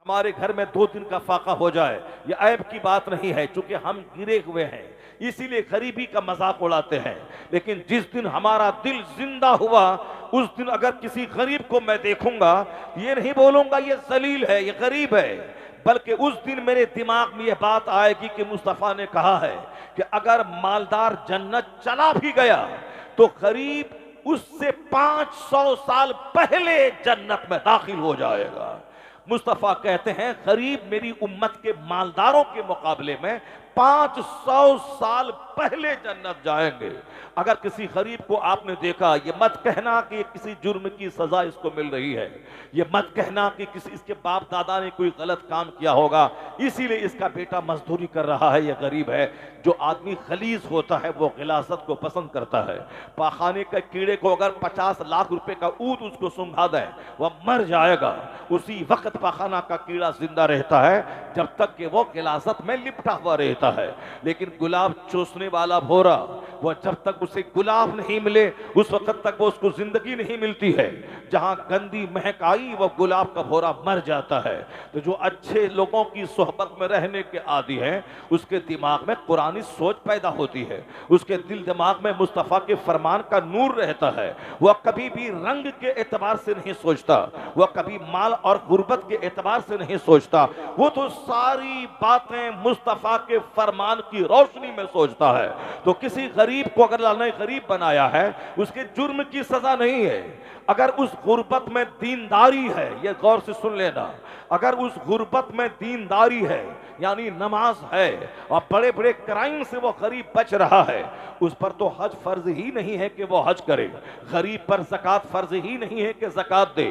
हमारे घर में 2 दिन का फाका हो जाए, ये ऐब की बात नहीं है, चूंकि हम गिरे हुए हैं इसीलिए गरीबी का मजाक उड़ाते हैं। लेकिन जिस दिन हमारा दिल जिंदा हुआ, उस दिन अगर किसी गरीब को मैं देखूंगा, ये नहीं बोलूंगा ये जलील है, ये गरीब है, बल्कि उस दिन मेरे दिमाग में यह बात आएगी कि मुस्तफ़ा ने कहा है कि अगर मालदार जन्नत चला भी गया तो गरीब उससे 500 साल पहले जन्नत में दाखिल हो जाएगा। मुस्तफ़ा कहते हैं गरीब मेरी उम्मत के मालदारों के मुकाबले में 500 साल पहले जन्नत जाएंगे। अगर किसी गरीब को आपने देखा, ये मत कहना कि किसी जुर्म की सजा इसको मिल रही है, ये मत कहना कि किसी इसके बाप दादा ने कोई गलत काम किया होगा इसीलिए इसका बेटा मजदूरी कर रहा है, ये गरीब है। जो आदमी खलीज होता है वो गिलासत को पसंद करता है। पाखाने के कीड़े को अगर 50 लाख रुपए का ऊद उसको सुंघा दे वह मर जाएगा, उसी वक्त पाखाना का कीड़ा जिंदा रहता है जब तक कि वो गिलासत में लिपटा हुआ रहता है। लेकिन गुलाब चूसने वाला भोरा, वो जब तक उसे गुलाब नहीं मिले उस वक्त तक वो उसको जिंदगी नहीं मिलती है। जहां गंदी महक आई वो गुलाब का भोरा मर जाता है। तो जो अच्छे लोगों की सोहबत में रहने के आदी है उसके दिमाग में कुरानी सोच पैदा होती है, उसके दिल दिमाग में मुस्तफ़ा के फरमान का नूर रहता है। वह कभी भी रंग के एतबार से नहीं सोचता, वह कभी माल और गुर्बत के एतबार से नहीं सोचता, वो तो सारी बातें मुस्तफ़ा के फरमान की रोशनी में सोचता है। तो किसी गरीब को अगर अल्लाह ने गरीब बनाया है उसके जुर्म की सजा नहीं है। अगर उस गुर्बत में दीनदारी है, ये गौर से सुन लेना, अगर उस गुर्बत में दीनदारी है यानी नमाज है और बड़े बड़े क्राइम से वो गरीब बच रहा है, उस पर तो हज फर्ज ही नहीं है कि वो हज करे, गरीब पर ज़कात फर्ज ही नहीं है कि ज़कात दे,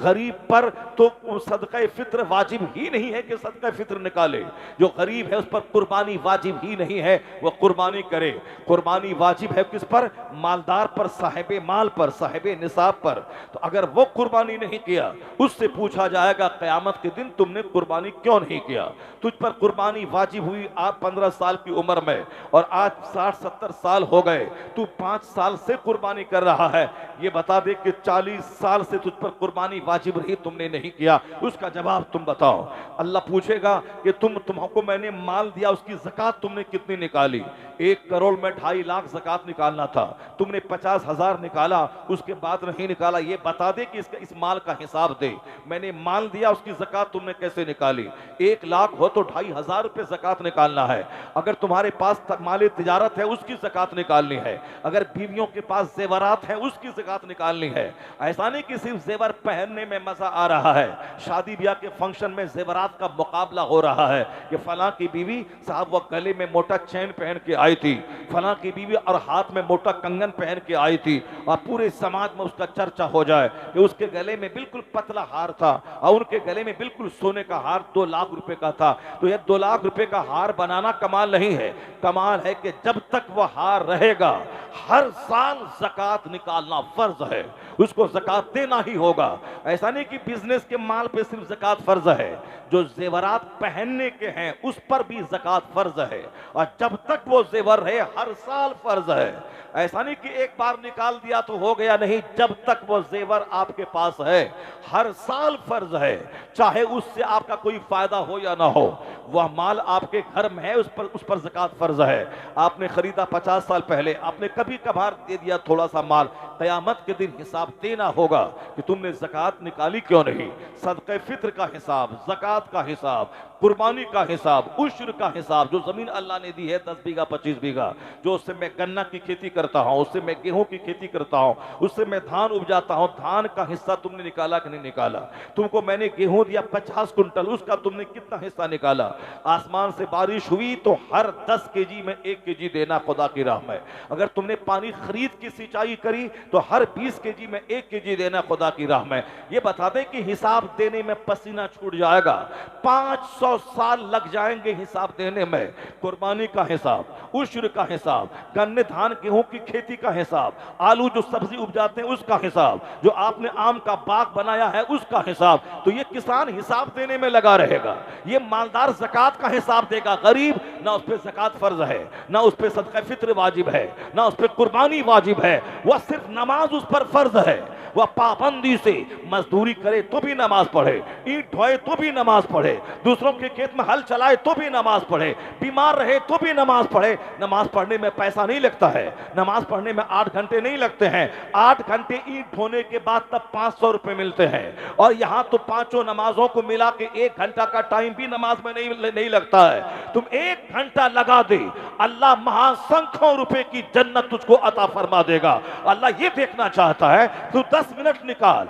गरीब पर तो सदक़े फित्र वाजिब ही नहीं है कि सदक़े फित्र निकाले, जो गरीब है उस पर कुर्बानी वाजिब ही नहीं है वो कुर्बानी करे। कुर्बानी वाजिब है किस पर? मालदार पर, साहिबे माल पर, साहिबे निसाब पर। तो अगर वो कुर्बानी नहीं किया उससे पूछा जाएगा क़यामत के दिन तुमने कुर्बानी क्यों नहीं किया? तुझ पर कुर्बानी वाजिब हुई आप 15 साल की उम्र में और आज 60-70 साल हो गए, तू 5 साल से कुर्बानी कर रहा है, ये बता दे कि 40 साल से तुझ पर कुर्बानी वाजिब रही, तुमने नहीं किया, उसका जवाब तुम बताओ। अल्लाह पूछेगा कि तुमको मैंने माल दिया उसकी ज़कात तुमने कितनी निकाली? 1 करोड़ में 2.5 लाख ज़कात निकालना था, तुमने 50,000 निकाला, उसके बाद नहीं निकाला, ये बता दे कि इस माल का हिसाब दे। मैंने माल दिया उसकी ज़कात तुमने कैसे निकाली? 1 लाख हो तो 2,500 रुपये ज़कात निकालना है। अगर तुम्हारे पास माल तिजारत है उसकी ज़कात निकालनी है, अगर बीवियों के पास जेवरात हैं उसकी ज़कात निकालनी है। ऐसा नहीं कि सिर्फ जेवर पहनने में मजा आ रहा है, शादी ब्याह के फंक्शन में जेवरात का मुकाबला हो रहा है कि फलां की बीवी साहब वो गले में मोटा चैन पहन के आई थी, फलां की बीवी और हाथ में मोटा कंगन पहन के आई थी, और पूरे समाज में उसका चर्चा हो जाए कि उसके गले में बिल्कुल पतला हार था और उनके गले में बिल्कुल सोने का हार 2 लाख रुपए का था। तो यह 2 लाख रुपए का हार बनाना कमाल नहीं है, कमाल है कि जब तक वह हार रहेगा हर साल ज़कात निकालना फर्ज है, उसको ज़कात देना ही होगा। ऐसा नहीं कि बिजनेस के माल पे सिर्फ ज़कात फर्ज है, जो जेवरात पहनने के हैं उस पर भी ज़कात फर्ज है, और जब तक वो जेवर रहे हर साल फर्ज है। ऐसा नहीं कि एक बार निकाल दिया तो हो गया, नहीं, जब तक वो जेवर आपके पास है हर साल फर्ज है, चाहे उससे आपका कोई फायदा हो या ना हो। वह माल आपके घर में है, उस पर ज़कात फर्ज है। आपने खरीदा 50 साल पहले, आपने कभी कभार दे दिया थोड़ा सा माल, क़यामत के दिन हिसाब देना होगा कि तुमने ज़कात निकाली क्यों नहीं। सदक़े फित्र का हिसाब, ज़कात का हिसाब, कुर्बानी का हिसाब, उश्र का हिसाब, जो ज़मीन अल्लाह ने दी है 10 बीघा 25 बीघा, जो उससे मैं गन्ना की खेती करता हूँ, उससे मैं गेहूं की खेती करता हूँ, उससे मैं धान उपजाता हूँ, धान का हिस्सा तुमने निकाला कि नहीं निकाला? तुमको मैंने गेहूं दिया 50 कुंटल, उसका तुमने कितना हिस्सा निकाला? आसमान से बारिश हुई तो हर 10 केजी में 1 केजी देना खुदा की राह में। अगर तुमने पानी खरीद की सिंचाई करी तो हर 20 केजी में 1 केजी देना खुदा की राह में। ये बता दें कि हिसाब देने में पसीना छूट जाएगा, 500 साल लग जाएंगे हिसाब देने में। कुर्बानी का हिसाब, उश्र का हिसाब, गन्ने धान गेहूं की खेती का हिसाब, आलू जो सब्जी उपजाते हैं उसका हिसाब, जो आपने आम का बाग बनाया है उसका हिसाब, तो ये किसान हिसाब देने में लगा रहेगा। ये मालदार ज़कात का हिसाब देगा, गरीब ना उस पर ज़कात फर्ज है, ना उस पर सदक़े फित्र वाजिब है, ना उस पर कुर्बानी वाजिब है, वह सिर्फ नमाज उस पर फर्ज है। वह पाबंदी से मजदूरी करे तो भी नमाज पढ़े, ईंट ढोए तो भी नमाज पढ़े, दूसरों के खेत में हल चलाए तो भी नमाज पढ़े, बीमार रहे तो भी नमाज पढ़े। नमाज पढ़ने में पैसा नहीं लगता है, नमाज पढ़ने में 8 घंटे नहीं लगते हैं। 8 घंटे ईंट ढोने के बाद तब 500 रुपए मिलते हैं, और यहां तो पांचों नमाजों को मिला के 1 घंटा का टाइम भी नमाज में नहीं लगता है। तुम 1 घंटा लगा दे, अल्लाह महासंख्यों रुपए की जन्नत तुझको अता फरमा देगा। अल्लाह ये देखना चाहता है तू 10 मिनट निकाल,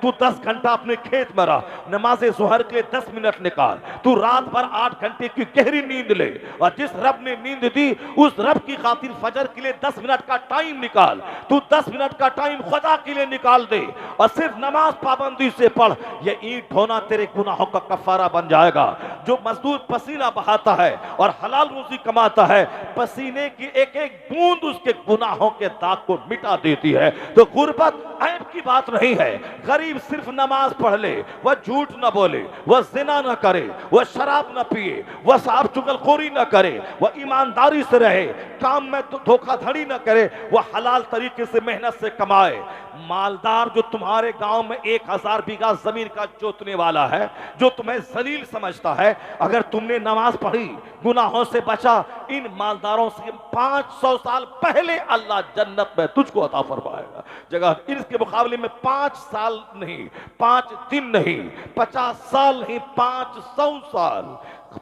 तू 10 घंटा अपने खेत में रह, नमाज ज़ोहर के 10 मिनट निकाल, तू रात भर 8 घंटे की गहरी नींद ले, और जिस रब ने नींद दी उस रब की खातिर फजर के लिए 10 मिनट का टाइम निकाल। तू 10 मिनट का टाइम खुदा के लिए निकाल दे और सिर्फ नमाज पाबंदी से पढ़। ये ईंट ढोना तेरे गुनाहों का कफारा बन जाएगा। जो मजदूर पसीना बहाता है और हलाल रोजी कमाता है, पसीने की एक एक बूंद उसके गुनाहों के दाग को मिटा देती है। तो गुर्बत ऐब की बात नहीं है। गरीब सिर्फ नमाज पढ़ ले, वह झूठ न बोले, वह जिना न करे, वह शराब न पिए, वह साहब चुगलखोरी न करे, वह ईमानदारी से रहे, काम में धोखाधड़ी न करे, वह हलाल तरीके से मेहनत से कमाए। मालदार जो तुम्हारे गांव में 1000 बीघा जमीन का जोतने वाला है, जो तुम्हें जलील समझता है, अगर तुमने नमाज पढ़ी, गुनाहों से बचा, इन मालदारों से 500 साल पहले अल्लाह जन्नत में तुझको अता फरमाएगा जगह। इसके मुकाबले में 5 साल नहीं, 5 दिन नहीं, 50 साल नहीं, 500 साल,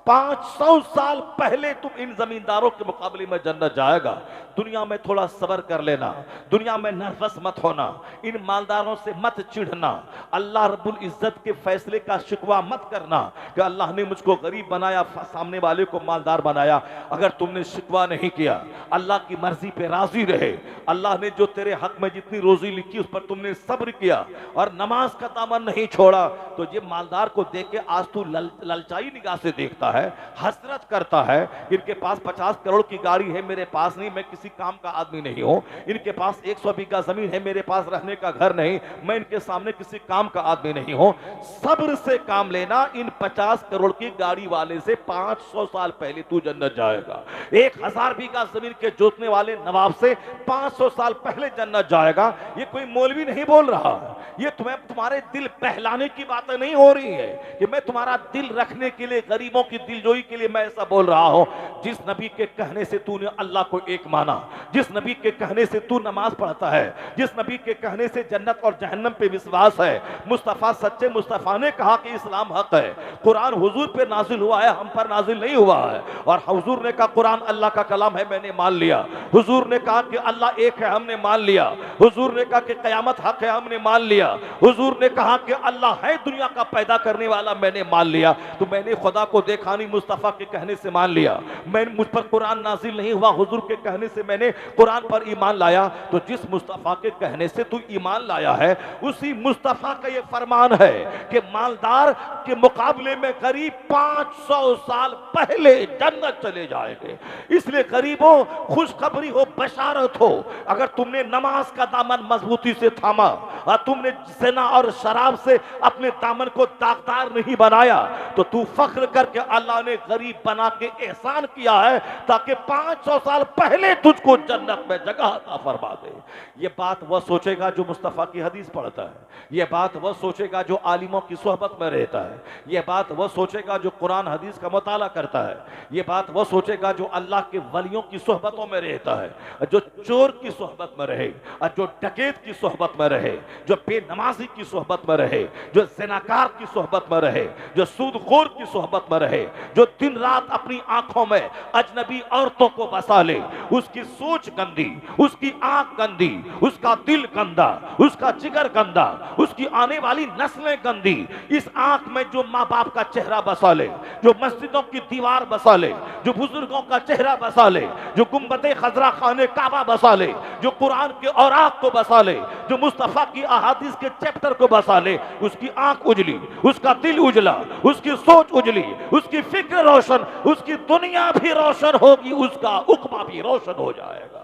500 साल पहले तुम इन जमींदारों के मुकाबले में जन्नत जाएगा। दुनिया में थोड़ा सब्र कर लेना, दुनिया में नर्वस मत होना, इन मालदारों से मत चिढ़ना, अल्लाह रब्बुल इज्जत के फैसले का शिकवा मत करना कि अल्लाह ने मुझको गरीब बनाया, सामने वाले को मालदार बनाया। अगर तुमने शिकवा नहीं किया, अल्लाह की मर्जी पे राजी रहे, अल्लाह ने जो तेरे हक में जितनी रोजी लिखी उस पर तुमने सब्र किया और नमाज का दामन नहीं छोड़ा, तो ये मालदार को देख के आज तू ललचाई निगाह से देखता है, हसरत करता है। इनके पास 50 करोड़ की गाड़ी है, मेरे पास नहीं, मैं किसी काम का आदमी नहीं हूं। इनके पास 100 बीघा जमीन है, मेरे पास रहने का घर नहीं, मैं इनके सामने किसी काम का आदमी नहीं हूं। सब्र से काम लेना, इन 50 करोड़ की गाड़ी वाले से 500 साल पहले तू जन्नत जाएगा। 1000 बीघा जमीन के जोतने वाले नवाब से 500 साल पहले जन्नत जाएगा। ये कोई मौलवी नहीं बोल रहा, ये तुम्हारे दिल बहलाने की बातें नहीं हो रही है कि मैं तुम्हारा दिल रखने के लिए, गरीबों की दिलजोई के लिए मैं ऐसा बोल रहा हूं। जिस नबी के कहने से तूने अल्लाह को एक माना, जिस नबी के कहने से तू नमाज पढ़ता है, जिस नबी के कहने से जन्नत और जहन्नम पे विश्वास है, मुस्तफा सच्चे मुस्तफा ने कहा कि इस्लाम हक है, कुरान हुजूर पे नाजिल हुआ है, हम पर नाजिल नहीं हुआ है, और हुजूर ने कहा कुरान अल्लाह का कलाम है, मैंने मान लिया। हुजूर ने कहा कि अल्लाह एक है, हमने मान लिया। हुजूर ने कहा कि कयामत हक है, हमने मान लिया। हुजूर ने कहा कि अल्लाह है दुनिया का पैदा करने वाला, मैंने मान लिया। तो मैंने खुदा को देखा नहीं, मुस्तफा के कहने से मान लिया। मैं मुझ पर कुरान नाजिल नहीं हुआ, हुजूर के कहने से मैंने कुरान पर ईमान लाया। तो जिस मुस्तफा के कहने से तू ईमान लाया है, उसी मुस्तफा का ये फरमान है कि मालदार के मुकाबले में गरीब 500 साल पहले जन्नत चले जाएंगे। इसलिए गरीबों, खुशखबरी हो, बशारत हो, अगर तुमने नमाज का दामन मजबूती से थामा और तुमने ज़िना और शराब से अपने दामन को दागदार नहीं बनाया, तो तू फख्र करके अल्लाह ने गरीब बना के एहसान किया है ताकि 500 साल पहले तुझको जन्नत में जगह अता फरमा दे। ये बात वह सोचेगा जो मुस्तफा की हदीस पढ़ता है, ये बात वह सोचेगा जो आलिमों की सोहबत में रहता है, ये बात वह सोचेगा जो कुरान हदीस का मुताला करता है, ये बात वह सोचेगा जो अल्लाह के वलियों की सोहबतों में रहता है, जो चोर की सोहबत में रहे, जो डकैत की सोहबत में रहे, जो बेनमाजी की सोहबत में रहे, जो ज़िनाकार की सोहबत में रहे, जो सूदखोर की सोहबत में रहे, जो दिन रात अपनी आंखों में अजनबी औरतों को बसा ले, उसकी सोच गंदी, उसकी आंख गंदी, उसका दिल गंदा, उसका जिगर गंदा, उसकी आने वाली नस्लें गंदी। इस आंख में जो माँ बाप का चेहरा बसा ले, जो मस्जिदों की दीवार बसा ले, जो बुजुर्गों का चेहरा बसा ले, जो गुंबदे खजरा खाने काबा बसा ले, जो कुरान के औराक को बसा ले, जो मुस्तफा की अहादीस के चैप्टर को बसा ले, उसकी आंख उजली, उसका दिल उजला, उसकी सोच उजली, उसकी फिक्र रोशन, उसकी दुनिया भी रोशन होगी, उसका उक़बा भी रोशन हो जाएगा।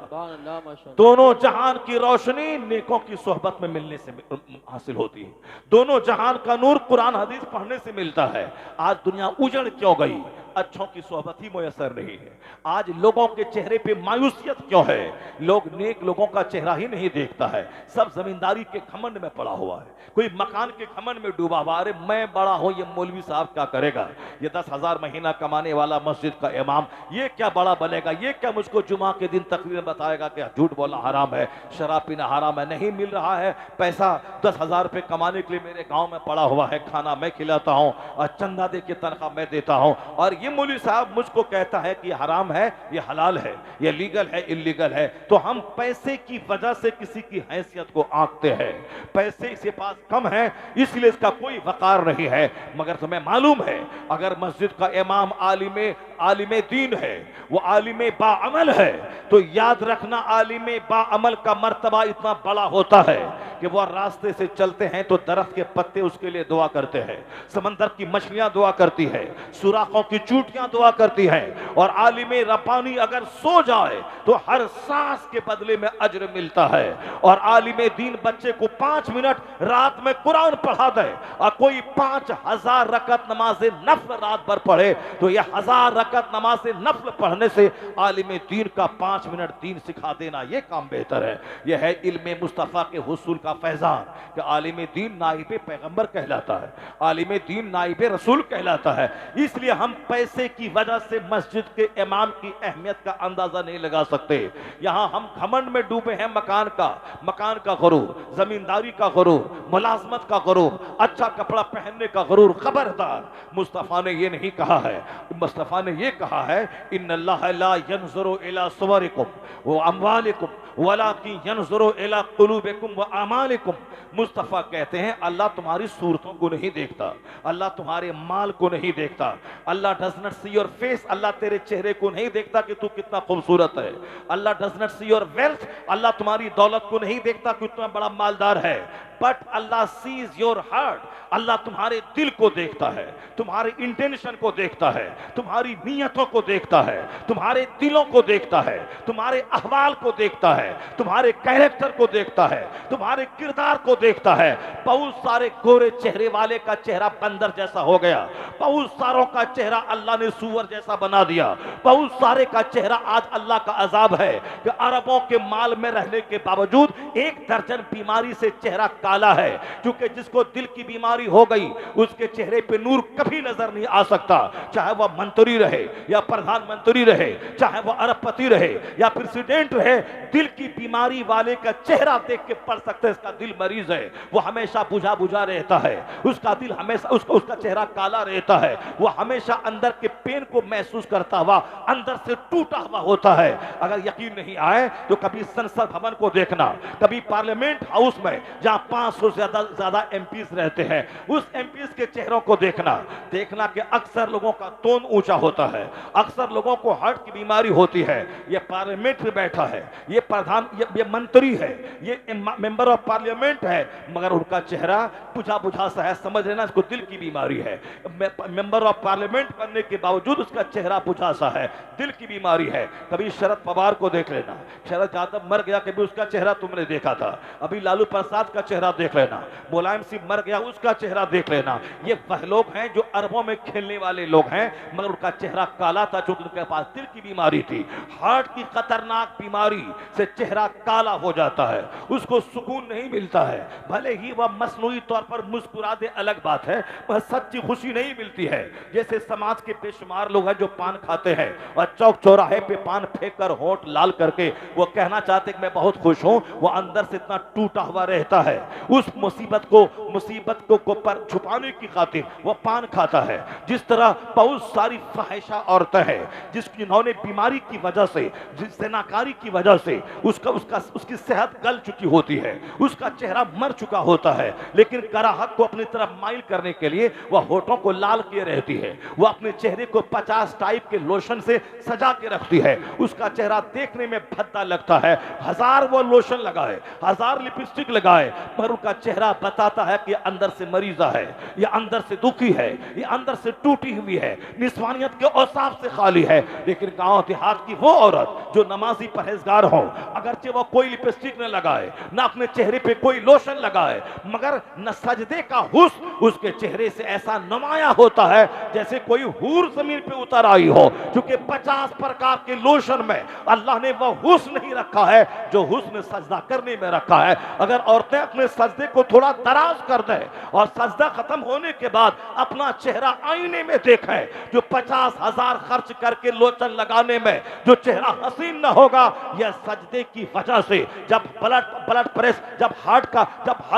दोनों जहान की रोशनी नेकों की सोहबत में मिलने से हासिल होती है। दोनों जहान का नूर कुरान हदीस पढ़ने से मिलता है। आज दुनिया उजड़ क्यों गई? अच्छों की सोहबत ही मुयसर नहीं है। आज लोगों के चेहरे पे मायूसियत क्यों है? लोग नेक लोगों का चेहरा ही नहीं देखता है, सब जमींदारी के घमंड में पड़ा हुआ है, कोई मकान के घमंड में डूबा हुआ। अरे मैं बड़ा हूं, ये मौलवी साहब क्या करेगा, ये 10,000 महीना कमाने वाला मस्जिद का इमाम ये क्या बड़ा बनेगा, ये क्या मुझको जुमा के दिन तकरीर बताएगा कि झूठ बोलना हराम है, शराब पीना हराम है। नहीं मिल रहा है पैसा 10,000 रुपये कमाने के लिए, मेरे गांव में पड़ा हुआ है, खाना मैं खिलाता हूं और चंदा दे के तनख्वाह मैं देता हूं, और ये मौलवी साहब मुझको कहता है कि हराम है, ये हलाल है, ये लीगल है, इल्लीगल है। तो हम पैसे की वजह से किसी की हैसियत को आंकते हैं। पैसे इसके पास कम है इसलिए इसका कोई वकार नहीं है। मगर तुम्हें मालूम है अगर मस्जिद का इमाम आलिमे दीन है, वो आलिमे बाअमल है, तो याद रखना आलिमे बाअमल का मर्तबा इतना बड़ा होता है कि वह रास्ते से चलते हैं तो दरख्त के पत्ते उसके लिए दुआ करते हैं, समंदर की मछलियां दुआ करती है, सुराखों की चूटियां दुआ करती हैं, और आलिमे रब्बानी अगर सो जाए तो हर सांस के बदले में अज्र मिलता है। और आलिमे दीन बच्चे को 5 मिनट रात में कुरान पढ़ा दे और कोई 5,000 रकत नमाज नफ्ल रात भर पढ़े तो यह 1000 रकत नमाज नफ्ल पढ़ने से आलिमे दीन का 5 मिनट दीन सिखा देना यह काम बेहतर है। यह है इल्मे मुस्तफा के हुसूल का फैजान कि आलिमे दीन नाइबे पैगंबर कहलाता है, आलिमे दीन नाइबे रसूल कहलाता है। इसलिए हम पैसे की वजह से मस्जिद के इमाम की अहमियत का अंदाजा नहीं लगा सकते। यहां हम घमंड में डूबे हैं, मकान का गुरूर, जमींदारी का गुरूर, मुलाजमत का गुरूर, अच्छा कपड़ा पहनने का गुरूर। खबरदार, मुस्तफा ने ये नहीं कहा है, मुस्तफा ने ये कहा है इन्नल्लाह ला यंजुरु इला सुवरिकुम व अमवालिकुम वलाकिन यंजुरु इला कुलूबिकुम व अमालिकुम। मुस्तफा कहते हैं अल्लाह तुम्हारी सूरतों को नहीं देखता, अल्लाह तुम्हारे माल को नहीं देखता, Allah does not see your face, Allah तेरे चेहरे को नहीं देखता कि तू कितना खूबसूरत है, Allah does not see your wealth, Allah तुम्हारी दौलत को नहीं देखता कि इतना बड़ा मालदार है, but Allah sees your heart, Allah तुम्हारे दिल को देखता है, तुम्हारे इंटेंशन को देखता है, तुम्हारी नीयतों को देखता है, तुम्हारे दिलों को देखता है, तुम्हारे अहवाल को देखता है, तुम्हारे कैरेक्टर को देखता है, तुम्हारे किरदार को देखता है। बहुत सारे गोरे चेहरे वाले का चेहरा बंदर जैसा हो गया, बहुत सारों का चेहरा अल्लाह ने सुअर जैसा बना दिया, बहुत सारे का चेहरा आज अल्लाह का अजाब है कि अरबों के माल में रहने के बावजूद 1 दर्जन बीमारी से चेहरा काला है, क्योंकि जिसको दिल की बीमारी हो गई उसके चेहरे पे नूर कभी नजर नहीं आ सकता, चाहे वह मंत्री रहे या प्रधानमंत्री रहे, चाहे वह अरबपति रहे या प्रेसिडेंट रहे। दिल की बीमारी वाले का चेहरा देख के पढ़ सकते हैं इसका दिल मरीज है, वो हमेशा बुझा बुझा रहता है, उसका दिल हमेशा उसका चेहरा काला रहता है, वो हमेशा अंदर के पेन को महसूस करता हुआ अंदर से टूटा हुआ होता है। अगर यकीन नहीं आए तो कभी संसद भवन को देखना, कभी पार्लियामेंट हाउस में जहां 500 से ज्यादा एमपीज रहते हैं, उस एमपीज के चेहरों को देखना कि अक्सर लोगों का टोन ऊंचा होता है, अक्सर लोगों को हार्ट की बीमारी होती है। ये पार्लियामेंट में बैठा है, ये प्रधान, ये मंत्री है, ये मेंबर ऑफ पार्लियामेंट है, मगर उनका चेहरा बुझा बुझा सा है, समझ लेना इसको दिल की बीमारी है। मेंबर ऑफ पार्लियामेंट बनने के बावजूद उसका चेहरा बुझा सा है, दिल की बीमारी है। कभी शरद पवार को देख लेना, शरद यादव मर गया, कभी उसका चेहरा तुमने देखा था। अभी लालू प्रसाद का चेहरा देख लेना, मुलायम सिंह मर गया, उसका चेहरा देख लेना। ये वह लोग हैं जो अरबों में खेलने वाले लोग हैं, मगर उनका चेहरा काला था क्योंकि उनके पास दिल की बीमारी थी। हार्ट की खतरनाक बीमारी से चेहरा काला हो जाता है, उसको सुकून नहीं मिलता है, भले ही वह मसनूई तौर पर मुस्कुरा दे अलग बात है, वह सच्ची खुशी नहीं मिलती है। जैसे समाज के बेशुमार लोग हैं जो पान खाते हैं और चौक चौराहे पे पान फेंक कर होंठ लाल करके वो कहना चाहते कि मैं बहुत खुश हूं, वो अंदर से इतना टूटा हुआ रहता है। उस मुसीबत को पर छुपाने की खातिर वो पान खाता है। जिस तरह बहुत सारी फाहिशा औरतें हैं जिन्होंने बीमारी की वजह से, जिनाकारी की वजह से उसकी सेहत गल चुकी होती है, उसका चेहरा मर चुका होता है, लेकिन कराहत को अपनी तरफ माइल करने के लिए वह होठों को लाल किए रहती है, वह अपने चेहरे को 50 टाइप के लोशन से सजा के रखती है। उसका चेहरा देखने में भद्दा लगता है, 1000 वो लोशन लगाए, 1000 लिपस्टिक लगाए, पर उनका चेहरा बताता है कि अंदर से मरीजा है, ये अंदर से दुखी है, ये अंदर से टूटी हुई है, निस्वानियत के औसाफ से खाली है। लेकिन गांव देहात की वो औरत जो नमाजी परहेजगार हो, अगरचे वो कोई लिपस्टिक न लगाए, ना अपने चेहरे चेहरे पे कोई लोशन लगाए, मगर न सजदे का हुस्न उसके चेहरे से ऐसा नुमाया होता है जैसे कोई हूर जमीन पे उतर आई हो। क्योंकि 50 प्रकार के लोशन में अल्लाह ने वह हुस्न नहीं रखा है जो हुस्न सजदा करने में रखा है। अगर औरतें अपने सजदे को थोड़ा दराज कर दें और सजदा खत्म होने के बाद अपना चेहरा आईने में देखें, जो 50,000 खर्च करके लोशन लगाने में जो चेहरा हसीन न होगा, यह सजदे की वजह से। जब ब्लड प्रेस, जब हार्ट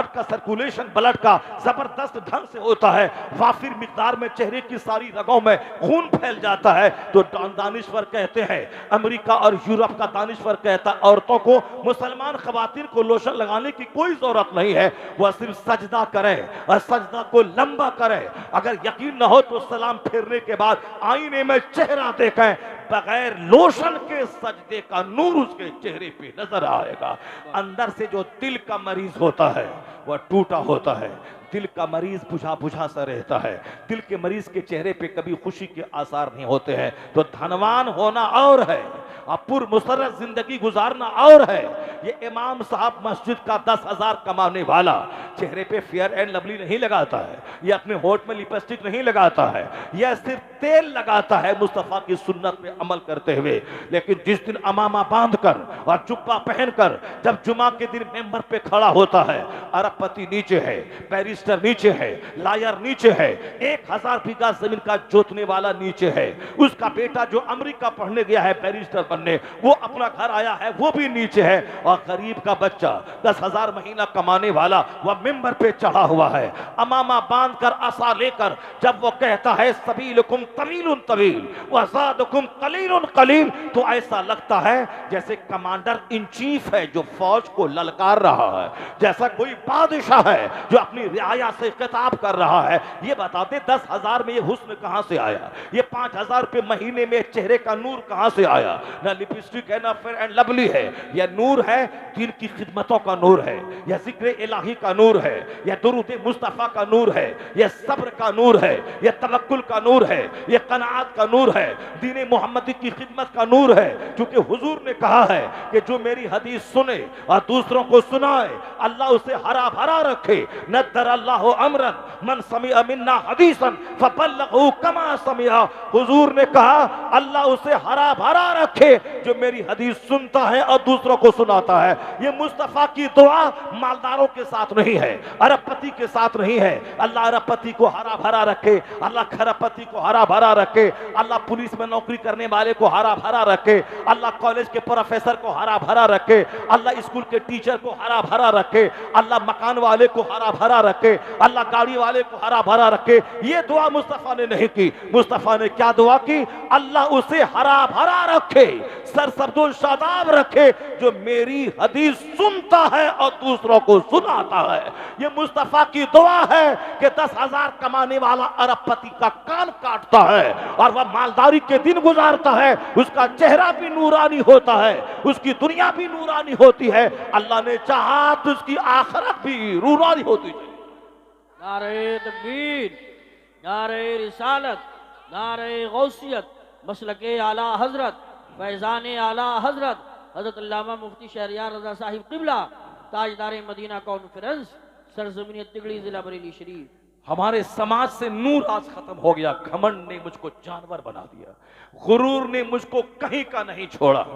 का सर्कुलेशन ब्लड का जबरदस्त ढंग से होता है, वाफिर मिकदार में चेहरे की सारी रगों में खून फैल जाता है, तो दानिश्वर कहते हैं, अमेरिका और यूरोप का दानिश्वर कहता है, औरतों को, मुसलमान खवातीन को लोशन लगाने की कोई जरूरत नहीं है, वह सिर्फ सजदा करें और सजदा को लंबा करें। अगर यकीन न हो तो सलाम फेरने के बाद आईने में चेहरा देखें, बगैर लोशन के सजदे का नूर उसके चेहरे पे नजर आएगा। अंदर से जो दिल का मरीज होता है वह टूटा होता है, दिल का मरीज बुझा बुझा सा रहता है, दिल के मरीज के चेहरे पे कभी खुशी के आसार नहीं होते हैं। तो धनवान होना और है और पुरमुसर्रत जिंदगी गुजारना और है। ये इमाम साहब मस्जिद का 10,000 कमाने वाला चेहरे पे फेयर एंड लवली नहीं लगाता है, ये अपने होठ में लिपस्टिक नहीं लगाता है, यह सिर्फ तेल लगाता है मुस्तफा की सुन्नत पे अमल करते हुए। लेकिन जिस दिन अमामा बांधकर और जुब्बा पहनकर जब जुमा के दिन मेंबर पे खड़ा होता है, अरबपति नीचे है, बैरिस्टर नीचे है, लायर नीचे है, 1000 बीघा जमीन का जोतने वाला नीचे है, उसका बेटा जो अमेरिका पढ़ने गया है बैरिस्टर बनने, वो अपना घर आया है, वो भी नीचे है, और गरीब का बच्चा 10,000 महीना कमाने वाला वह मेंबर पे चढ़ा हुआ है, अमामा बांधकर आसा लेकर जब वो कहता है सबीलुकुम तवीलुन तवील व ज़ादुकुम कलीलुन कलील, तो ऐसा लगता है जैसे कमांडर इन चीफ है जो फौज को ललकार रहा है, जैसा कोई बादशाह है जो अपनी रियाया से खिताब कर रहा है। ये बताते 10,000 में ये हुस्न कहां से आया, ये 5,000 पे महीने में चेहरे का नूर कहां से आया? ना लिपस्टिक है, ना फेयर एंड लवली है, यह नूर है दीन की खिदमतों का नूर है, यह जिक्र इलाही का नूर है, यह दुरूद मुस्तफा का नूर है, यह सब्र का नूर है, यह तवक्कुल का नूर है, यह कनाअत का नूर है, दीन मोहम्मदी की खिदमत का नूर है। क्योंकि हुजूर ने कहा है कि जो मेरी हदीस सुने और दूसरों को सुनाए, अल्लाह उसे हरा भरा रखे। नद्दर अल्लाहु अमरन मन समिअ मिन्ना हदीसन फबल्लगहु कमा समिअ। हुजूर ने कहा अल्लाह उसे हरा भरा रखे जो मेरी हदीस सुनता है और दूसरों को सुनाता है। ये मुस्तफा की दुआ मालदारों के साथ नहीं है, अरबपति के साथ नहीं है। अल्लाह अरबपति को हरा भरा रखे, अल्लाह खरबपति को हरा भरा रखे, अल्लाह पुलिस में नौकरी करने वाले को हरा भरा रखे, अल्लाह कॉलेज के प्रोफेसर को हरा भरा रखे, अल्लाह स्कूल के टीचर को हरा भरा रखे, अल्लाह मकान वाले को हरा भरा रखे, अल्लाह गाड़ी वाले को हरा भरा रखे। ये दुआ मुस्तफा ने नहीं की। मुस्तफा ने क्या दुआ की? अल्लाह उसे हरा भरा रखे, सरसब्दुल शादाब रखे जो मेरी हदीस सुनता है और दूसरों को सुनाता है। ये मुस्तफा की दुआ है कि 10,000 कमाने वाला अरबपति का कान काटता है और वह मालदारी के दिन गुजारता है, उसका चेहरा भी नूरानी होता है, उसकी दुनिया भी नूरानी होती है। अल्लाह ने चाहा तो उसकी आखिरत भी नूरानी होती है। नारे तकबीर, नारे रिसालत, नारे गौसियत, मसलके आला हजरत, फैजान आला हजरत हजरत अल्लामा मुफ्ती शहरियार रजा साहिब क़िबला ताजदार मदीना कॉन्फ्रेंस सरजमीन तिगड़ी जिला बरेली शरीफ। हमारे समाज से नूर आज खत्म हो गया। घमंड ने मुझको जानवर बना दिया, गुरूर ने मुझको कहीं का नहीं छोड़ा।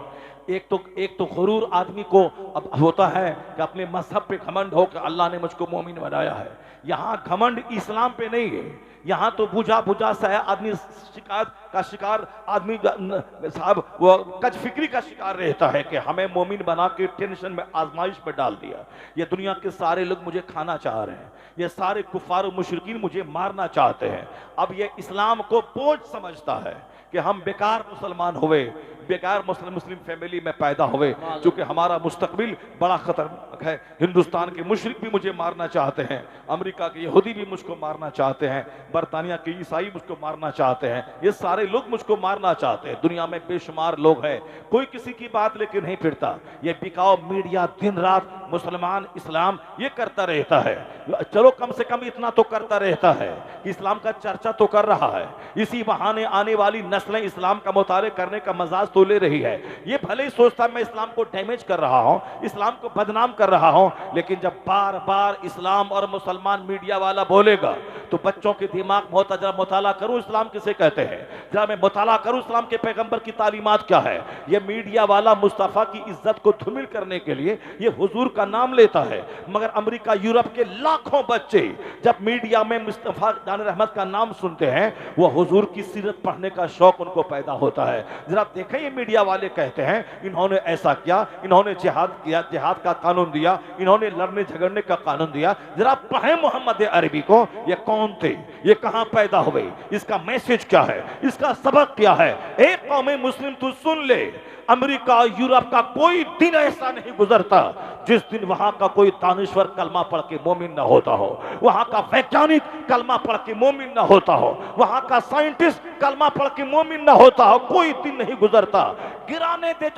एक तो गुरूर आदमी को अब होता है कि अपने मजहब पे घमंड हो कि अल्लाह ने मुझको मोमिन बनाया है। यहाँ घमंड इस्लाम पे नहीं है, यहाँ तो बुझा बुझा सा है आदमी, शिकायत का शिकार आदमी साहब, वो कच फिक्री का शिकार रहता है कि हमें मोमिन बना के टेंशन में आजमाइश में डाल दिया। ये दुनिया के सारे लोग मुझे खाना चाह रहे हैं, ये सारे कुफार मुशरिकीन मुझे मारना चाहते हैं। अब ये इस्लाम को बोझ समझता है कि हम बेकार मुसलमान हुए, बेकार मुस्लिम फैमिली में पैदा हुए, क्योंकि हमारा मुस्तकबिल बड़ा खतरनाक है। हिंदुस्तान के मुशरिक भी मुझे मारना चाहते हैं, अमेरिका के यहूदी भी मुझको मारना चाहते हैं, बरतानिया के ईसाई मुझको मारना चाहते हैं, ये सारे लोग मुझको मारना चाहते हैं। दुनिया में बेशुमार लोग हैं, कोई किसी की बात लेके नहीं फिरता। ये बिकाऊ मीडिया दिन रात मुसलमान इस्लाम ये करता रहता है, चलो कम से कम इतना तो करता रहता है कि इस्लाम का चर्चा तो कर रहा है, इसी बहाने आने वाली नस्लें इस्लाम का मुताले करने का मजाज तो ले रही है। ये भले ही सोचता मैं इस्लाम को डैमेज कर रहा हूं, इस्लाम को बदनाम कर रहा हूं, लेकिन जब बार बार इस्लाम और मुसलमान मीडिया वाला बोलेगा तो बच्चों के दिमाग में होता जरा मुताला करूं इस्लाम किसे कहते हैं, जरा मैं मुताला करूं इस्लाम के पैगंबर की तालीमात क्या है। ये मीडिया वाला मुस्तफा की इज्जत को धूमिल करने के लिए ये हुजूर का नाम लेता है, मगर अमेरिका यूरोप के लाखों बच्चे जब मीडिया में मुस्तफा जान रहमत का नाम सुनते हैं वो हुजूर की सीरत पढ़ने का शौक उनको पैदा होता है। जरा देखें ये मीडिया वाले कहते हैं इन्होंने ऐसा किया, इन्होंने जिहाद किया, जिहाद का कानून दिया, इन्होंने लड़ने झगड़ने का कानून दिया, जरा पढ़े मोहम्मद अरबी को, ये कौन थे, ये कहां पैदा हुए, इसका मैसेज क्या है, इसका सबक क्या है। एक कौम मुस्लिम तू सुन ले, अमेरिका यूरोप का कोई दिन ऐसा नहीं गुजरता जिस दिन वहां का कोई दानिश्वर कलमा पढ़ के मोमिन ना होता हो, वहां का वैज्ञानिक कलमा पढ़ के मोमिन ना होता हो, वहां का साइंटिस्ट कलमा पढ़ के मोमिन ना होता हो, कोई दिन नहीं गुजरता। गिराने दे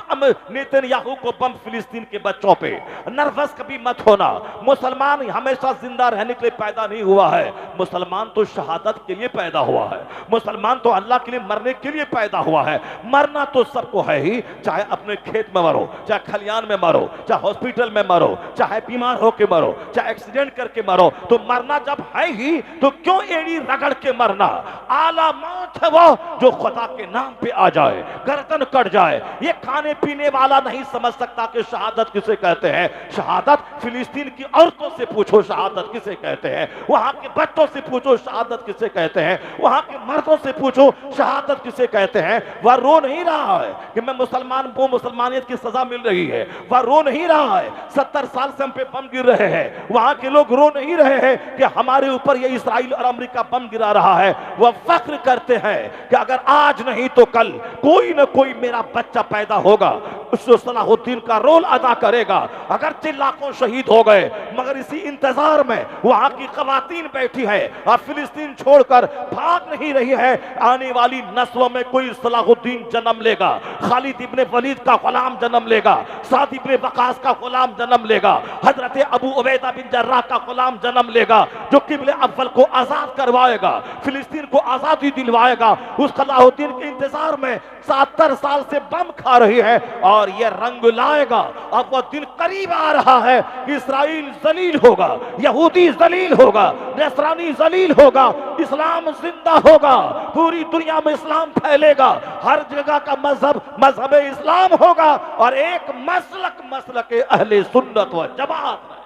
नेतन्याहू को बम फिलिस्तीन के बच्चों पे, नर्वस कभी मत होना, मुसलमान हमेशा जिंदा रहने के लिए पैदा नहीं हुआ है, मुसलमान तो शहादत के लिए पैदा हुआ है, मुसलमान तो अल्लाह के लिए मरने के लिए पैदा हुआ है। मरना तो सबको है ही, चाहे अपने खेत में मरो, चाहे खलियान में मरो, चाहे हॉस्पिटल में मरो, चाहे बीमार होके मरो, चाहे एक्सीडेंट करके मरो, तो मरना जब है ही तो क्यों एड़ी रगड़ के मरना। आला मौत है वो जो खुदा के नाम पे आ जाए, गर्दन कट जाए। ये खाने पीने वाला नहीं समझ सकता कि शहादत किसे कहते हैं। शहादत फिलिस्तीन की औरतों से पूछो शहादत किसे कहते हैं, वहां के बच्चों से पूछो शहादत किसे कहते हैं, वहां के मर्दों से पूछो शहादत किसे कहते हैं। वह रो नहीं रहा है कि मैं मुसलमान को मुसलमानियत की सजा मिल रही है, वह रो नहीं रहा है 70 साल से हम पे बम गिर रहे हैं, वहां के लोग रो नहीं रहे हैं कि हमारे ऊपर ये इस्राइल और अमेरिका बम गिरा रहा है। वह फख्र करते हैं कि अगर आज नहीं तो कल कोई ना कोई मेरा बच्चा पैदा होगा, उससे सलाहुद्दीन का रोल अदा करेगा। अगर लाखों शहीद हो गए मगर इसी इंतजार में वहां की खवातीन बैठी है और फिलिस्तीन छोड़कर भाग नहीं रही है। आने वाली नस्लों में कोई सलाहुद्दीन जन्म लेगा, खालिद इब्ने वलीद का गुलाम जन्म लेगा, साद इब्ने वकास का गुलाम जन्म लेगा, हजरत अबू उबैदा बिन जर्राह का गुलाम जन्म लेगा जो किबले अव्वल को आजाद करवाएगा, फिलिस्तीन को आजादी दिलवाएगा। उस सलाहुद्दीन के इंतजार में 70 साल से बम खा रही है और यह रंग लाएगा। अब वह दिन करीब आ रहा है, इस्राइल जलील होगा, यहूदी जलील होगा, नसरानी जलील होगा, इस्लाम जिंदा होगा, पूरी दुनिया में इस्लाम फैलेगा, हर जगह का मजहब इस्लाम होगा और एक मसलक अहले सुन्नत व जमात है।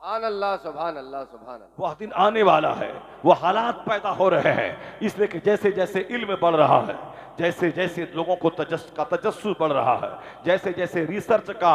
सुभान अल्लाह, सुभान अल्लाह, सुभान अल्लाह। वह दिन आने वाला है, वह हालात पैदा हो रहे हैं, इसलिए कि जैसे जैसे इल्म बढ़ रहा है, जैसे जैसे लोगों को तजस्सुस बढ़ रहा है, जैसे जैसे रिसर्च का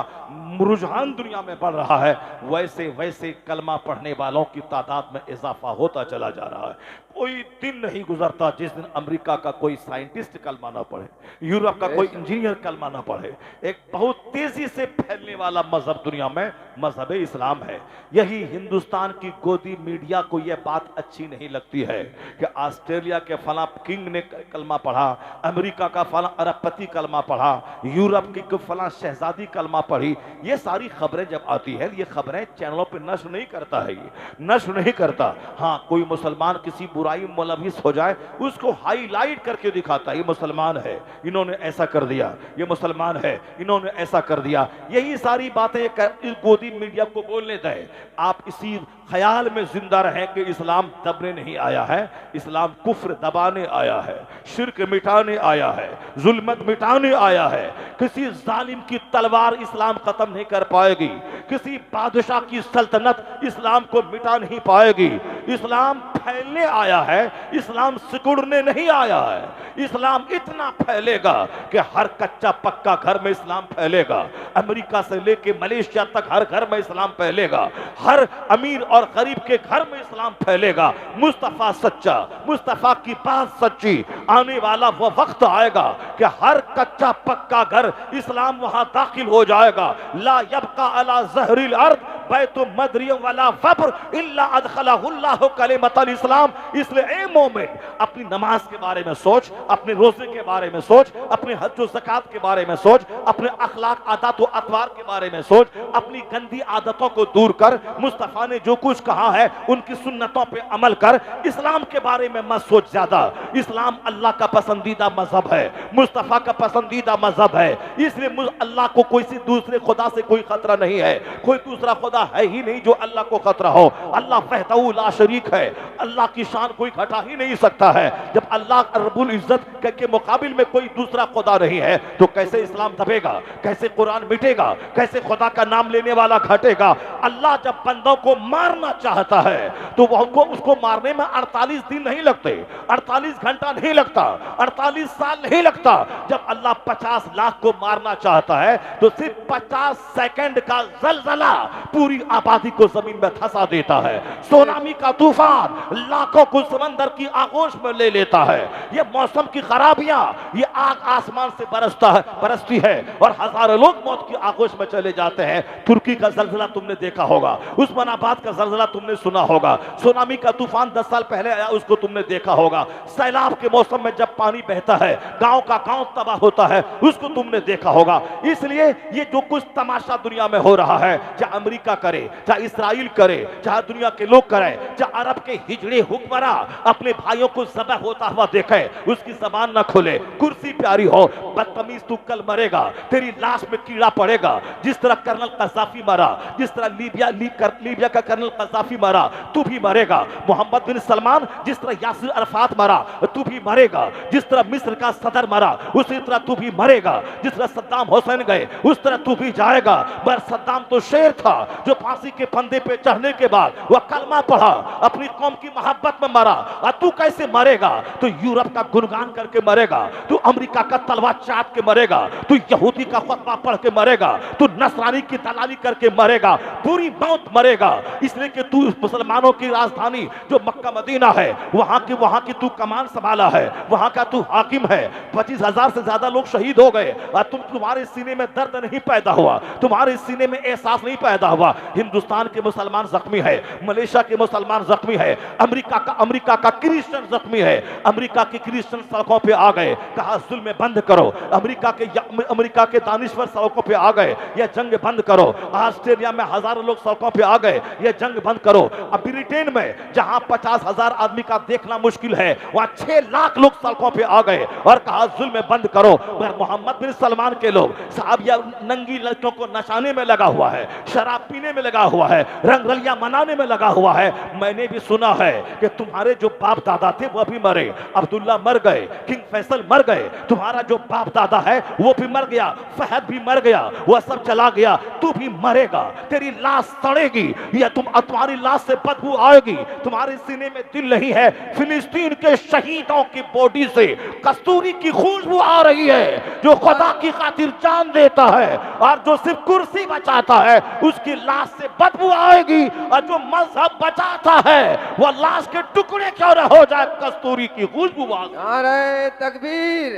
रुझान दुनिया में बढ़ रहा है, वैसे वैसे कलमा पढ़ने वालों की तादाद में इजाफा होता चला जा रहा है। कोई दिन नहीं गुजरता जिस दिन अमेरिका का कोई साइंटिस्ट कलमा ना पढ़े, यूरोप का कोई इंजीनियर कलमा ना पढ़े। एक बहुत तेजी से फैलने वाला मजहब दुनिया में मजहब इस्लाम है। यही हिंदुस्तान की गोदी मीडिया को यह बात अच्छी नहीं लगती है कि ऑस्ट्रेलिया के फला किंग ने कलमा पढ़ा, अमेरिका का फला अरबपति कलमा पढ़ा, यूरोप की फला शहजादी कलमा पढ़ी। ये सारी खबरें जब आती है, ये खबरें चैनलों पर नशर नहीं करता है, ये नशर नहीं करता। हाँ, कोई मुसलमान किसी बुराई मुलविस हो जाए उसको हाईलाइट करके दिखाता है, ये मुसलमान है, इन्होंने ऐसा कर दिया, ये मुसलमान है, इन्होंने ऐसा कर दिया। यही सारी बातें इस गोदी मीडिया को बोलने दें। आप इसी ख्याल में जिंदा रहें कि इस्लाम दबने नहीं आया है, इस्लाम कुफ्र दबाने आया है, शिर्क मिटाने आया है, जुल्मत मिटाने आया है। किसी जालिम की तलवार इस्लाम खत्म नहीं कर पाएगी, किसी बादशाह की सल्तनत इस्लाम को मिटा नहीं पाएगी। इस्लाम फैलने आया है, इस्लाम सिकुड़ने नहीं आया है। इस्लाम इतना फैलेगा कि हर कच्चा पक्का घर में इस्लाम फैलेगा, अमेरिका से लेके मलेशिया तक हर घर में इस्लाम फैलेगा, हर अमीर और गरीब के घर में इस्लाम फैलेगा। मुस्तफा सच्चा, मुस्तफा की बात सच्ची। आने वाला वो वक्त आएगा कि हर कच्चा पक्का घर इस्लाम वहां दाखिल हो जाएगा। ला यबका अला ज़हरिल अर्द बैतु मदरियम वला फब्र इल्ला अदखलहुल्लाहु कलिमतल इस्लाम। इसलिए ए मोमिन, अपनी नमाज के बारे में सोच, अपने रोजे के बारे में सोच, अपने हज व ज़कात के बारे में सोच, अपने अखलाक आदत व अतवार के बारे में सोच, अपनी गंदी आदतों को दूर कर, मुस्तफा ने जो कुछ कहा है उनकी सुन्नतों पे अमल कर। इस्लाम के बारे में मत सोच ज्यादा। इस्लाम अल्लाह का पसंदीदा मजहब है, मुस्तफा का पसंदीदा मजहब है। इसलिए अल्लाह को कोई सी दूसरे खुदा से कोई खतरा नहीं है, कोई दूसरा खुदा है ही नहीं जो अल्लाह को खतरा हो। अल्लाह वहदहू ला शरीक है, अल्लाह की शान कोई घटा ही नहीं सकता है। जब अल्लाह रब्बुल इज्जत के मुकाबिल में कोई दूसरा खुदा नहीं है तो कैसे इस्लाम दबेगा, कैसे कुरान मिटेगा, कैसे खुदा का नाम लेने वाला घटेगा। अल्लाह जब बंदों को मारना चाहता है तो वह उसको मारने में 48 दिन नहीं लगते, 48 घंटा नहीं लगता, 48 साल नहीं लगता। जब अल्लाह 50 लाख को मारना चाहता है तो सिर्फ 50 सेकंड का जलजला पूरी आबादी को जमीन में धंसा देता है। सुनामी का तूफान लाखों को समंदर की आगोश में ले लेता है। ये मौसम की खराबियां, ये आग आसमान से बरसती है और हजारों लोग मौत की आगोश में चले जाते हैं। तुर्की का जलजला तुमने देखा होगा, उस्मानाबाद का जलजला तुमने सुना होगा, सुनामी का तूफान 10 साल पहले आया उसको तुमने देखा होगा, सैलाब के मौसम में जब पानी बहता है गांव का गांव तबाह होता है उसको तुमने देखा होगा। इसलिए ये जो कुछ तमाशा दुनिया में हो रहा है, चाहे अमेरिका करे, चाहे इसराइल करे, चाहे दुनिया के लोग करें, चाहे अरब के हिजड़े हुक्मरा अपने भाइयों को ज़बह होता हुआ देखे, उसकी जबान न खोले, कुर्सी प्यारी हो, बदतमीज तू कल मरेगा, तेरी लाश में कीड़ा पड़ेगा। जिस तरह कर्नल कज़ाफी मरा, जिस तरह लीबिया का कर्नल कज़ाफी मरा, तू भी मरेगा। मोहम्मद बिन सलमान जिस तरह यासिर अरफात मरा, तू भी मरेगा। जिस तरह मिस्र का सदर मरा उसी तरह तू भी मरेगा। जिस तरह सद्दाम हुसैन गए उस तरह तू भी जाएगा। पर सद्दाम तो शेर था जो फांसी के फंदे पे चढ़ने के बाद वह कलमा पढ़ा, अपनी कौम की मोहब्बत में मरा। और तू कैसे मरेगा? तो यूरोप का गुणगान करके मरेगा, तू अमेरिका का तलवार चाट के मरेगा, तू यहूदी का फतवा पढ़ के मरेगा, तू नसरानी की दलाली करके मरेगा, पूरी मौत मरेगा। इसलिए कि तू मुसलमानों की राजधानी जो मक्का मदीना है वहां की तू कमान संभाला है, वहां का तू हाकिम है। 25,000 से ज्यादा लोग शहीद हो गए और तुम्हारे सीने में दर्द नहीं पैदा हुआ, तुम्हारे सीने में एहसास नहीं पैदा हुआ। हिंदुस्तान के मुसलमान जख्मी है, मलेशिया के मुसलमान जख्मी है, अमेरिका का क्रिश्चियन जख्मी है। अमेरिका के क्रिश्चियन सड़कों पे आ गए, कहा जुल्म बंद करो। अमेरिका के दानिश्वर सड़कों पे आ गए, यह जंग बंद करो। ऑस्ट्रेलिया में हजारों लोग सड़कों पे आ गए, यह जंग बंद करो। अब ब्रिटेन में जहां 50,000 आदमी का देखना मुश्किल है वहां 6 लाख लोग सड़कों पे आ गए और कहा जुल्म बंद करो। मगर मोहम्मद बिन सलमान के लोग साहब या नंगी लड़कियों को नचाने में लगा हुआ है, शराब पीने में लगा हुआ है, रंगरलिया मनाने में लगा हुआ है। मैंने भी सुना है कि तुम्हारे जो बाप दादा थे वो भी मरे, अब्दुल्ला मर गए, किंग फैसल मर गए, तुम्हारा जो बाप दादा है वो भी मर गया, फहद भी मर गया, वह सब चला गया, तू भी मरेगा। तेरी लाश सड़ेगी या तुम्हारी लाश से बदबू आएगी। तुम्हारे सीने में दिल नहीं है। फिलिस्तीन के शहीदों की बॉडी से कस्तूरी की खुशबू आ रही है जो खुदा की खातिर जान देता है, और जो सिर्फ कुर्सी बचाता है उसकी लाश से बदबू आएगी, और जो मजहब बचाता है वह लाश के टुकड़े क्यों न हो जाए, कस्तूरी की खुशबू आ। नारे तकबीर,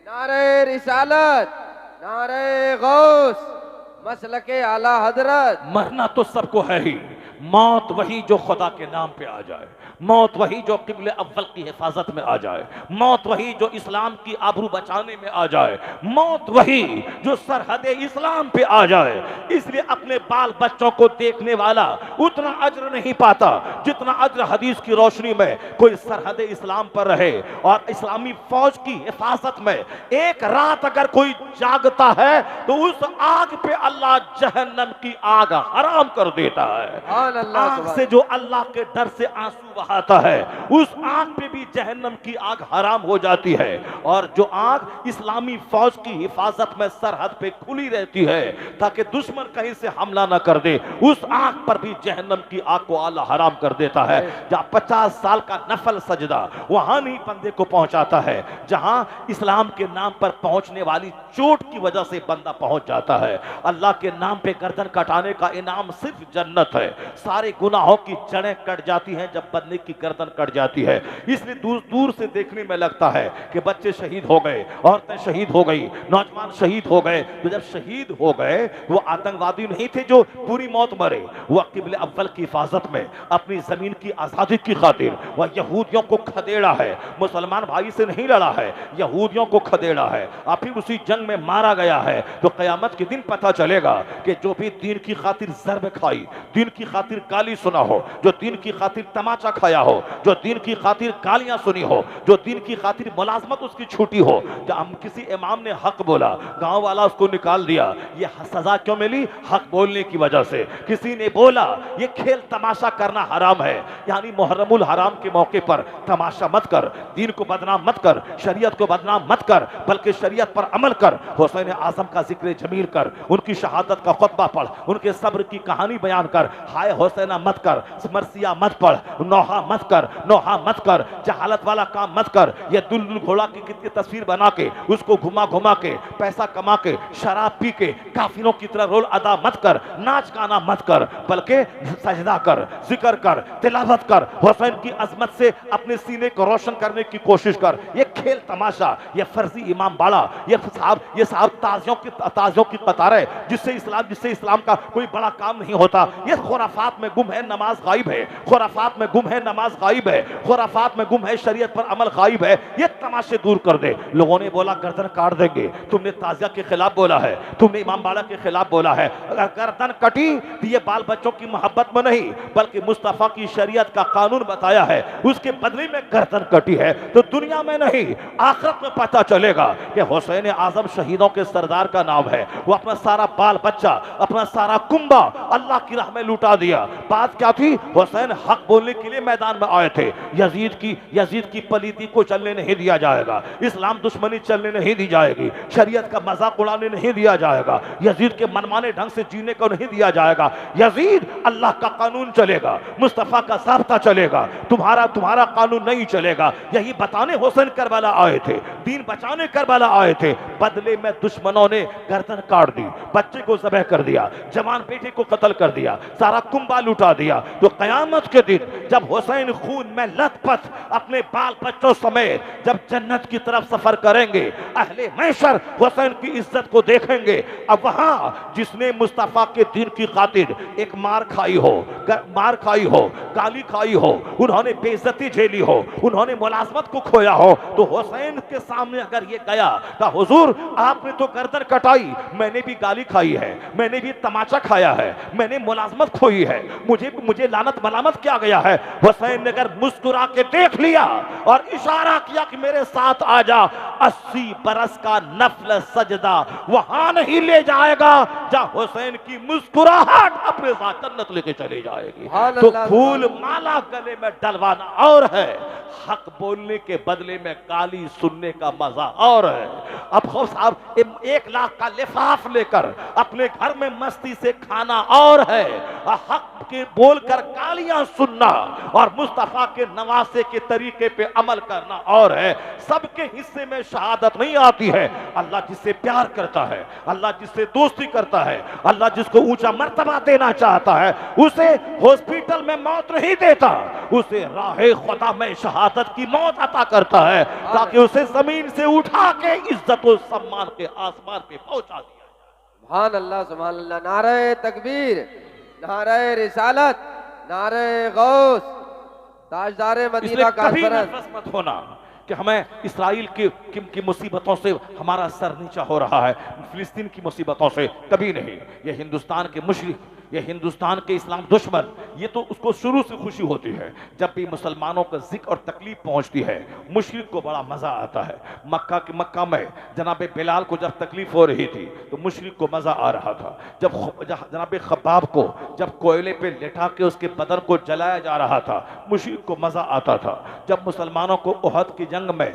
नारे रिसालत, नारे गौस, मसलके आला हजरत। मरना तो सबको है ही, मौत वही जो खुदा के नाम पे आ जाए, मौत वही जो किबले अव्वल की हिफाजत में आ जाए, मौत वही जो इस्लाम की आबरू बचाने में आ जाए, मौत वही जो सरहद इस्लाम पे आ जाए। इसलिए अपने बाल बच्चों को देखने वाला उतना अज्र नहीं पाता जितना अज्र हदीस की रोशनी में कोई सरहद इस्लाम पर रहे और इस्लामी फौज की हिफाजत में एक रात अगर कोई जागता है तो उस आग पे अल्लाह जहन्नम की आग हराम कर देता है। आग से जो अल्लाह के डर से आंसू बहाता है उस आग पे भी जहन्नम की आग हराम हो जाती है। और जो आग इस्लामी फौज की हिफाजत में सरहद पे खुली रहती है ताकि दुश्मन कहीं से हमला ना कर दे, उस आग पर भी जहन्नम की आग को अल्लाह हराम कर देता है। जहाँ 50 साल का नफल सजदा वहां नहीं बंदे को पहुंचाता है जहां इस्लाम के नाम पर पहुंचने वाली चोट की वजह से बंदा पहुंच जाता है। अल्लाह के नाम पे गर्दन कटाने का इनाम सिर्फ जन्नत है। सारे गुनाहों की जड़ें कट जाती हैं जब बंदे की गर्दन कट जाती है। इसलिए दूर दूर से देखने में लगता है कि बच्चे शहीद हो गए, औरतें शहीद हो गई, नौजवान शहीद हो गए। तो जब शहीद हो गए वो आतंकवादी नहीं थे जो पूरी मौत मरे, वो किबले अव्वल की हिफाजत में अपनी जमीन की आजादी की खातिर वह यहूदियों को खदेड़ा है, मुसलमान भाई से नहीं लड़ा है, यहूदियों को खदेड़ा है और फिर उसी जंग में मारा गया है। तो कयामत के दिन पता चलेगा कि जो भी दीन की खातिर ज़र्ब खाई, दीन की खातिर गाली सुना हो, जो दीन की खातिर तमाचा खाया हो, जो दीन की खातिर गालियां सुनी हो, जो दीन की खातिर मुलाजमत उसकी छूटी हो, जब किसी इमाम ने हक बोला गांव वाला उसको निकाल दिया, ये सजा क्यों मिली? हक बोलने की वजह से। किसी ने बोला ये खेल तमाशा करना हराम है, यानी मुहर्रमुल हराम के मौके पर तमाशा मत कर, दीन को बदनाम मत कर, शरीयत को बदनाम मत कर, बल्कि शरीयत पर अमल कर। हुसैन आजम का जिक्र जमील कर, उनकी शहादत का खुतबा पढ़, उनके सब्र की कहानी बयान कर। हाय हुसैना मत कर, मरसिया मत पढ़, नौहा मत कर, नौहा मत कर, जहालत वाला काम मत कर। ये दुल्दुल घोड़ा की तस्वीर बना के उसको घुमा घुमा के पैसा कमा के शराब पी के काफिरों की तरह रोल अदा मत कर, नाच गाना मत कर, बल्कि सजदा कर, जिक्र कर, तिलावत कर, हुसैन की अजमत से अपने सीने को रोशन करने की कोशिश कर। ये खेल तमाशा, ये फर्जी इमाम बाड़ा, ये साहब ताजियों की कतार है जिससे इस्लाम का कोई बड़ा काम नहीं होता। ये खुराफात में गुम है, नमाज गायब है, खुराफात में गुम है, नमाज गायब है, खुराफात में गुम है, शरीयत पर अमल गायब है। ये तमाशे दूर कर दे। लोगों ने बोला गर्दन काट देंगे, तुमने ताजिया के खिलाफ बोला है, तुमने इमाम बाड़ा के खिलाफ बोला है। अगर गर्दन कटी तो ये बाल बच्चों की मोहब्बत में नहीं बल्कि मुस्तफा की शरीयत का कानून बताया है, उसके बदले में गर्दन कटी है। तो दुनिया में नहीं आखिरत में पता चलेगा कि हुसैन आजम शहीदों के सरदार का नाम है। वो अपना सारा बाल बच्चा, अपना सारा कुंबा अल्लाह की राह में लुटा दिया। बात क्या थी? हुसैन हक बोलने के लिए मैदान में आए थे। यजीद की पलीती को चलने नहीं दिया जाएगा, इस्लाम दुश्मनी चलने नहीं दी जाएगी, शरीयत का मजाक उड़ाने नहीं दिया जाएगा, यजीद के मनमाने ढंग से जीने को नहीं दिया जाएगा। यजीद अल्लाह का कानून चलेगा, मुस्तफा का ज़ाब्ता चलेगा, तुम्हारा कानून नहीं चलेगा। यही बताने हुसैन करबला आए थे, दीन बचाने करबला आए थे। बदले में दुश्मनों ने गर्दन काट दी, बच्चे को ज़बह कर दिया, जवान बेटे को कत्ल कर दिया, सारा कुंबा लुटा दिया। तो कयामत के दिन जब हुसैन खून में लथपथ अपने बाल बच्चों समेत जब जन्नत की तरफ सफर करेंगे, अहले महशर हुसैन की इज्जत को देखेंगे। अब वहां जिसने मुस्तफा के दीन की खातिर एक मार खाई हो, गाली खाई हो, उन्होंने बेइज्जती झेली हो, उन्होंने मुलाजमत को खोया हो, तो हुसैन के सामने अगर ये गया तो हुजूर आपने तो गर्दन कटाई, मैंने भी गाली खाई है, मैंने भी तमाचा खाया है, मैंने मुलाजमत खोई है, मुझे लानत मलामत किया गया है। हुसैन ने अगर मुस्कुरा के देख लिया और इशारा किया कि मेरे साथ आ जा, 80 बरस का नफल सजदा वहां नहीं ले जाएगा जहां हुसैन की मुस्कुराहट अपने साथ जन्नत लेके चली जाएगी। तो फूल माला गले में डलवाना और है, हक बोलने के बदले में गाली सुनने का मजा और है। अब खौफ साहब 1 लाख का लिफाफ लेकर अपने घर में मस्ती से खाना और है, हक के बोलकर गालियां सुनना और मुस्तफा के नवासे के तरीके पे अमल करना और है। सबके हिस्से में शहादत नहीं आती है। अल्लाह जिससे प्यार करता है, अल्लाह जिससे दोस्ती करता है, अल्लाह जिसको ऊंचा मर्तबा देना चाहता है, उसे हॉस्पिटल में मौत नहीं देता, उसे राहे खुदा में शहादत की मौत अता करता है ताकि उसे जमीन से उठा के इज्जत और सम्मान के आसमान पे पहुंचा दिया। सुभान अल्लाह, सुभान अल्लाह। नारे तकबीर, नारे रिसालत, नारे गौस, ताजदारे मदीना का कभी नफरत मत होना कि हमें इसराइल की मुसीबतों से हमारा सर नीचा हो रहा है, फिलिस्तीन की मुसीबतों से कभी नहीं। ये हिंदुस्तान के मुशरिक, ये हिंदुस्तान के इस्लाम दुश्मन, ये तो उसको शुरू से खुशी होती है जब भी मुसलमानों को जिक्र और तकलीफ पहुंचती है। मुशरिक को बड़ा मजा आता है। मक्का में जनाब बिलाल को जब तकलीफ हो रही थी तो मुशरिक को मजा आ रहा था। जब जनाब खब्बाब को जब कोयले पे लेटा के उसके बदन को जलाया जा रहा था, मुशरिक को मजा आता था। जब मुसलमानों को उहद की जंग में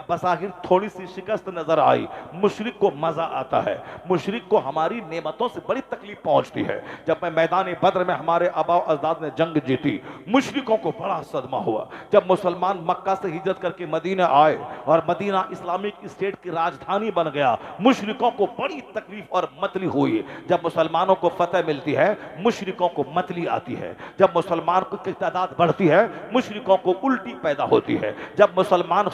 बसाहिर थोड़ी सी शिकस्त नजर आई, मुशरिक को मजा आता है, मुशरिक को हमारी नेमतों से बड़ी तकलीफ पहुंचती है। जब मैं मैदान बद्र में हमारे आबा अजदाद ने जंग जीती, मुशरिकों को बड़ा सदमा हुआ। जब मुसलमान मक्का से हिजरत करके मदीना आए और मदीना इस्लामिक स्टेट की राजधानी बन गया, मुशरिकों को बड़ी तकलीफ और मतली हुई। जब मुसलमानों को फतह मिलती है, मुशरिकों को मतली आती है। जब मुसलमान की तादाद बढ़ती है, मुशरिकों को उल्टी पैदा होती है। जब मुसलमान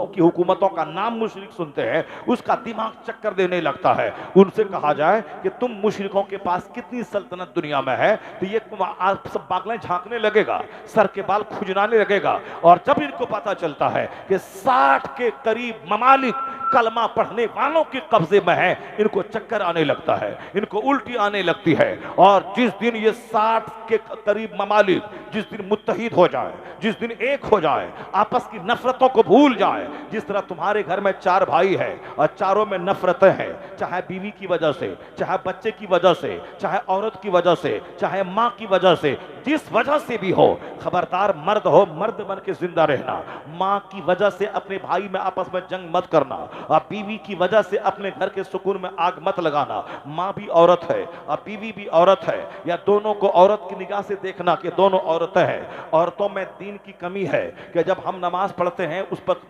की हुकूमतों का नाम मुशरिक सुनते हैं, उसका दिमाग चक्कर देने लगता है। उनसे कहा जाए कि तुम मुशरिकों के पास कितनी सल्तनत दुनिया में है, तो ये सब बागलें झांकने लगेगा, सर के बाल खुजलाने लगेगा। और जब इनको पता चलता है कि 60 के करीब ममालिक कलमा पढ़ने वालों के कब्जे में है, इनको चक्कर आने लगता है, इनको उल्टी आने लगती है। और जिस दिन ये 60 के करीब ममालिक जिस दिन मुत्तहिद हो जाए, जिस दिन एक हो जाए, आपस की नफरतों को भूल जाए, जिस तरह तुम्हारे घर में 4 भाई हैं और चारों में नफरतें हैं, चाहे बीवी की वजह से, चाहे बच्चे की वजह से, चाहे औरत की वजह से, चाहे माँ की वजह से, जिस वजह से भी हो, खबरदार मर्द हो मर्द बन के जिंदा रहना। माँ की वजह से अपने भाई में आपस में जंग मत करना, और बीवी की वजह से अपने घर के सुकून में आग मत लगाना। माँ भी औरत है और बीवी भी औरत है, या दोनों को औरत की निगाह से देखना कि दोनों औरतें हैं। औरतों में दीन की कमी है कि जब हम नमाज पढ़ते हैं, उस पर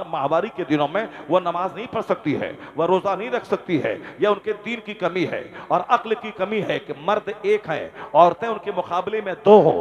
माहवारी के दिनों में वह नमाज नहीं पढ़ सकती है, वह रोजा नहीं रख सकती है, यह उनके दीन की कमी है। और अक्ल की कमी है कि मर्द एक हैं, औरतें उनके मुकाबले में 2 हो,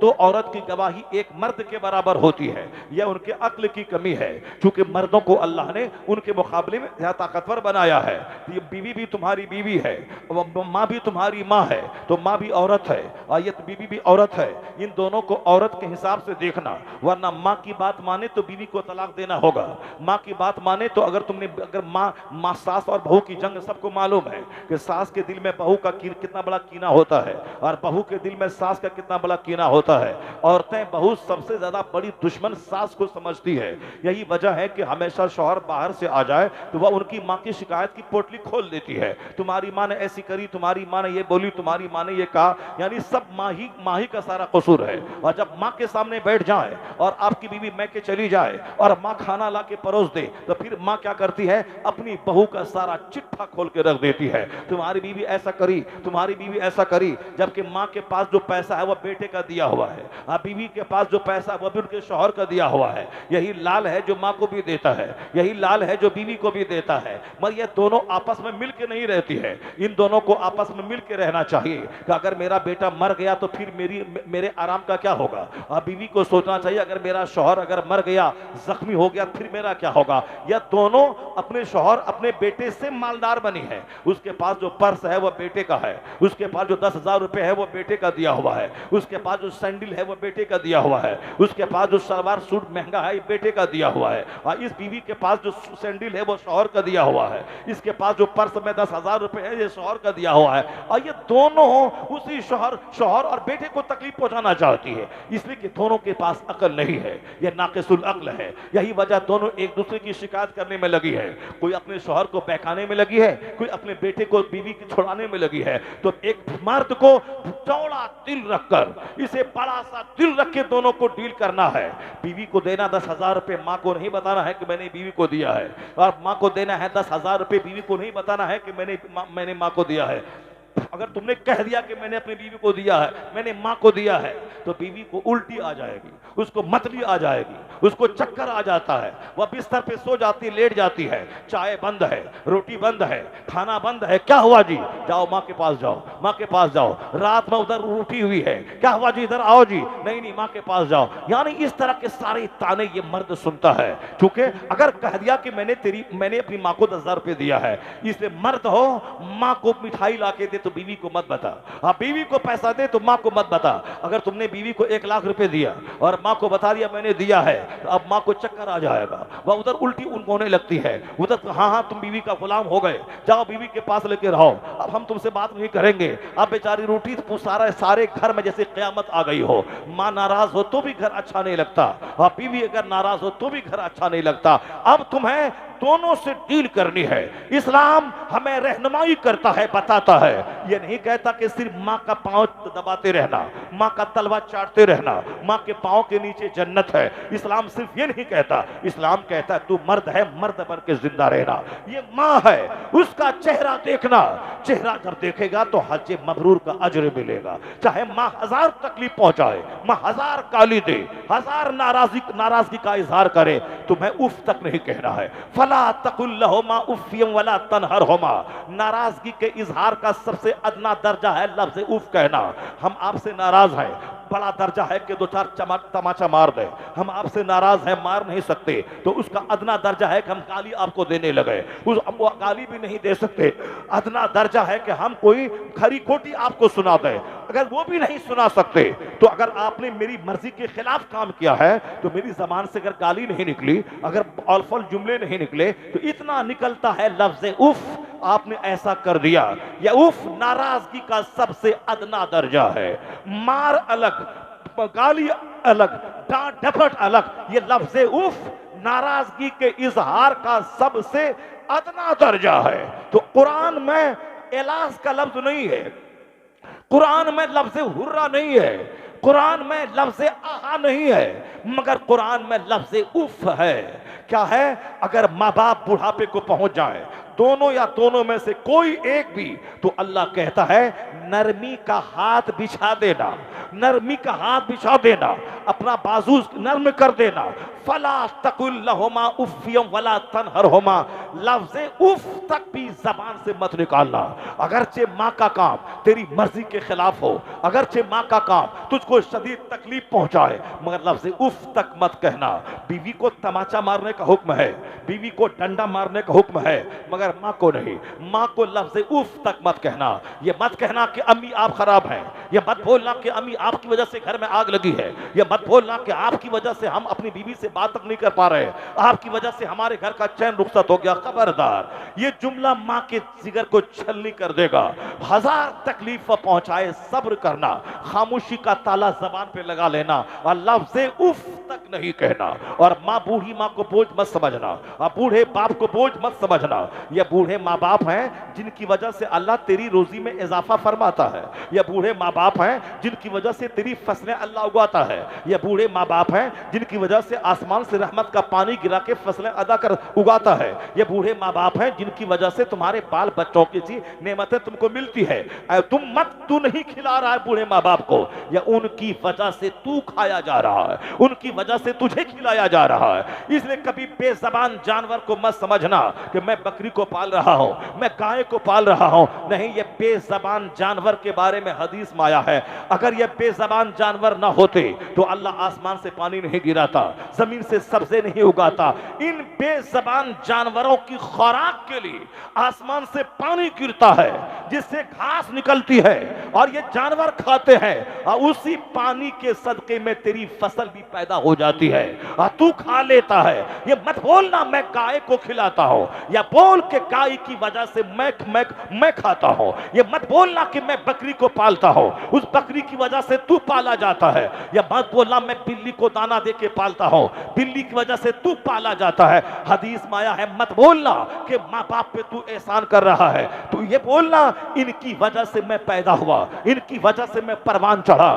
2 औरत की गवाही एक मर्द के बराबर होती है, यह उनके अक्ल की कमी है। क्योंकि मर्दों को अल्लाह ने उनके मुकाबले में ज्यादा ताकतवर बनाया है। ये बीवी भी तुम्हारी बीवी है, माँ भी तुम्हारी माँ है, तो माँ भी औरत है और ये बीवी भी औरत है। इन दोनों को औरत के हिसाब से देखना, वरना माँ की बात माने तो बीवी को तलाक देना होगा। माँ की बात माने तो अगर माँ सास और बहू की जंग सबको मालूम है कि सास के दिल में बहू का कितना बड़ा कीना होता है और बहू के दिल में सास का कितना बड़ा कीना होता है। औरतें बहू सबसे ज्यादा बड़ी दुश्मन सास को समझती है। यही वजह है कि हमेशा शौहर बाहर से आ जाए तो वह उनकी माँ की शिकायत की पोटली खोल देती है। तुम्हारी माँ ने ऐसी करी, तुम्हारी माँ ने ये बोली, तुम्हारी माँ ने ये कहा, यानी सब माँ ही का सारा कसूर है। और जब माँ के सामने बैठ जाए और आपकी बीवी मैके चली जाए और माँ खाना ला के परोस दे, तो फिर माँ क्या करती है, अपनी बहू का सारा चिट्ठा खोल के रख देती है। तुम्हारी बीवी ऐसा करी, तुम्हारी बीवी ऐसा करी, जबकि माँ के पास जो पैसा है वह बेटे का दिया हुआ है, बीवी के पास जो पैसा वह भी उनके शौहर का दिया हुआ है। यही लाल है जो माँ को भी देता है, यही लाल है जो बीवी को भी देता है, मगर ये दोनों आपस में मिल के नहीं रहती है। इन दोनों को आपस में मिल के रहना चाहिए कि अगर मेरा बेटा मर गया तो फिर मेरे आराम का क्या होगा। और बीवी को सोचना चाहिए अगर मेरा शौहर अगर मर गया, जख्मी हो गया, फिर मेरा क्या होगा। यह दोनों अपने शौहर अपने बेटे से मालदार बनी है। उसके पास जो पर्स है वह बेटे का है, उसके पास जो 10,000 रुपए है वो बेटे का दिया हुआ है, उसके पास जो सैंडल है वो बेटे का दिया हुआ है, उसके पास जो सलवार सूट महंगा है बेटे का दिया हुआ है, और इस बीवी के पास जो सैंडल है वो शौहर का दिया हुआ है, इसके पास जो पर्स में 10,000 रुपए है ये शौहर का दिया हुआ है। और ये दोनों उसी शौहर और बेटे को तकलीफ पहुंचाना चाहती है, इसलिए कि दोनों के पास अकल नहीं है, ये नाकिसुल अक्ल है। यही वजह दोनों एक दूसरे की शिकायत करने में लगी है। कोई अपने शौहर को बहकाने में लगी है, कोई अपने बेटे को बीवी की छुड़ाने में लगी है। तो एक मर्द को चौड़ा दिल रखकर, इसे बड़ा सा दिल रख के दोनों को डील करना है। बीवी को देना 10,000 रुपए, माँ को नहीं बताना है कि मैंने बीवी को दिया है, और माँ को देना है 10,000 रुपए, बीवी को नहीं बताना है कि मैंने माँ को दिया है। अगर तुमने कह दिया कि मैंने अपनी बीवी को दिया है, मैंने माँ को दिया है, तो बीवी को उल्टी आ जाएगी, उसको मतली आ जाएगी, उसको चक्कर आ जाता है, वह बिस्तर पे सो जाती, लेट जाती है, चाय बंद है, रोटी बंद है, खाना बंद है। क्या हुआ जी? जाओ माँ के पास जाओ, माँ के पास जाओ। रात में उधर उठी हुई है, क्या हुआ जी? इधर आओ जी। नहीं माँ के पास जाओ। यानी इस तरह के सारे ताने ये मर्द सुनता है, क्योंकि अगर कह दिया कि मैंने अपनी माँ को 10,000 रुपए दिया है, इसलिए मर्द हो, माँ को मिठाई ला के दे तो बीवी को मत बता, हाँ बीवी को पैसा दे तो माँ को मत बता। अगर तुमने बीवी को 1 लाख रुपए दिया और माँ को बता दिया मैंने दिया है, तो अब माँ को चक्कर आ जाएगा, वह उधर उल्टी होने लगती है, उधर हाँ तुम बीवी का गुलाम हो गए, जाओ बीवी के पास लेके रहो, अब हम तुमसे बात नहीं करेंगे। अब बेचारी रोटी तो सारे घर में जैसे क़यामत आ गई हो। माँ नाराज हो तो भी घर अच्छा नहीं लगता, और बीवी अगर नाराज हो तो भी घर अच्छा नहीं लगता। अब तुम्हें दोनों से डील करनी है। इस्लाम हमें रहनुमाई करता है, बताता है। ये नहीं कहता कि सिर्फ माँ का पांव दबाते रहना, माँ का तलवा चाटते रहना, माँ के पांव के नीचे जन्नत है। इस्लाम सिर्फ ये नहीं कहता। इस्लाम कहता है तू मर्द है, मर्द बन के जिंदा रहना। ये माँ है, उसका चेहरा देखना। चेहरा जब देखेगा तो हज मबरूर का अजर मिलेगा। चाहे माँ हजार तकलीफ पहुंचाए, माँ हजार गाली दे, हजार नाराजगी का इजहार करे, तुम्हें उफ तक नहीं कहना है। फला तकुल लहुमा उफ़्यम वला तनहरहुमा। नाराजगी के इजहार का सबसे अदना दर्जा है लफ्ज उफ कहना। हम आपसे नाराज हैं, बड़ा दर्जा है कि दो चार तमाचा मार दे। हम आपसे नाराज हैं, मार नहीं सकते, तो उसका अदना दर्जा है कि हम गाली आपको देने लगे। उस वो गाली भी नहीं दे सकते। अदना दर्जा है कि हम कोई खरी खोटी आपको सुना दे। अगर वो भी नहीं सुना सकते, तो अगर आपने मेरी मर्जी के खिलाफ काम किया है, तो मेरी जबान से अगर गाली नहीं निकली, अगर अलफल जुमले नहीं निकले, तो इतना निकलता है लफ्ज उफ, आपने ऐसा कर दिया। या उफ नाराजगी का सबसे अदना दर्जा है। मार अलग, गाली अलग, डांट डपट अलग, ये लफ्ज उफ नाराजगी के इजहार का सबसे अदना दर्जा है। तो कुरान में इलाज का लफ्ज नहीं है, कुरान में लफ्ज हुर्रा नहीं है, कुरान में लफ्ज आहा नहीं है, मगर कुरान में लफ्ज उफ है। क्या है? अगर माँ बाप बुढ़ापे को पहुंच जाए, दोनों या दोनों में से कोई एक भी, तो अल्लाह कहता है नरमी का हाथ बिछा देना, नरमी का हाथ बिछा देना, अपना बाजू नर्म कर देना। फला तकुल लहुमा उफ़्यम वला तनहरहुमा। लफ्ज़ उफ तक भी जबान से मत निकालना। अगरचे माँ का काम तेरी मर्जी के खिलाफ हो, अगरचे माँ का काम तुझको शदीद तकलीफ पहुंचाए, मगर लफ्ज़ उफ तक मत कहना। बीवी को तमाचा मारने का हुक्म है, बीवी को डंडा मारने का हुक्म है, मगर माँ को नहीं। माँ को लफ्ज़ उफ तक मत कहना। ये मत कहना कि अम्मी आप खराब हैं, ये मत बोलना कि अम्मी आपकी वजह से घर में आग लगी है, ये मत बोलना कि आपकी वजह से हम अपनी बीवी से बात तक नहीं कर पा रहे, आपकी वजह से हमारे घर का चैन रुखसत हो गया। खबरदार, ये जुमला माँ के जिगर को छलनी कर देगा। हजार तकलीफ पहुंचाए सब्र करना, खामोशी का ताला जबान पे लगा लेना, और लफ्ज़ उफ तक नहीं कहना। और माँ, बूढ़ी माँ को बोझ मत समझना, और बूढ़े बाप को बोझ मत समझना। ये बूढ़े माँ बाप हैं जिनकी वजह से अल्लाह तेरी रोजी में इजाफा फरमाता है। ये बूढ़े माँ बाप हैं जिनकी वजह से तेरी फसलें अल्लाह उगाता है। ये बूढ़े माँ बाप हैं जिनकी वजह से आसमान से रहमत का पानी गिरा के फसलें अदा कर उगाता है। ये बूढ़े माँ बाप हैं जिनकी वजह से तुम्हारे बाल बच्चों की सी नेमतें तुमको मिलती है। तू नहीं खिला रहा है बूढ़े माँ बाप को, या उनकी वजह से तू खाया जा रहा है, उनकी वजह से तुझे खिलाया जा रहा है। इसलिए कभी बेज़बान जानवर को मत समझना कि मैं बकरी को पाल रहा हूं, मैं गाय को पाल रहा हूं। नहीं, ये बेज़बान जानवर के बारे में हदीस में आया है, अगर ये बेज़बान जानवर ना होते तो अल्लाह आसमान से पानी नहीं गिराता, जमीन से सब्जे नहीं उगाता। इन बेज़बान जानवरों की खुराक के लिए आसमान से पानी गिरता है, जिससे घास निकलती है और ये जानवर खाते हैं, और उसी पानी के सदके में तेरी फसल भी पैदा हो जाती है और तू खा लेता है। ये मत बोलना मैं गाय को खिलाता हूं, या बोल के गाय की वजह से मैं खाता हूं। ये मत बोलना कि मैं बकरी को पालता हूं, उस बकरी की वजह से तू पाला जाता है। या मत बोलना मैं बिल्ली को दाना दे के पालता हूं, बिल्ली की वजह से तू पाला जाता है। हदीस में आया है मत बोलना कि माँ बाप पे तू एहसान कर रहा है, तू ये बोलना इनकी वजह से मैं पैदा हुआ, इनकी वजह से मैं परवान चढ़ा।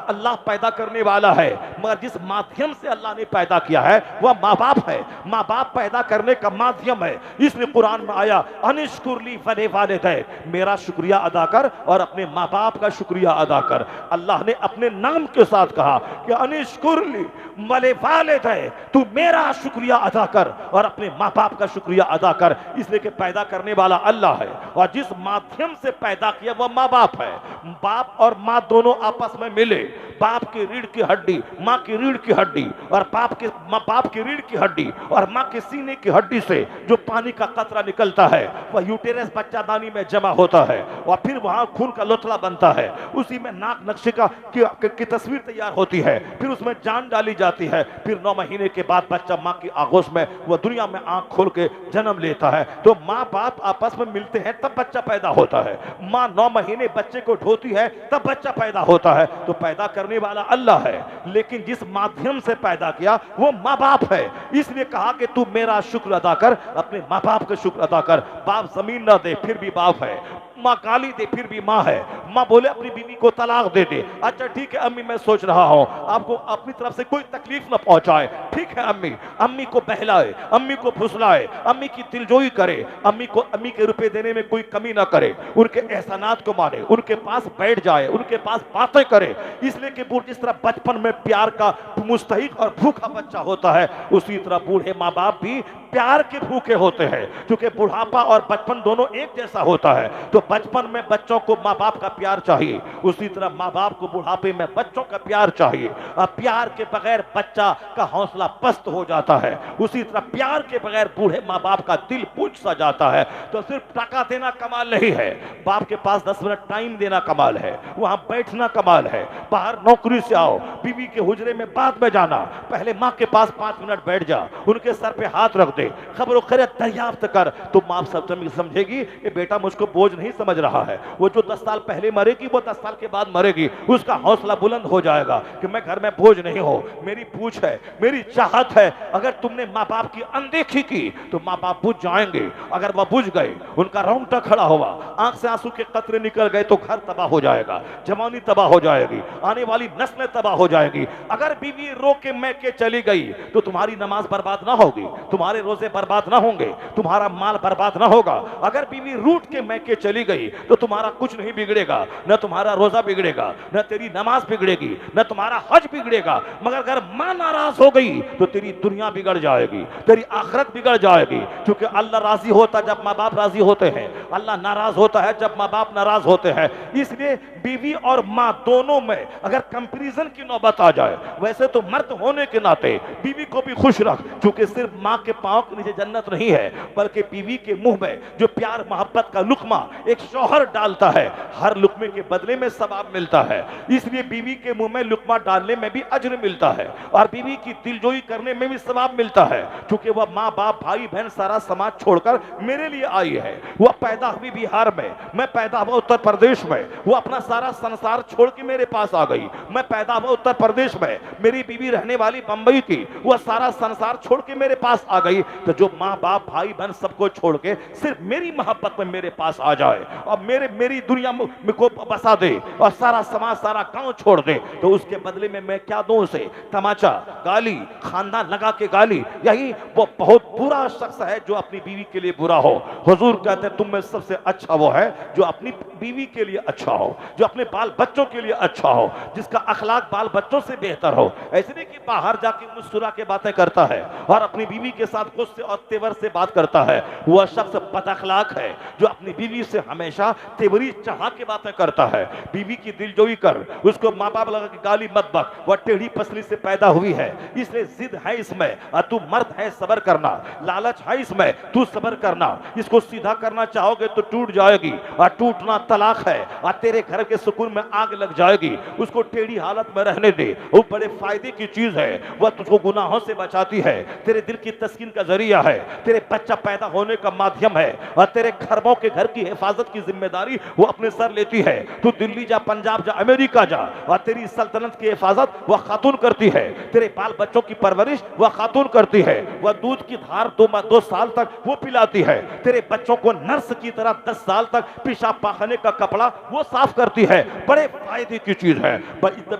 अल्लाह पैदा करने वाला है, मगर जिस माध्यम से अल्लाह ने पैदा किया है वह माँ बाप है। माँ बाप पैदा करने का माध्यम है। इसलिए कुरान में आया अनिश्कुरली फले वालिदैन, मेरा शुक्रिया अदा कर और अपने माँ बाप का शुक्रिया अदा कर। अल्लाह ने अपने नाम के साथ कहा कि अनिश्कुरली वले वालिदैन, तू मेरा शुक्रिया अदा कर और अपने माँ बाप का शुक्रिया अदा कर। इसलिए कि पैदा करने वाला अल्लाह है, और जिस माध्यम से पैदा किया वह माँ बाप है। बाप और माँ दोनों आपस में मिले, बाप की रीढ़ की हड्डी, माँ की रीढ़ की हड्डी, और बाप की रीढ़ की हड्डी और माँ के सीने की हड्डी से जो पानी का कतरा निकलता है वह यूटेरस बच्चादानी में जमा होता है, और फिर वहां खून का लोथड़ा बनता है। उसी में नाक नक्शिका की तस्वीर तैयार होती है, फिर उसमें जान डाली जाती है। फिर 9 महीने के बाद बच्चा माँ की आगोश में वह दुनिया में आंख खोल के जन्म लेता है। तो माँ बाप आपस में मिलते हैं तब बच्चा पैदा होता है। माँ 9 महीने बच्चे को ढोती है तब बच्चा पैदा होता है। तो पैदा करने वाला अल्लाह है, लेकिन जिस माध्यम से पैदा किया वो माँ बाप है। इसलिए कहा कि तू मेरा शुक्र अदा कर, अपने माँ बाप का शुक्र अदा कर। बाप जमीन ना दे फिर भी बाप है, माँ गाली दे फिर भी माँ है, माँ बोले अपनी बीवी को तलाक दे दे, अच्छा ठीक है अम्मी मैं सोच रहा हूँ, आपको अपनी तरफ से कोई तकलीफ ना पहुंचाए, ठीक है अम्मी, अम्मी को बहलाए, अम्मी को फुसलाए, अम्मी की दिलजोई करे, अम्मी के रुपए देने में कोई कमी ना करे, उनके एहसानात को माने, उनके पास बैठ जाए, उनके पास बातें करे। इसलिए कि जिस तरह बचपन में प्यार का मुस्तहिक और भूखा बच्चा होता है, उसी तरह बूढ़े माँ बाप भी प्यार के भूखे होते हैं, क्योंकि बुढ़ापा और बचपन दोनों एक जैसा होता है। तो बचपन में बच्चों को माँ बाप का प्यार चाहिए, उसी तरह माँ बाप को बुढ़ापे में बच्चों का प्यार चाहिए। अब प्यार के बगैर बच्चा का हौसला पस्त हो जाता है, उसी तरह प्यार के बगैर बूढ़े माँ बाप का दिल बुझ सा जाता है। तो सिर्फ टका देना कमाल नहीं है, बाप के पास 10 मिनट टाइम देना कमाल है, वहां बैठना कमाल है। बाहर नौकरी से आओ, बीवी के हुजरे में बाद में जाना, पहले माँ के पास 5 मिनट बैठ जा, उनके सर पे हाथ रख दे, खबरों खैर दरियाफ्त कर, तो माँ सब समझेगी कि बेटा मुझको बोझ नहीं समझ रहा है। वो जो 10 साल पहले मरेगी वो 10 साल के बाद मरेगी, उसका हौसला बुलंद हो जाएगा कि मैं घर में बोझ नहीं हूं, मेरी पूछ है, मेरी चाहत है। अगर तुमने माँ बाप की अनदेखी की तो माँ बाप बुझ जाएंगे, अगर वह बुझ गए, उनका रोंगटा खड़ा हुआ, आंख से आंसू के कतरे निकल गए तो घर तबाह हो जाएगा, जवानी तबाह हो जाएगी, आने वाली नस्लें तबाह हो जाएगी। अगर बीवी रो के मैके चली गई तो तुम्हारी नमाज बर्बाद ना होगी, तुम्हारे रोजे बर्बाद ना होंगे, तुम्हारा माल बर्बाद ना होगा। अगर बीवी रूठ के मैके चली गई तो तुम्हारा कुछ नहीं बिगड़ेगा, न तुम्हारा रोजा बिगड़ेगा, न तेरी नमाज बिगड़ेगी, न तुम्हारा हज बिगड़ेगा। मगर अगर मां नाराज हो गई तो तेरी दुनिया बिगड़ जाएगी, तेरी आखिरत बिगड़ जाएगी, क्योंकि अल्लाह राजी होता जब माँ बाप राजी होते हैं, अल्लाह नाराज होता है जब माँ बाप नाराज होते हैं। इसलिए बीवी और माँ दोनों में अगर कंपैरिजन की नौबत आ जाए, वैसे तो मर्द होने के नाते बीवी को भी खुश रख, क्योंकि सिर्फ माँ के पांव के नीचे जन्नत नहीं है, बल्कि बीवी के मुंह में जो प्यार मोहब्बत का लुकमा एक शौहर डालता है, हर लुकमे के बदले में सवाब मिलता है। इसलिए बीवी के मुंह में लुकमा डालने में भी अज्र मिलता है और बीवी की दिलजोई करने में भी सवाब मिलता है, क्योंकि वह माँ बाप भाई बहन सारा समाज छोड़कर मेरे लिए आई है। वह पैदा हुई बिहार में, मैं पैदा हुआ उत्तर प्रदेश में, वो अपना सारा संसार छोड़ के मेरे पास आ गई। मैं पैदा हुआ उत्तर प्रदेश में, मेरी बीवी रहने वाली बंबई की, वह सारा संसार छोड़ के मेरे पास आ गई। तो जो माँ बाप भाई बहन सबको छोड़ के सिर्फ मेरी मोहब्बत में मेरे पास आ जाए और मेरी दुनिया में को बसा दे और सारा समाज सारा गांव छोड़ दे, तो उसके बदले में मैं क्या दूं उसे? तमाचा, गाली, खानदान लगा के गाली। यही वो बहुत बुरा शख्स है जो अपनी बीवी के लिए बुरा हो। हुजूर कहते हैं तुम में सबसे अच्छा वो है जो अपनी बीवी के लिए अच्छा हो, जो अपने बाल बच्चों के लिए अच्छा हो, जिसका अखलाक बाल बच्चों से बेहतर हो। ऐसे नहीं कि बाहर जाके मुस्कुरा के बातें करता है और अपनी बीवी के साथ गुस्से और तेवर से बात करता है। वह शख्स बदअखलाक है जो अपनी बीवी से हमेशा तेवरी चाह के बातें करता है। बीवी की दिलजोई कर, उसको माँ बाप लगा के गाली मत बक, वह टेढ़ी पसली से पैदा हुई है, इसलिए जिद है इसमें और तू मर्द है, सबर करना, लालच है इसमें, तू सबर करना। इसको सीधा करना चाहोगे तो टूट जाएगी और टूटना तलाक है और तेरे घर के सुकून में आग लग जाएगी। उसको टेढ़ी हालत में रहने दे, वो बड़े फायदे की चीज है, वह तुझको गुनाहों से बचाती है, तेरे दिल की तस्कीन का जरिया है, तेरे बच्चा पैदा होने का माध्यम है और तेरे खरबों के घर की हिफाजत की जिम्मेदारी वो अपने सर लेती है। तू दिल्ली जा, पंजाब जा, अमेरिका जा और तेरी सल्तनत की हिफाजत वह खातून करती है, तेरे बाल बच्चों की परवरिश वह खातून करती है, वह दूध की धार 2 साल तक वो पिलाती है, तेरे बच्चों को नर्स की तरह 10 साल तक पेशाब पाखने का कपड़ा वो साफ करती है। बड़े फायदे की चीज है,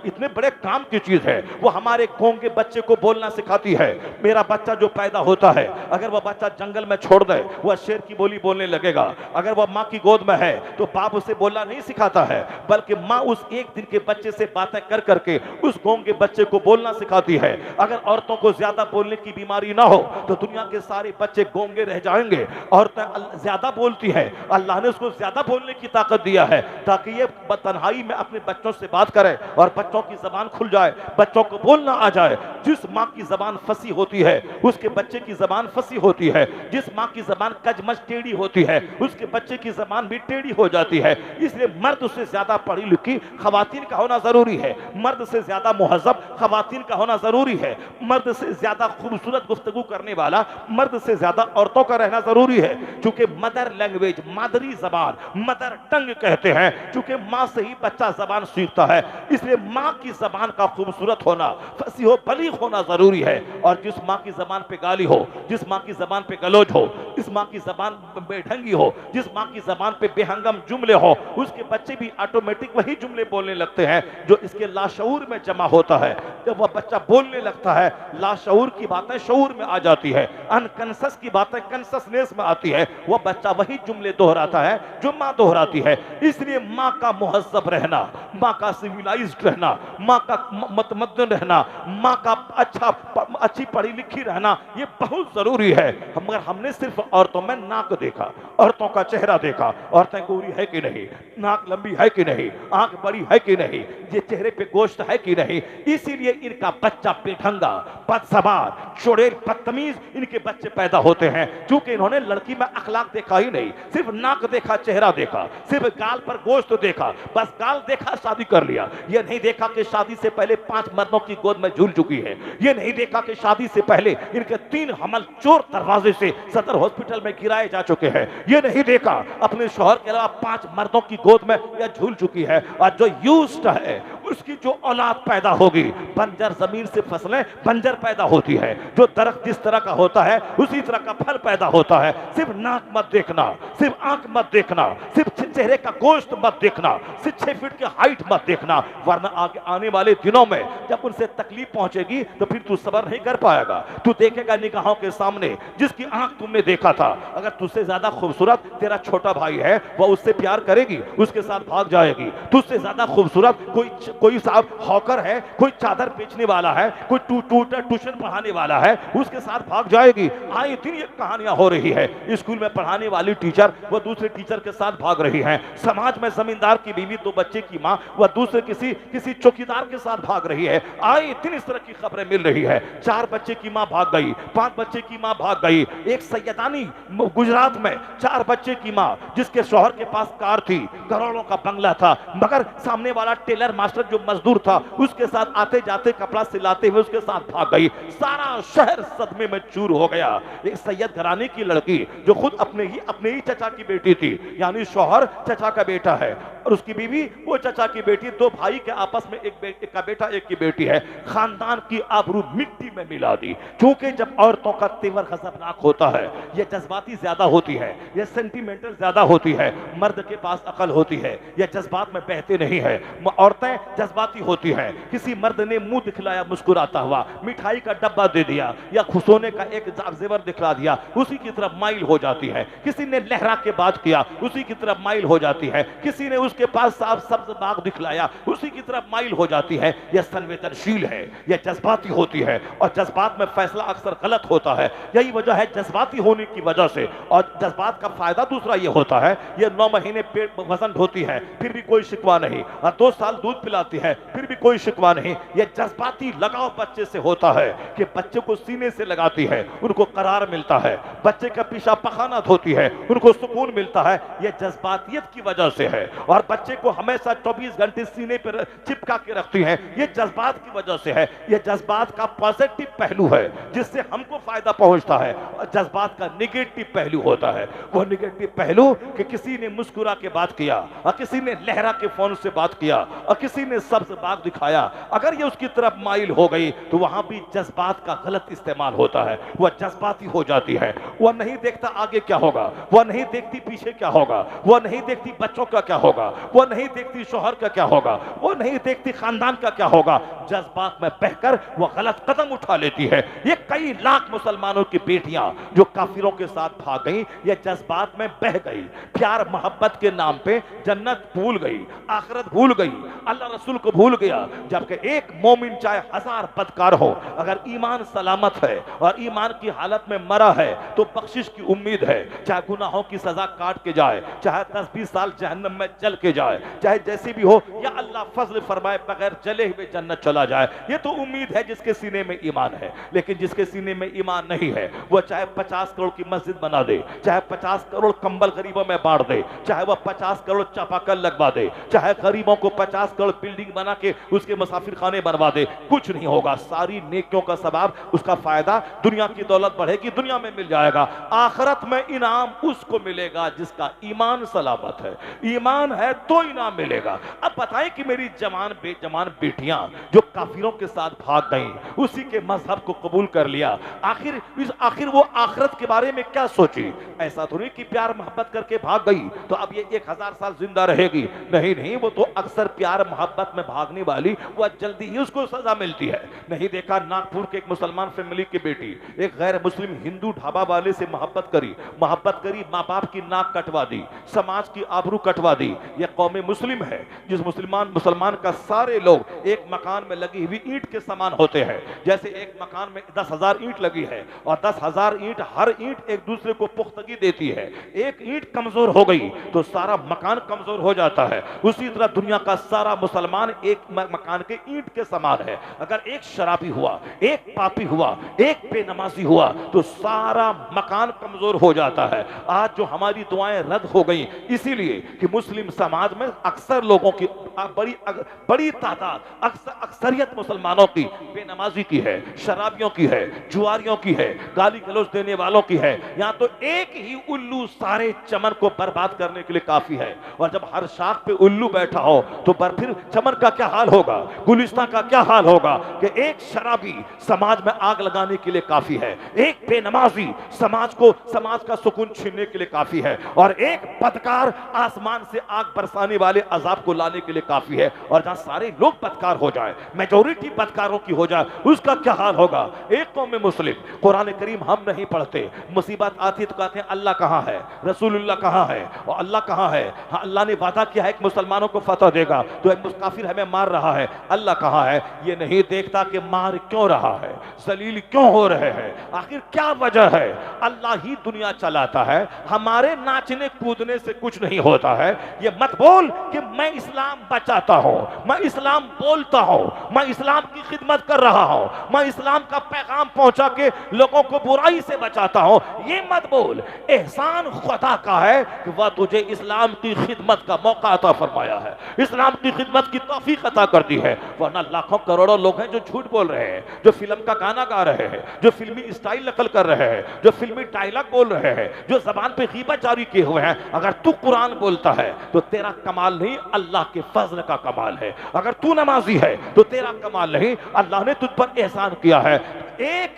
इतने बड़े काम की चीज है। वो हमारे कौम के बच्चे को बोलना सिखाती है। मेरा बच्चा जो पैदा होता है, अगर वह बच्चा जंगल में छोड़ दे वह शेर की बोली बोलने लगेगा। अगर वह माँ की गोद में है तो बाप उसे बोलना नहीं सिखाता है, बल्कि माँ उस एक दिन के बच्चे से बातें कर करके उस कौम के बच्चे को बोलना सिखाती है। अगर औरतों को ज्यादा बोलने की बीमारी ना हो तो दुनिया के सारे बच्चे गूंगे रह जाएंगे। औरतें ज्यादा बोलती है, अल्लाह ने उसको ज्यादा बोलने की ताकत दिया है ताकि ये तन्हाई में अपने बच्चों से बात करे और बच्चों की जबान खुल जाए, बच्चों को बोलना आ जाए। जिस माँ की जबान फंसी होती है उसके बच्चे की जबान फंसी होती है, जिस माँ की जबान कजमज टेढ़ी होती है उसके बच्चे की जबान जबान भी टेढ़ी हो जाती है। इसलिए मर्द से ज्यादा पढ़ी लिखी खवातीन का होना जरूरी है, मर्द से ज्यादा मुहज्जब खवातीन का होना जरूरी है, मर्द से ज्यादा खूबसूरत गुफ्तगू करने वाला मर्द से ज्यादा औरतों का रहना जरूरी है। क्योंकि मदर लैंग्वेज, मादरी जबान, मदर टंग कहते हैं, क्योंकि माँ से ही बच्चा जबान सीखता है। इसलिए माँ की जबान का खूबसूरत होना, फसीह व बलीग होना जरूरी है। और जिस माँ की जबान पे गाली हो, जिस माँ की जबान पे गलोज हो, इस माँ की जबान बेढंगी हो, जिस माँ की जबान पे बेहंगम जुमले हो, उसके बच्चे भी ऑटोमेटिक वही जुमले बोलने लगते हैं जो इसके लाशऊर में जमा होता है। जब वह बच्चा बोलने लगता है, लाशऊर की बातें शऊर में आ जाती है, अनकंसस की बातें कंससनेस में आती है, वह बच्चा वही जुमले दोहराता है जो माँ दोहराती है। इसलिए माँ का मुहज्जब रहना, माँ का सिविलाइज्ड रहना, माँ का मतमद्दन रहना, माँ का अच्छी पढ़ी लिखी रहना, ये बहुत जरूरी है। मगर हमने सिर्फ औरतों में नाक देखा, औरतों का चेहरा देखा, औरतें गोरी है कि नहीं, नाक लंबी है कि नहीं, आंख बड़ी है कि नहीं, ये चेहरे पे गोश्त है कि नहीं। इसीलिए इनका बच्चा बेढंगा, बदजबान, चुड़ैल, बदतमीज इनके बच्चे पैदा होते हैं, क्योंकि इन्होंने लड़की में अखलाक देखा ही नहीं, सिर्फ नाक देखा, चेहरा देखा, सिर्फ गाल पर गोश्त देखा, बस गाल देखा शादी कर लिया। ये नहीं देखा कि शादी से पहले 5 मर्दों की गोद में झूल चुकी है, ये नहीं देखा कि शादी से पहले इनके 3 हमल चोर दरवाजे से सदर हॉस्पिटल में गिराए जा चुके हैं, ये नहीं देखा अपने शौहर के अलावा 5 मर्दों की गोद में यह झूल चुकी है। और जो यूज्ड है उसकी जो औलाद पैदा होगी, बंजर जमीन से फसलें बंजर पैदा होती है, जो दरख्त जिस तरह का होता है उसी तरह का फल पैदा होता है। सिर्फ नाक मत देखना, सिर्फ आंख मत देखना, सिर्फ चेहरे का गोश्त मत देखना, सिर्फ 6 फीट की हाइट मत देखना, वरना आगे आने वाले दिनों में जब उनसे तकलीफ पहुंचेगी तो फिर तू सब्र नहीं कर पाएगा। तू देखेगा निगाहों के सामने जिसकी आंख तुमने देखा था, अगर तुझसे ज्यादा खूबसूरत तेरा छोटा भाई है, वह उससे प्यार करेगी, उसके साथ भाग जाएगी। तुझसे ज्यादा खूबसूरत कोई साहब हॉकर है, कोई चादर बेचने वाला है, कोई ट्यूशन पढ़ाने वाला है, उसके साथ भाग जाएगी। आए दिन ये कहानियां हो रही है, स्कूल में पढ़ाने वाली टीचर वह दूसरे टीचर के साथ भाग रही है, समाज में जमींदार की बीवी 2 बच्चे की माँ वह दूसरे किसी चौकीदार के साथ भाग रही है। आए दिन इस तरह की खबरें मिल रही है। 4 बच्चे की माँ भाग गई, 5 बच्चे की माँ भाग गई। एक सैयदानी गुजरात में 4 बच्चे की माँ, जिसके शौहर के पास कार थी, करोड़ों का बंगला था, मगर सामने वाला टेलर मास्टर जो मजदूर था उसके साथ आते जाते कपड़ा सिलाते हुए उसके साथ भाग गई। सारा शहर सदमे में चूर हो गया। एक सैयद घराने की लड़की जो खुद अपने ही चचा की बेटी थी, यानी शौहर चचा का बेटा है और उसकी बीवी वो चचा की बेटी, 2 भाई के आपस में एक का बेटा एक की बेटी है। खानदान की आबरू मिट्टी में मिला दी। क्योंकि जब औरतों का तेवर खतरनाक होता है, ये जज्बाती ज्यादा होती है, ये सेंटिमेंटल ज्यादा होती है, मर्द के पास अकल होती है, ये जज्बात में बहते नहीं है। औरतें जज्बाती होती हैं। किसी मर्द ने मुंह दिखलाया मुस्कुराता हुआ, मिठाई का डब्बा दे दिया या सोने का एक जेवर दिखला दिया, उसी की तरफ माइल हो जाती है। किसी ने लहरा के बात किया, उसी की तरफ माइल हो जाती है। किसी ने उसके पास साफ सब्ज बाग दिखलाया, उसी की तरफ माइल हो जाती है। यह संवेदनशील है, यह जज्बाती होती है और जज्बात में फैसला अक्सर गलत होता है। यही वजह है जज्बाती होने की वजह से। और जज्बात का फायदा दूसरा यह होता है, यह 9 महीने पेट वजन ढोती है फिर भी कोई शिकवा नहीं, और 2 साल दूध पिलाती है फिर भी कोई शिकवा नहीं। यह जज्बाती लगाव बच्चे से होता है कि बच्चे को सीने से लगाती है, उनको करार मिलता है, बच्चे का पीछा पखाना धोती है, उनको सुकून मिलता है। यह जज्बातियत की वजह से है। और बच्चे को हमेशा 24 घंटे सीने पर चिपका के रखती है, यह जज्बात की वजह से है। यह जज्बात का पॉजिटिव पहलू है जिससे हमको फायदा पहुंचता है, और जज्बात का निगेटिव पहलू होता है। वह निगेटिव पहलू कि किसी ने मुस्कुरा के बात किया और किसी ने लहरा के फोन से बात किया और किसी ने सब्ज बाग दिखाया, अगर ये उसकी तरफ माइल हो गई तो वहां भी जज्बात का गलत इस्तेमाल होता है। वह जज्बाती हो जाती है। वह नहीं देखता आगे क्या होगा, वह नहीं देखती पीछे क्या होगा, वह नहीं देखती बच्चों का क्या होगा, वह नहीं देखती शोहर का क्या होगा, वह नहीं देखती खानदान का क्या होगा। जज्बात में बहकर वह गलत कदम उठा लेती है। ये कई लाख मुसलमानों की बेटियां जो काफिरों के साथ भाग गई, ये जज्बात में बह गई, प्यार मोहब्बत के नाम पे जन्नत भूल गई, आखिरत भूल गई, अल्लाह रसूल को भूल गया। जबकि एक मोमिन चाहे 1000 बदकार हो, अगर ईमान सलामत है और ईमान की हालत में मरा है तो बख्शिश की उम्मीद है। चाहे गुनाहों की सजा काट के जाए, चाहे 10-20 साल जहन्नम में जल के जाए, चाहे जैसी भी हो, या अल्लाह फजल फरमाए बगैर जले हुए जन्नत चला जाए। ये तो उम्मीद है जिसके सीने में ईमान है। लेकिन जिसके सीने में ईमान नहीं है, वह चाहे 50 करोड़ की मस्जिद बना दे, चाहे 50 करोड़ कंबल गरीबों में बांट दे, चाहे वह 50 करोड़ चापाकल लगवा दे, चाहे गरीबों को 50 करोड़ बिल्डिंग बना के उसके मुसाफिर खाने बनवा दे, कुछ नहीं होगा। सारी नेकियों का सवाब, उसका फायदा, दुनिया की दौलत बढ़ेगी, दुनिया में मिल जाएगा। आखिरत में इनाम उसको मिलेगा जिसका ईमान सलामत है। ईमान है तो इनाम मिलेगा। अब बताएं कि मेरी जवान बेटियां जो काफिरों के साथ भाग गई, उसी के मजहब को कबूल कर लिया, आखिर वो आखिरत के बारे में क्या सोची? ऐसा तो नहीं कि प्यार मोहब्बत करके भाग गई तो अब ये 1000 साल जिंदा रहेगी। नहीं नहीं, वो तो अक्सर प्यार मोहब्बत में भागने वाली, वह जल्दी ही उसको सजा मिलती है। नहीं देखा, नागपुर के एक मुसलमान फैमिली की बेटी एक गैर मुस्लिम हिंदू ढाबा वाले से मोहब्बत करी, माँ बाप की नाक कटवा दी, समाज की आबरू कटवा दी। यह कौम मुस्लिम है जिस मुसलमान का सारे लोग एक मकान में लगी हुई ईंट के समान होते हैं। जैसे एक मकान में 10,000 ईंट लगी है और 10,000 ईंट, हर ईंट एक दूसरे को पुख्तगी देती है। एक ईंट कमजोर हो गई तो सारा मकान कमजोर हो जाता है। उसी तरह दुनिया का सारा मुसलमान एक मकान के ईंट के समान है। अगर एक शराबी हुआ, एक पापी हुआ, एक बेनमाजी हुआ तो सारा मकान कमजोर हो जाता है। आज जो हमारी दुआएं रद्द हो गई इसीलिए कि मुस्लिम समाज में अक्सर लोगों की बड़ी तादाद, अक्सरियत मुसलमानों की बेनमाजी की है, शराबियों की है, जुआरियों की है, गाली गलौज देने वालों की है। यहाँ तो एक ही उल्लू सारे चमन को बर्बाद करने के लिए काफी है। और जब हर शाख पे उल्लू बैठा हो तो फिर चमन का क्या हाल होगा, गुलिस्तान का क्या हाल होगा कि एक शराबी समाज में आग लगाने के लिए काफी है, एक बेनमाजी समाज का सुकून छीनने के लिए काफी है, और एक बदकार आसमान से आग बरसाने वाले अजाब को लाने के लिए काफी है। और जहां सारे लोग बदकार हो जाए, मेजॉरिटी बदकारों की हो जाए, उसका क्या हाल होगा? एक कौम में मुस्लिम कुरान करीम हम नहीं पढ़ते, मुसीबत आती तो कहते हैं अल्लाह कहां है, रसूलुल्लाह कहां है, और अल्लाह कहां है? हाँ, अल्लाह ने वादा किया है कि मुसलमानों को फतह देगा, तो एक काफिर हमें मार रहा है, अल्लाह कहां है? ये नहीं देखता कि मार क्यों रहा है, जलील क्यों हो रहे हैं, आखिर क्या वजह है? अल्लाह ही दुनिया चलाता है, हमारे नाचने कूदने से कुछ नहीं होता है। ये मत बोल कि मैं इस्लाम बचाता हूं, मैं इस्लाम बोलता हूं, मैं इस्लाम की खिदमत कर रहा हूं, मैं इस्लाम का पैगाम पहुंचा के लोगों को बुराई से बचाता हूं। ये मत बोल। एहसान खुदा का है कि वह तुझे इस्लाम की खिदमत का मौका अता फरमाया है, इस्लाम की खिदमत की तौफीक अता कर दी है। वरना लाखों करोड़ों लोग हैं जो झूठ बोल रहे हैं, जो फिल्म का गाना गा रहे हैं, जो फिल्मी स्टाइल नकल कर रहे हैं, जो फिल्मी डायलॉग बोल रहे हैं, जो जबान पे गीबत जारी किए हुए हैं। अगर तू कुरान बोलता है तो तेरा कमाल नहीं, अल्लाह के फजल का कमाल है। अगर तू नमाजी है तो तेरा कमाल नहीं, अल्लाह ने तुझ पर एहसान किया है। एक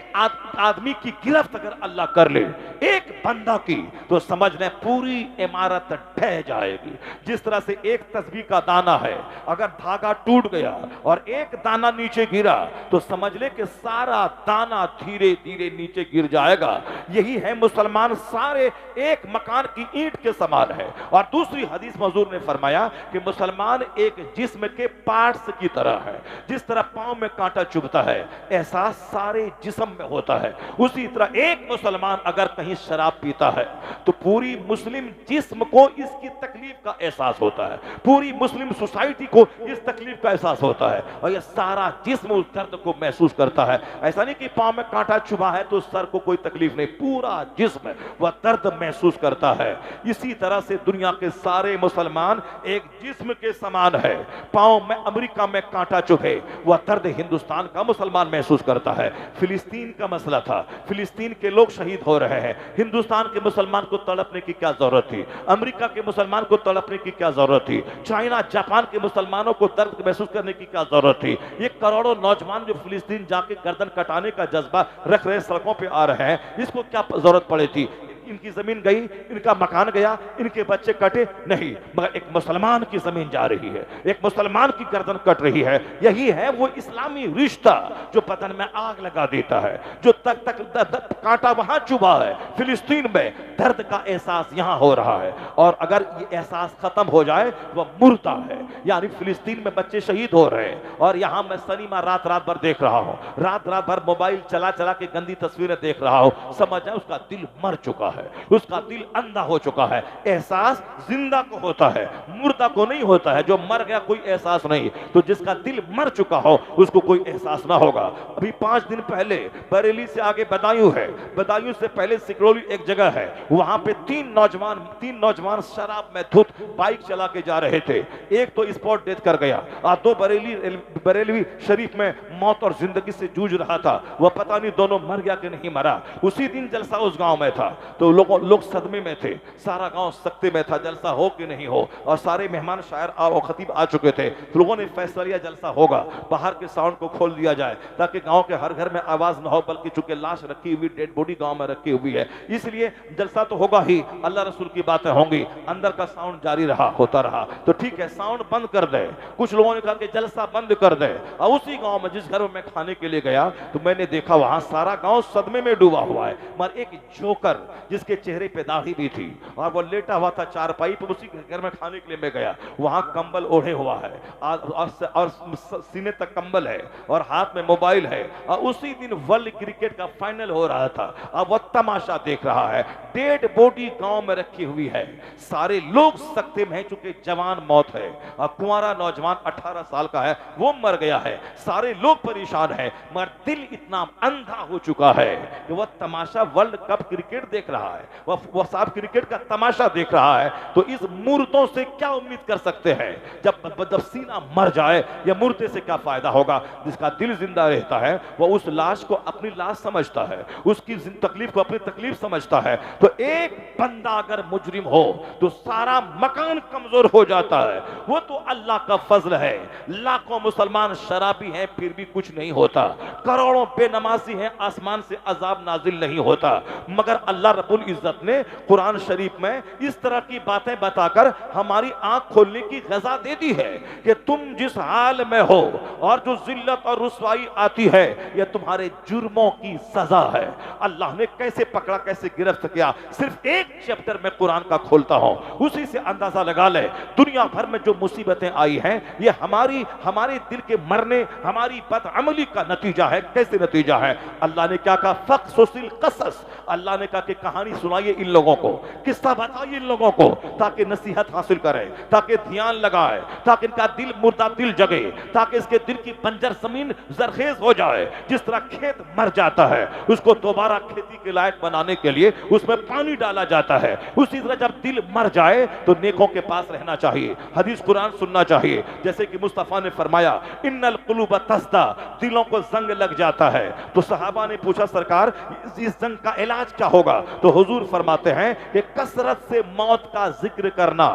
आदमी की गिरफ्त अगर अल्लाह कर ले, एक बंदा की, तो समझ ले पूरी इमारत ढह जाएगी। जिस तरह से एक तस्बीह का दाना है, अगर धागा टूट गया और एक दाना नीचे गिरा तो समझ ले कि सारा दाना धीरे धीरे नीचे गिर जाएगा। यही है मुसलमान, सारे एक मकान की ईंट के समान है। और दूसरी हदीस में हुजूर ने फरमाया कि मुसलमान एक जिस्म के पार्ट्स की तरह है। जिस तरह पांव में कांटा चुभता है, एहसास सारे जिस्म में होता है। उसी तरह एक मुसलमान अगर कहीं शराब पीता है तो पूरी मुस्लिम जिस्म को इसकी तकलीफ का एहसास होता है, पूरी मुस्लिम सोसाइटी को इस तकलीफ का एहसास होता है, और यह सारा जिस्म उस दर्द को महसूस करता है। ऐसा नहीं कि पांव में कांटा चुभा है तो सर को कोई तकलीफ नहीं, पूरा जिस्म वह दर्द महसूस करता है। इसी तरह से दुनिया के सारे मुसलमान एक जिस्म के समान है। पांव में अमेरिका में कांटा चुभे, वह दर्द हिंदुस्तान का मुसलमान महसूस करता है। फिलिस्तीन का मसला था, फिलिस्तीन के लोग शहीद हो रहे हैं, हिंदुस्तान के मुसलमान को तड़पने की क्या जरूरत थी? अमेरिका के मुसलमान को तड़पने की क्या जरूरत थी? चाइना जापान के मुसलमानों को दर्द महसूस करने की क्या जरूरत थी? ये करोड़ों नौजवान जो फिलिस्तीन जाके गर्दन कटाने का जज्बा रख रहे, सड़कों पे आ रहे हैं, इसको क्या जरूरत पड़ी थी? इनकी जमीन गई, इनका मकान गया, इनके बच्चे कटे नहीं, मगर एक मुसलमान की जमीन जा रही है, एक मुसलमान की गर्दन कट रही है। यही है वो इस्लामी रिश्ता जो बदन में आग लगा देता है, जो तक कांटा वहां चुभा है फिलिस्तीन में, दर्द का एहसास यहां हो रहा है। और अगर ये एहसास खत्म हो जाए वह मुर्दा है। यानी फिलिस्तीन में बच्चे शहीद हो रहे हैं और यहां मैं सिनेमा रात भर देख रहा हूं, रात भर मोबाइल चला के गंदी तस्वीरें देख रहा हूं, समझ जाए उसका दिल मर चुका है। है, उसका दिल अंधा हो चुका है। एहसास जिंदा को होता है, मुर्दा को नहीं होता है। जो मर गया कोई एहसास नहीं, तो जिसका दिल मर चुका हो उसको कोई एहसास ना होगा। अभी 5 दिन पहले बरेली से आगे बदायूं है, बदायूं से पहले सिकरौली एक जगह है, वहां पे तीन नौजवान शराब में धुत बाइक चला के जा रहे थे। एक तो स्पॉट डेथ कर गया और 2 बरेली शरीफ में मौत और जिंदगी से जूझ रहा था। वह पता नहीं दोनों मर गया कि नहीं मरा। उसी दिन जलसा उस गांव में था, तो लोग सदमे में थे, सारा गांव सख्ते में था, जलसा हो कि नहीं हो। और सारे मेहमान शायर और खतीब आ चुके थे, तो लोगों ने फैसला लिया जलसा होगा, बाहर के साउंड को खोल दिया जाए ताकि गांव के हर घर में आवाज ना हो, बल्कि चूंकि लाश रखी हुई, डेड बॉडी गांव में रखी हुई है, इसलिए जलसा तो होगा ही, अल्लाह रसूल की बातें होंगी। अंदर का साउंड जारी रहा, होता रहा, तो ठीक है साउंड बंद कर दे। कुछ लोगों ने कहा कि जलसा बंद कर दे। और उसी गांव में जिस घर में मैं खाने के लिए गया, तो मैंने देखा वहां सारा गांव सदमे में डूबा हुआ है, मगर एक जोकर जिसके चेहरे पे दाढ़ी भी थी और वो लेटा हुआ था चारपाई पर, उसी घर में खाने के लिए मैं गया, वहां कंबल ओढ़े हुआ है और सीने तक कंबल है और हाथ में मोबाइल है। और उसी दिन वर्ल्ड क्रिकेट का फाइनल हो रहा था, अब वह तमाशा देख रहा है। डेड बॉडी गांव में रखी हुई है, सारे लोग सकते में, चूंकि जवान मौत है और कुंवारा नौजवान 18 साल का है वो मर गया है। सारे लोग परेशान है, मगर दिल इतना अंधा हो चुका है कि वह तमाशा वर्ल्ड कप क्रिकेट देख रहा है, वह साहब क्रिकेट का तमाशा देख रहा है। तो इस मुर्दों से क्या उम्मीद कर सकते हैं? जब सीना मर जाए या मुर्दे से क्या फायदा होगा? जिसका दिल जिंदा रहता है वह उस लाश को अपनी लाश समझता है, उसकी तकलीफ को अपनी तकलीफ समझता है। तो एक बंदा अगर मुजरिम हो तो सारा मकान कमजोर हो जाता है। वो तो अल्लाह का फजल है, लाखों मुसलमान शराबी हैं फिर भी कुछ नहीं होता, करोड़ों बेनमाजी हैं आसमान से अजाब नाजिल नहीं होता। मगर अल्लाह रब्बुल इज्जत ने कुरान शरीफ में इस तरह की बातें बताकर हमारी आंख खोलने की गजा दे दी है कि तुम जिस हाल में हो और जो जिल्लत और रुसवाई आती है यह तुम्हारे जुर्मों की सजा है। अल्लाह ने कैसे पकड़ा, कैसे गिरफ्त किया, सिर्फ एक चैप्टर में कुरान का खोलता हूं, उसी से अंदाजा लगा ले दुनिया भर में जो मुसीबतें आई हैं ये हमारे दिल के मरने, हमारी बदअमली का नतीजा है। कैसे नतीजा है? अल्लाह ने क्या कहा? फक़सुसिल क़सस, अल्लाह ने कहा कि कहानी सुनाइए इन लोगों को, किस्सा बताइए इन लोगों को, ताकि नसीहत हासिल करें, ताकि ध्यान लगाए, ताकि इनका दिल मुर्दा दिल जगे, ताकि इसके दिल की बंजर जमीन जरखेज हो जाए। जिस तरह खेत मर जाता है उसको दोबारा खेती के लायक बनाने के लिए उसमें पानी डाला जाता है, उसी तरह जब दिल मर जाए तो नेकों के पास रहना चाहिए, हदीस कुरान सुनना चाहिए। जैसे कि मुस्तफा ने फरमाया इन्नल कुलूब तस्दा, दिलों को जंग लग जाता है। तो सहाबा ने पूछा सरकार इस जंग का इलाज क्या होगा? तो हुजूर फरमाते हैं कि कसरत से मौत का जिक्र करना,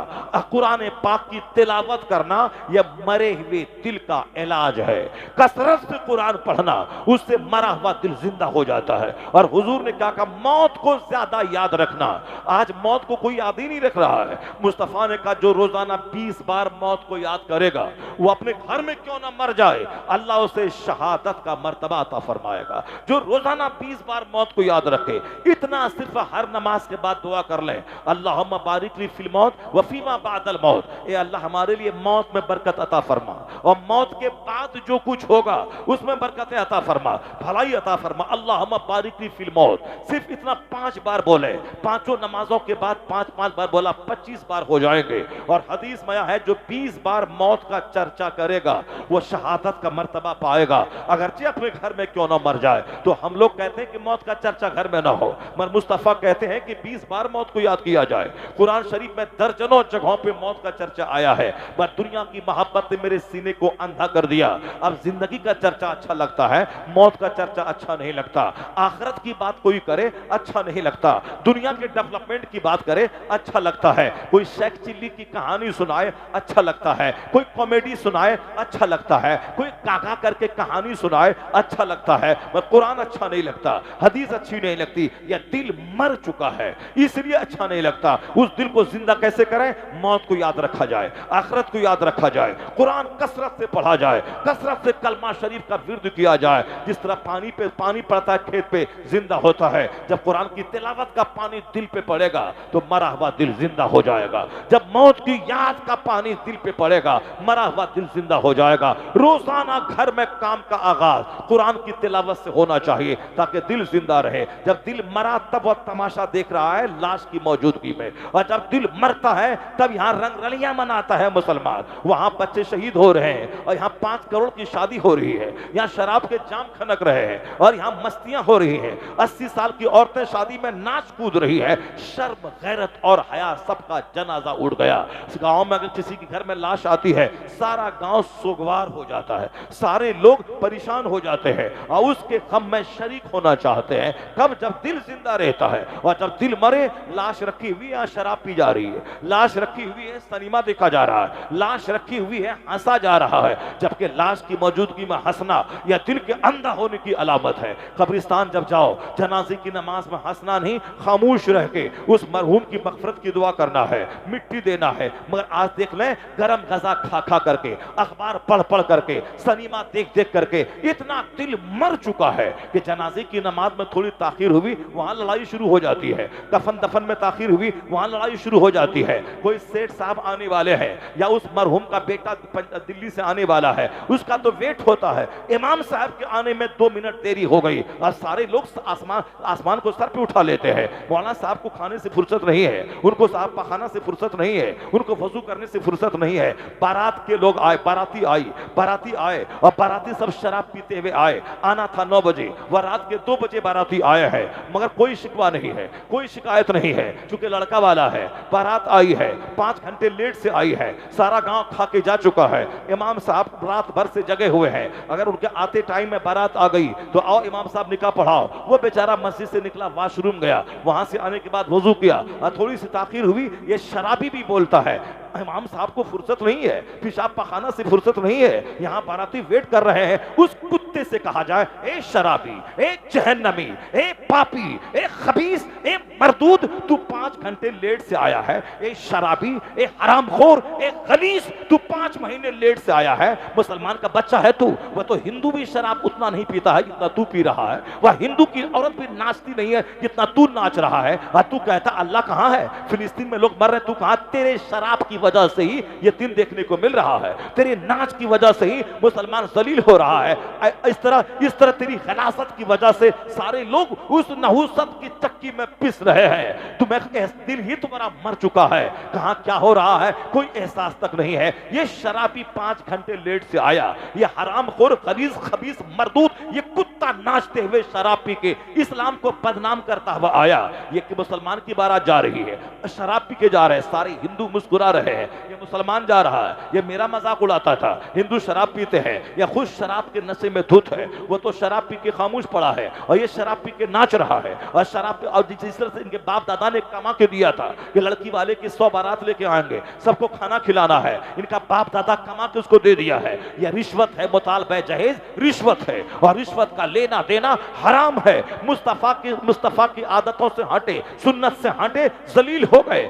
कुरान पाक की तिलावत करना, यह मरे हुए दिल का इलाज है। कसरत से कुरान पढ़ना, उससे मरा हुआ दिल जिंदा हो जाता है। और हुजूर ने क्या कहा? मौत को ज्यादा याद रखना। आज मौत को कोई याद ही नहीं रख रहा है। मुस्तफा ने कहा जो रोजाना 20 बार मौत को याद करेगा वो अपने घर में क्यों ना मर जाए, अल्लाह उसे शहादत का मर्तबा अता फरमाएगा। जो रोजाना 20 बार मौत को याद रखे, इतना सिर्फ हर नमाज के बाद दुआ कर ले, अल्लाहुम्मा बारिक ली फिल मौत व फीमा बादल मौत, ए अल्लाह हमारे लिए मौत में बरकत अता फरमा और मौत के बाद जो कुछ होगा उसमें बरकतें अता फरमा, भलाई अता फरमा, अल्लाहुम्मा बारिक ली फिल मौत। सिर्फ इतना 5 बार बोले, पांचों नमाजों के बाद 5-5 बार बोला, 25 बार हो जाएंगे। और हदीस में है जो 20 बार मौत का चर्चा करेगा वो शहादत का मर्तबा पाएगा, अगरचे अपने घर में क्यों ना मर जाए। तो हम लोग कहते हैं कि मौत का चर्चा घर में ना हो, मगर मुस्तफा कहते हैं कि 20 बार मौत को याद किया जाए। कुरान शरीफ में दर्जनों जगहों पे मौत का चर्चा आया है, मगर दुनिया की मोहब्बत ने मेरे सीने को अंधा कर दिया। अब जिंदगी का चर्चा अच्छा लगता है, मौत का चर्चा अच्छा नहीं लगता। आखिरत की बात कोई करे अच्छा नहीं लगता, दुनिया के डेवलपमेंट की बात करे अच्छा लगता है, कोई शेख चिल्ली की कहानी सुनाए अच्छा लगता है, कोई कॉमेडी सुनाए अच्छा लगता है, कोई गागा करके कहानी सुनाए अच्छा लगता है, मगर कुरान अच्छा नहीं लगता, हदीस अच्छी नहीं लगती। यह दिल मर चुका है इसलिए अच्छा नहीं लगता। उस दिल को जिंदा कैसे करें? मौत को याद रखा जाए, आखिरत को याद रखा जाए, कुरान कसरत से पढ़ा जाए, कसरत से कलमा शरीफ का विर्द किया जाए। जिस तरह पानी पड़ता है खेत पे जिंदा होता है, जब कुरान की तिलावत का पानी दिल पे पड़ेगा तो मरा हुआ दिल जिंदा हो जाएगा। जब मौत की याद का पानी दिल पे पड़ेगा मरा हुआ दिल जिंदा हो जाएगा। रोजाना घर में काम का आगाज कुरान की तिलावत से होना चाहिए ताकि दिल जिंदा रहे। जब दिल मरा तब वह तमाशा देख रहा है लाश की मौजूदगी में, और जब दिल मरता है तब यहाँ रंग रलियां मनाता है मुसलमान। वहां बच्चे शहीद हो रहे हैं और यहाँ 5 करोड़ की शादी हो रही है, यहाँ शराब के जाम खनक रहे हैं और यहाँ मस्तियां हो रही हैं। 80 साल की औरतें शादी में नाच कूद रही है। शर्म गैरत और हया सबका जनाजा उड़ गया। इस गांव में अगर किसी के घर में लाश आती है सारा गांव सोगवार हो जाता है, सारे लोग परेशान हो जाते हैं और उसके गम में शरीक होना चाहते हैं। कब? जब दिल जिंदा रहता है। और जब दिल मरे लाश रखी हुई है शराब पी जा रही है, लाश रखी हुई है सिनेमा देखा जा रहा है, लाश रखी हुई है हंसा जा रहा है, जबकि लाश की मौजूदगी में हंसना या दिल के अंधा होने की अलामत है। कब्रिस्तान जब जाओ जनाजे की नमाज में हंसना नहीं, खामोश रह के उस मरहूम की मगफरत की दुआ करना है, मिट्टी देना है। मगर आज देख लें गरम गजा खा खा करके, अखबार पढ़ पढ़ करके, सिनेमा देख देख करके इतना दिल मर चुका है कि जनाजे की नमाज में थोड़ी ताखीर हुई वहां लड़ाई शुरू हो जाती है, कफन दफन में ताखीर हुई वहां लड़ाई शुरू हो जाती है। कोई सेठ साहब आने वाले हैं या उस मरहूम का बेटा दिल्ली से आने वाला है, उसका तो वेट होता है, इमाम साहब के आने में 2 मिनट देरी हो गई और सारे लोग आसमान को सर पे उठा लेते हैं। मौलाना साहब को खाने से फुर्सत नहीं है, उनको साहब पखाना से फुर्सत नहीं है, उनको वजू करने से फुर्सत नहीं है। बारात के लोग आए, बाराती आए और बाराती सब शराब पीते हुए आए। आना था 9 बजे, वह रात के 2 बजे बाराती आए हैं, मगर कोई शिकवा नहीं है, कोई शिकायत नहीं है, क्योंकि लड़का वाला है। बारात आई है 5 घंटे लेट से आई है, सारा गांव खा के जा चुका है। इमाम साहब रात भर से जगे हुए हैं, अगर उनके आते टाइम में बारात आ गई तो आओ इमाम साहब निकाह पढ़ाओ। वो बेचारा मस्जिद से निकला, वॉशरूम गया, वहां से आने के बाद वजू किया और थोड़ी सी ताखीर हुई। ये शराबी भी बोलता है इमाम साहब को फुर्सत नहीं है, पेशाब पखाना से फुर्सत नहीं है, यहाँ बाराती वेट कर रहे हैं। उस कुत्ते से कहा जाए ए शराबी, ए जहन्नमी, ए पापी, ए खबीस, ए मरदूद, तू 5 घंटे लेट से आया है। ए शराबी, ए हरामखोर, ए खलीस, तू 5 महीने लेट से आया है। मुसलमान का बच्चा है तू, वह तो हिंदू भी शराब उतना नहीं पीता है जितना तू पी रहा है। वह हिंदू की औरत भी नाचती नहीं है जितना तू नाच रहा है। और तू कहता अल्लाह कहाँ है, फिलिस्तीन में लोग मर रहे, तू कहाँ? तेरे शराब की वजह से ही ये दिन देखने को मिल रहा है, तेरे नाच की वजह से ही मुसलमान जलील हो रहा है। इस तरह तेरी खलासत की वजह से सारे लोग उस नहुसत की चक्की में पिस रहे हैं। तुम्हें दिल ही तुम्हारा मर चुका है, कहां क्या हो रहा है कोई एहसास तक नहीं है। ये शराबी 5 घंटे लेट से आया, ये हरामखोर खलीस खबीस मरदूद, ये कुत्ता नाचते हुए शराब पी के इस्लाम को बदनाम करता हुआ आया। ये कि मुसलमान की बारात जा रही है, शराब पी के जा रहे हैं, सारे हिंदू मुस्कुरा रहे हैं, ये मुसलमान जा रहा है, ये मेरा मजाक उड़ाता था। हिंदू शराब पीते हैं या खुद शराब के नशे में धुत है, वो तो शराब पी के खामोश पड़ा है और ये शराब पी के नाच रहा है। और शराब और जिस तरह से इनके बाप दादा ने कमा के दिया था कि लड़की वाले की 100 बारात लेके आएंगे, सबको खाना खिलाना है, इनका बाप दादा कमा के उसको दे दिया है। यह रिश्वत है, मुतालबा जहेज रिश्वत है और रिश्वत का लेना देना हराम है। मुस्तफा की आदतों से हटे, सुन्नत से हटे, जलील हो गए।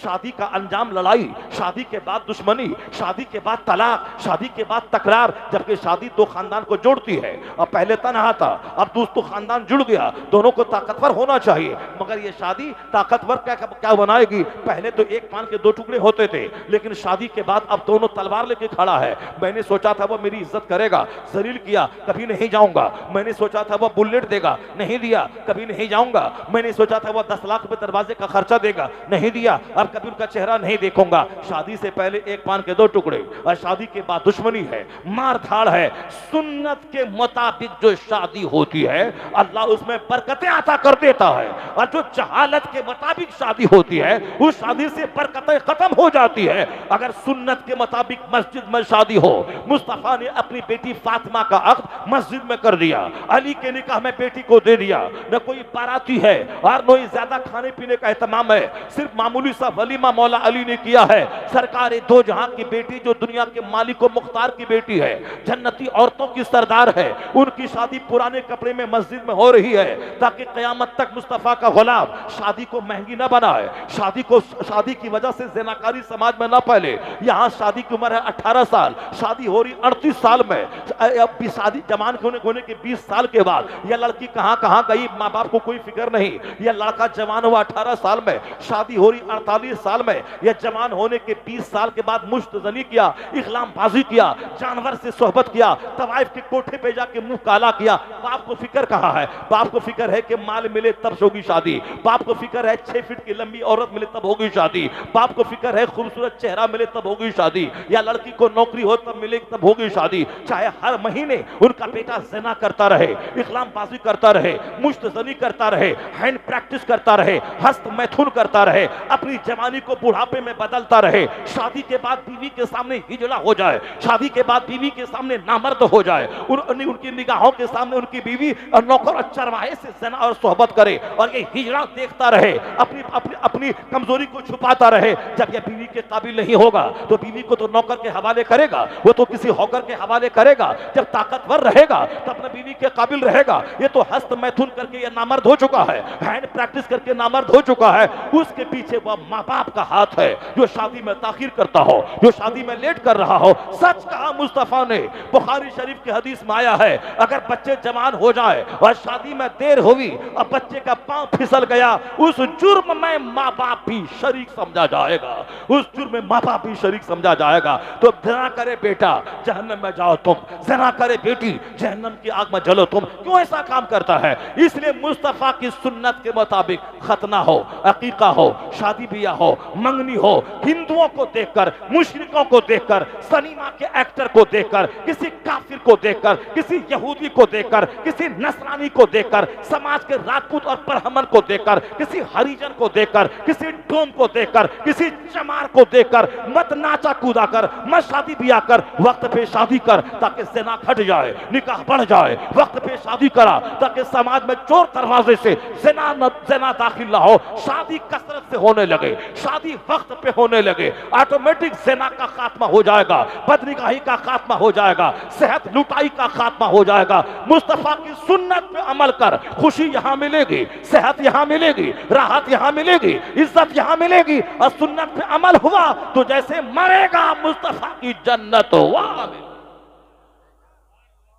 शादी का अंजाम लड़ाई, शादी के बाद दुश्मनी, शादी के बाद तलाक, शादी के बाद तकरार, जबकि शादी 2 खानदान को जोड़ती है। अब पहले तन्हा था, अब दोस्तों खानदान जुड़ गया, दोनों को ताकतवर होना चाहिए। मगर ये शादी ताकतवर क्या बनाएगी? पहले तो एक पान के 2 टुकड़े होते थे, लेकिन शादी के बाद अब दोनों तलवार लेके खड़ा है। मैंने सोचा था वो मेरी इज्जत करेगा, जलील किया, कभी नहीं जाऊंगा। मैंने सोचा था वो बुलेट देगा, नहीं दिया, कभी नहीं जाऊंगा। मैंने सोचा था वो 10 लाख रुपए दरवाजे का खर्चा देगा, नहीं दिया, अब कभी उनका चेहरा नहीं देखूंगा। शादी से पहले एक पान के 2 टुकड़े और शादी के बाद दुश्मनी है, मार धाड़ है। सुन्नत के मुताबिक जो शादी होती है अल्लाह उसमें बरकतें अता कर देता है, और जो जहालत के मुताबिक शादी होती है उस शादी से बरकतें खत्म हो जाती है। अगर सुन्नत के मुताबिक मस्जिद में शादी हो, मुस्तफा ने अपनी बेटी फातिमा का अक़्द मस्जिद में कर दिया, अली के निकाह में बेटी को दे दिया, न कोई बाराती है और न ही ज्यादा खाने पीने का एहतमाम है, सिर्फ मामूली सा वलीमा मौला अली ने किया है। सरकार दो जहां की बेटी, जो दुनिया के मालिक व मुख्तार की बेटी है, जन्नती औरतों की सरदार है, उनकी शादी पुराने कपड़े में मस्जिद में हो रही है, ताकि कयामत तक मुस्तफा का गुलाम शादी को महंगी न बनाए, शादी की वजह से ज़िनाकारी समाज में न फैले। यहाँ शादी की उम्र है 18 साल, शादी हो रही 38 साल में। अब भी शादी जवान होने होने के 20 साल के बाद यह लड़की कहां कहां गई, माँ बाप को कोई फिक्र नहीं। यह लड़का जवान हुआ 18 साल में, शादी हो रही 48 साल में। यह जवान होने के 20 साल के बाद मुश्तजनी किया, इखलामबाजी किया, जानवर से सोहबत किया, तवाइफ के कोठे पे जाके मुंह काला किया। बाप को फिक्र कहां है? बाप को फिक्र है कि माल मिले तब होगी शादी। बाप को फिक्र है 6 फीट की लंबी औरत मिले तब होगी शादी। बाप को फिक्र है खूबसूरत चेहरा मिले तब होगी शादी, या लड़की को नौकरी हो तब मिले तब होगी शादी। चाहे हर महीने उनका बेटा ज़िना करता रहे, इखलामबाजी करता रहे, मुश्तजनी करता रहे, हैंड प्रैक्टिस करता रहे, हस्त मैथुन करता रहे, अपनी जवानी को बुढ़ापे में बदलता रहे, शादी के बाद बीवी के सामने हिजड़ा हो जाए, शादी के बाद बीवी के सामने नामर्द हो जाए, उनकी निगाहों के सामने उनकी बीवी और नौकर और चरवाहे से ज़िना और सोहबत करे और ये हिजड़ा देखता रहे, अपनी अपनी अपनी कमजोरी को छुपाता रहे। जब यह बीवी के काबिल नहीं होगा तो बीवी को तो नौकर के हवाले करेगा, वो तो किसी हॉकर के हवाले करेगा। जब ताकतवर रहेगा तो अपने बीवी के काबिल रहेगा। ये तो हस्त मैथुन करके ये नामर्द हो चुका है, हैंड प्रैक्टिस करके नामर्द हो चुका है। उसके पीछे वह माँ बाप का हाथ है जो शादी में ताखीर करता हो, जो शादी में लेट कर रहा हो। सच कहा मुस्तफा ने, बुखारी शरीफ की हदीस में आया है, अगर बच्चे जवान हो जाए और शादी में देर हुई और बच्चे का पांव फिसल गया, उस जुर्म में माँ बाप भी शरीक समझा जाएगा, उस जुर्म में माँ बाप भी शरीक समझा जाएगा। तो ज़िना करे बेटा जहन्नम में जाओ तुम, ज़िना करे बेटी जहन्नम की आग में जलो तुम। क्यों ऐसा काम करता है? इसलिए मुस्तफा की सुन्नत के मुताबिक खतना हो, अकीका हो, शादी बियाह हो, मंगनी हो, हिंदुओं को देखकर, मुशरिकों को देखकर, सिनेमा के एक्टर को देखकर, किसी काफिर को देखकर, किसी यहूदी को देखकर, किसी नसरानी को देखकर, समाज के राजपूत और ब्राह्मण को देखकर, किसी हरिजन को देखकर, किसी डोम को देखकर, किसी चमार को देखकर मत नाचा कूदा कर, मत शादी बियाह कर। वक्त पे शादी कर ताकि ज़िना घट जाए, निकाह बढ़ जाए। वक्त पे शादी करा ताकि समाज में चोर दरवाजे से ज़िना दाखिल ना हो। शादी कसरत से होने लगे, शादी वक्त पे होने लगे, ऑटोमेटिक ज़िना का खात्मा हो जाएगा, बदनिगाही का खात्मा हो जाएगा, सेहत लुटाई का खात्मा हो जाएगा। मुस्तफा की सुन्नत पे अमल कर, खुशी यहाँ मिलेगी, सेहत यहाँ मिलेगी, राहत यहाँ मिलेगी, इज्जत यहाँ मिलेगी। और सुन्नत पे अमल हुआ तो जैसे मरेगा मुस्तफा की जन्नत हुआ।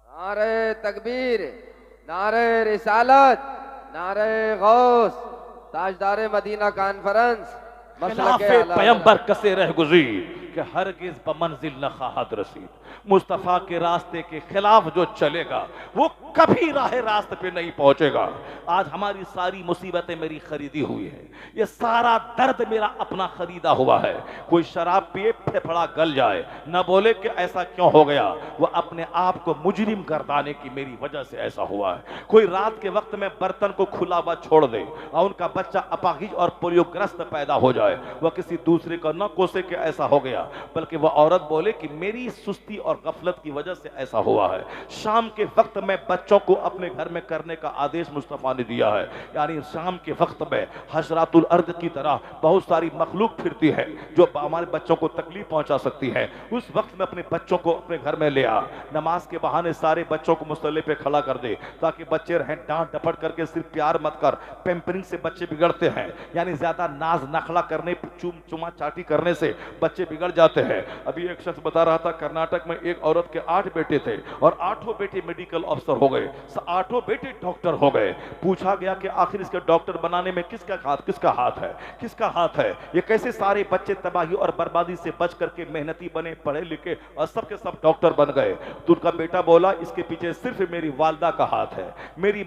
नारे तकबीर, नारे रिसालत, नारे गौस, ताजदारे मदीना कॉन्फ्रेंस, खिलाफे पैगंबर कसे रह गुज़ी कि हरगिज़ बमंजिल न खाहत रसीद। मुस्तफ़ा के रास्ते के खिलाफ जो चलेगा वो कभी राह रास्ते पे नहीं पहुंचेगा। आज हमारी सारी मुसीबतें मेरी खरीदी हुई है, ये सारा दर्द मेरा अपना खरीदा हुआ है। कोई शराब पिए फेफड़ा गल जाए, न बोले कि ऐसा क्यों हो गया, वो अपने आप को मुजरिम गर्दाने की मेरी वजह से ऐसा हुआ है। कोई रात के वक्त में बर्तन को खुला हुआ छोड़ दे और उनका बच्चा अपाहिज और पोलियोग्रस्त पैदा हो जाए, वह किसी दूसरे को न कोसे के ऐसा हो गया, बल्कि वह औरत बोले कि मेरी सुस्ती और गफलत की वजह से ऐसा हुआ है। शाम के वक्त में बच्चों को अपने घर में करने का आदेश मुस्तफा ने दिया है। यानी शाम के वक्त में हशरातुल अर्द की तरह बहुत सारी मखलूक फिरती है जो हमारे बच्चों को तकलीफ पहुंचा सकती है। उस वक्त में अपने बच्चों को अपने घर में ले आ, नमाज के बहाने सारे बच्चों को मुसल्ले पे खड़ा कर दे ताकि बच्चे रहें। डांट डपट करके सिर्फ प्यार मत कर, पैम्परिंग से बच्चे बिगड़ते हैं। यानी ज्यादा नाज नखला करने, चुमा चाटी करने से बच्चे बिगड़ जाते हैं। अभी एक शख्स बता रहा था कर्नाटक में एक औरत के 8 बेटे थे और 8 बेटे मेडिकल अफसर हो गए, 8 बेटे डॉक्टर हो गए। पूछा गया कि आखिर इसके डॉक्टर बनाने में किसका हाथ है, ये कैसे सारे बच्चे तबाही और बर्बादी से बच करके मेहनती बने, पढ़े लिखे और सबके सब डॉक्टर बन गए। तो उनका बेटा बोला इसके पीछे सिर्फ मेरी वालदा का हाथ है। मेरी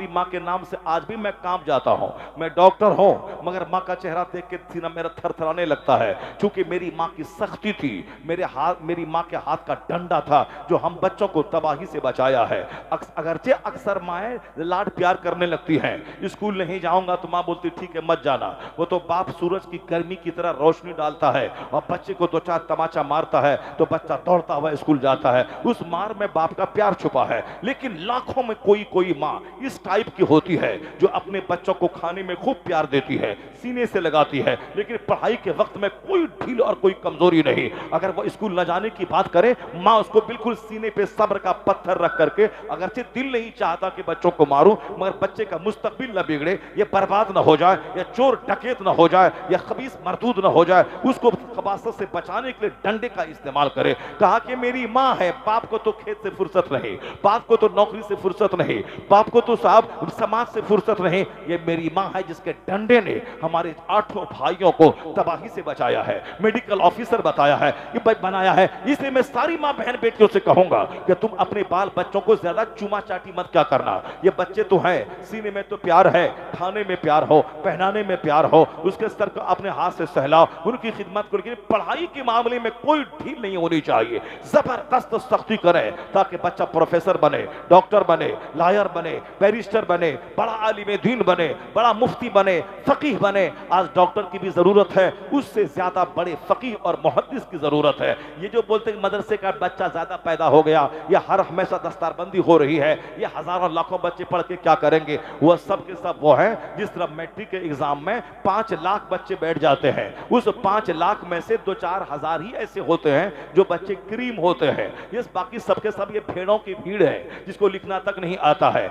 माँ के नाम से आज भी मैं काम जाता हूँ, मैं डॉक्टर हूँ, मगर माँ का चेहरा देख के सीना मेरा थरथराने लगता है, क्योंकि मेरी माँ की सख्ती थी, मेरी माँ के हाथ का डंडा था जो हम बच्चों को तबाही से बचाया है। अगरचे अक्सर माएँ लाड प्यार करने लगती हैं, स्कूल नहीं जाऊंगा तो माँ बोलती ठीक है मत जाना। वो तो बाप सूरज की गर्मी की तरह रोशनी डालता है और बच्चे को 2-4 तमाचा मारता है तो बच्चा दौड़ता हुआ स्कूल जाता है। उस मार में बाप का प्यार छुपा है। लेकिन लाखों में कोई माँ इस टाइप की होती है जो अपने बच्चों को खाने में खूब प्यार देती है, सीने से लगाती है, लेकिन पढ़ाई के वक्त में कोई ढील और कोई कमजोरी नहीं। अगर वो स्कूल न जाने की बात बात करे, माँ उसको बिल्कुल सीने पे सब्र का पत्थर रख करके, अगरचे दिल नहीं चाहता कि बच्चों को मारूं, मगर बच्चे का मुस्तकबिल न बिगड़े, ये बर्बाद न हो जाए, या चोर डकैत न हो जाए, या खबीस मरदूद न हो जाए, उसको खबासत से बचाने के लिए डंडे का इस्तेमाल करे। कहा कि मेरी माँ है, बाप को तो खेत से फुर्सत नहीं, बाप को तो नौकरी से फुर्सत नहीं, बाप को तो साहब समाज से फुर्सत नहीं, ये मेरी माँ है जिसके डंडे ने हमारे 8 भाइयों को तबाही से बचाया है, मेडिकल ऑफिसर बताया है, ये बनाया है। इसलिए मैं सारी माँ बहन बेटियों से कहूंगा कि तुम अपने बाल बच्चों को ज्यादा चूमा चाटी मत क्या करना। ये बच्चे तो हैं, सीने में तो प्यार है, खाने में प्यार हो, पहनाने में प्यार हो, उसके सर को अपने हाथ से सहलाओ, उनकी खिदमत करो। लेकिन पढ़ाई के मामले में कोई ढील नहीं होनी चाहिए, जबरदस्त सख्ती करें ताकि बच्चा प्रोफेसर बने, डॉक्टर बने, लॉयर बने, बैरिस्टर बने, बड़ा आलिम दीन बने, बड़ा मुफ्ती बने, फकीह बने। आज डॉक्टर की भी जरूरत है, उससे ज्यादा बड़े फकीह और मुहद्दिस की जरूरत है। ये जो बोलते हैं मदरसे का बच्चा ज्यादा पैदा हो गया, या हर हमेशा दस्तारबंदी हो रही है, ये हजारों लाखों बच्चे पढ़ के क्या करेंगे, वह सब के सब वो हैं जिस तरह मैट्रिक के एग्जाम में 5 लाख बच्चे बैठ जाते हैं, उस 5 लाख में से 2-4 हजार ही ऐसे होते हैं जो बच्चे क्रीम होते हैं। ये बाकी सबके सब ये भेड़ों की भीड़ है जिसको लिखना तक नहीं आता है।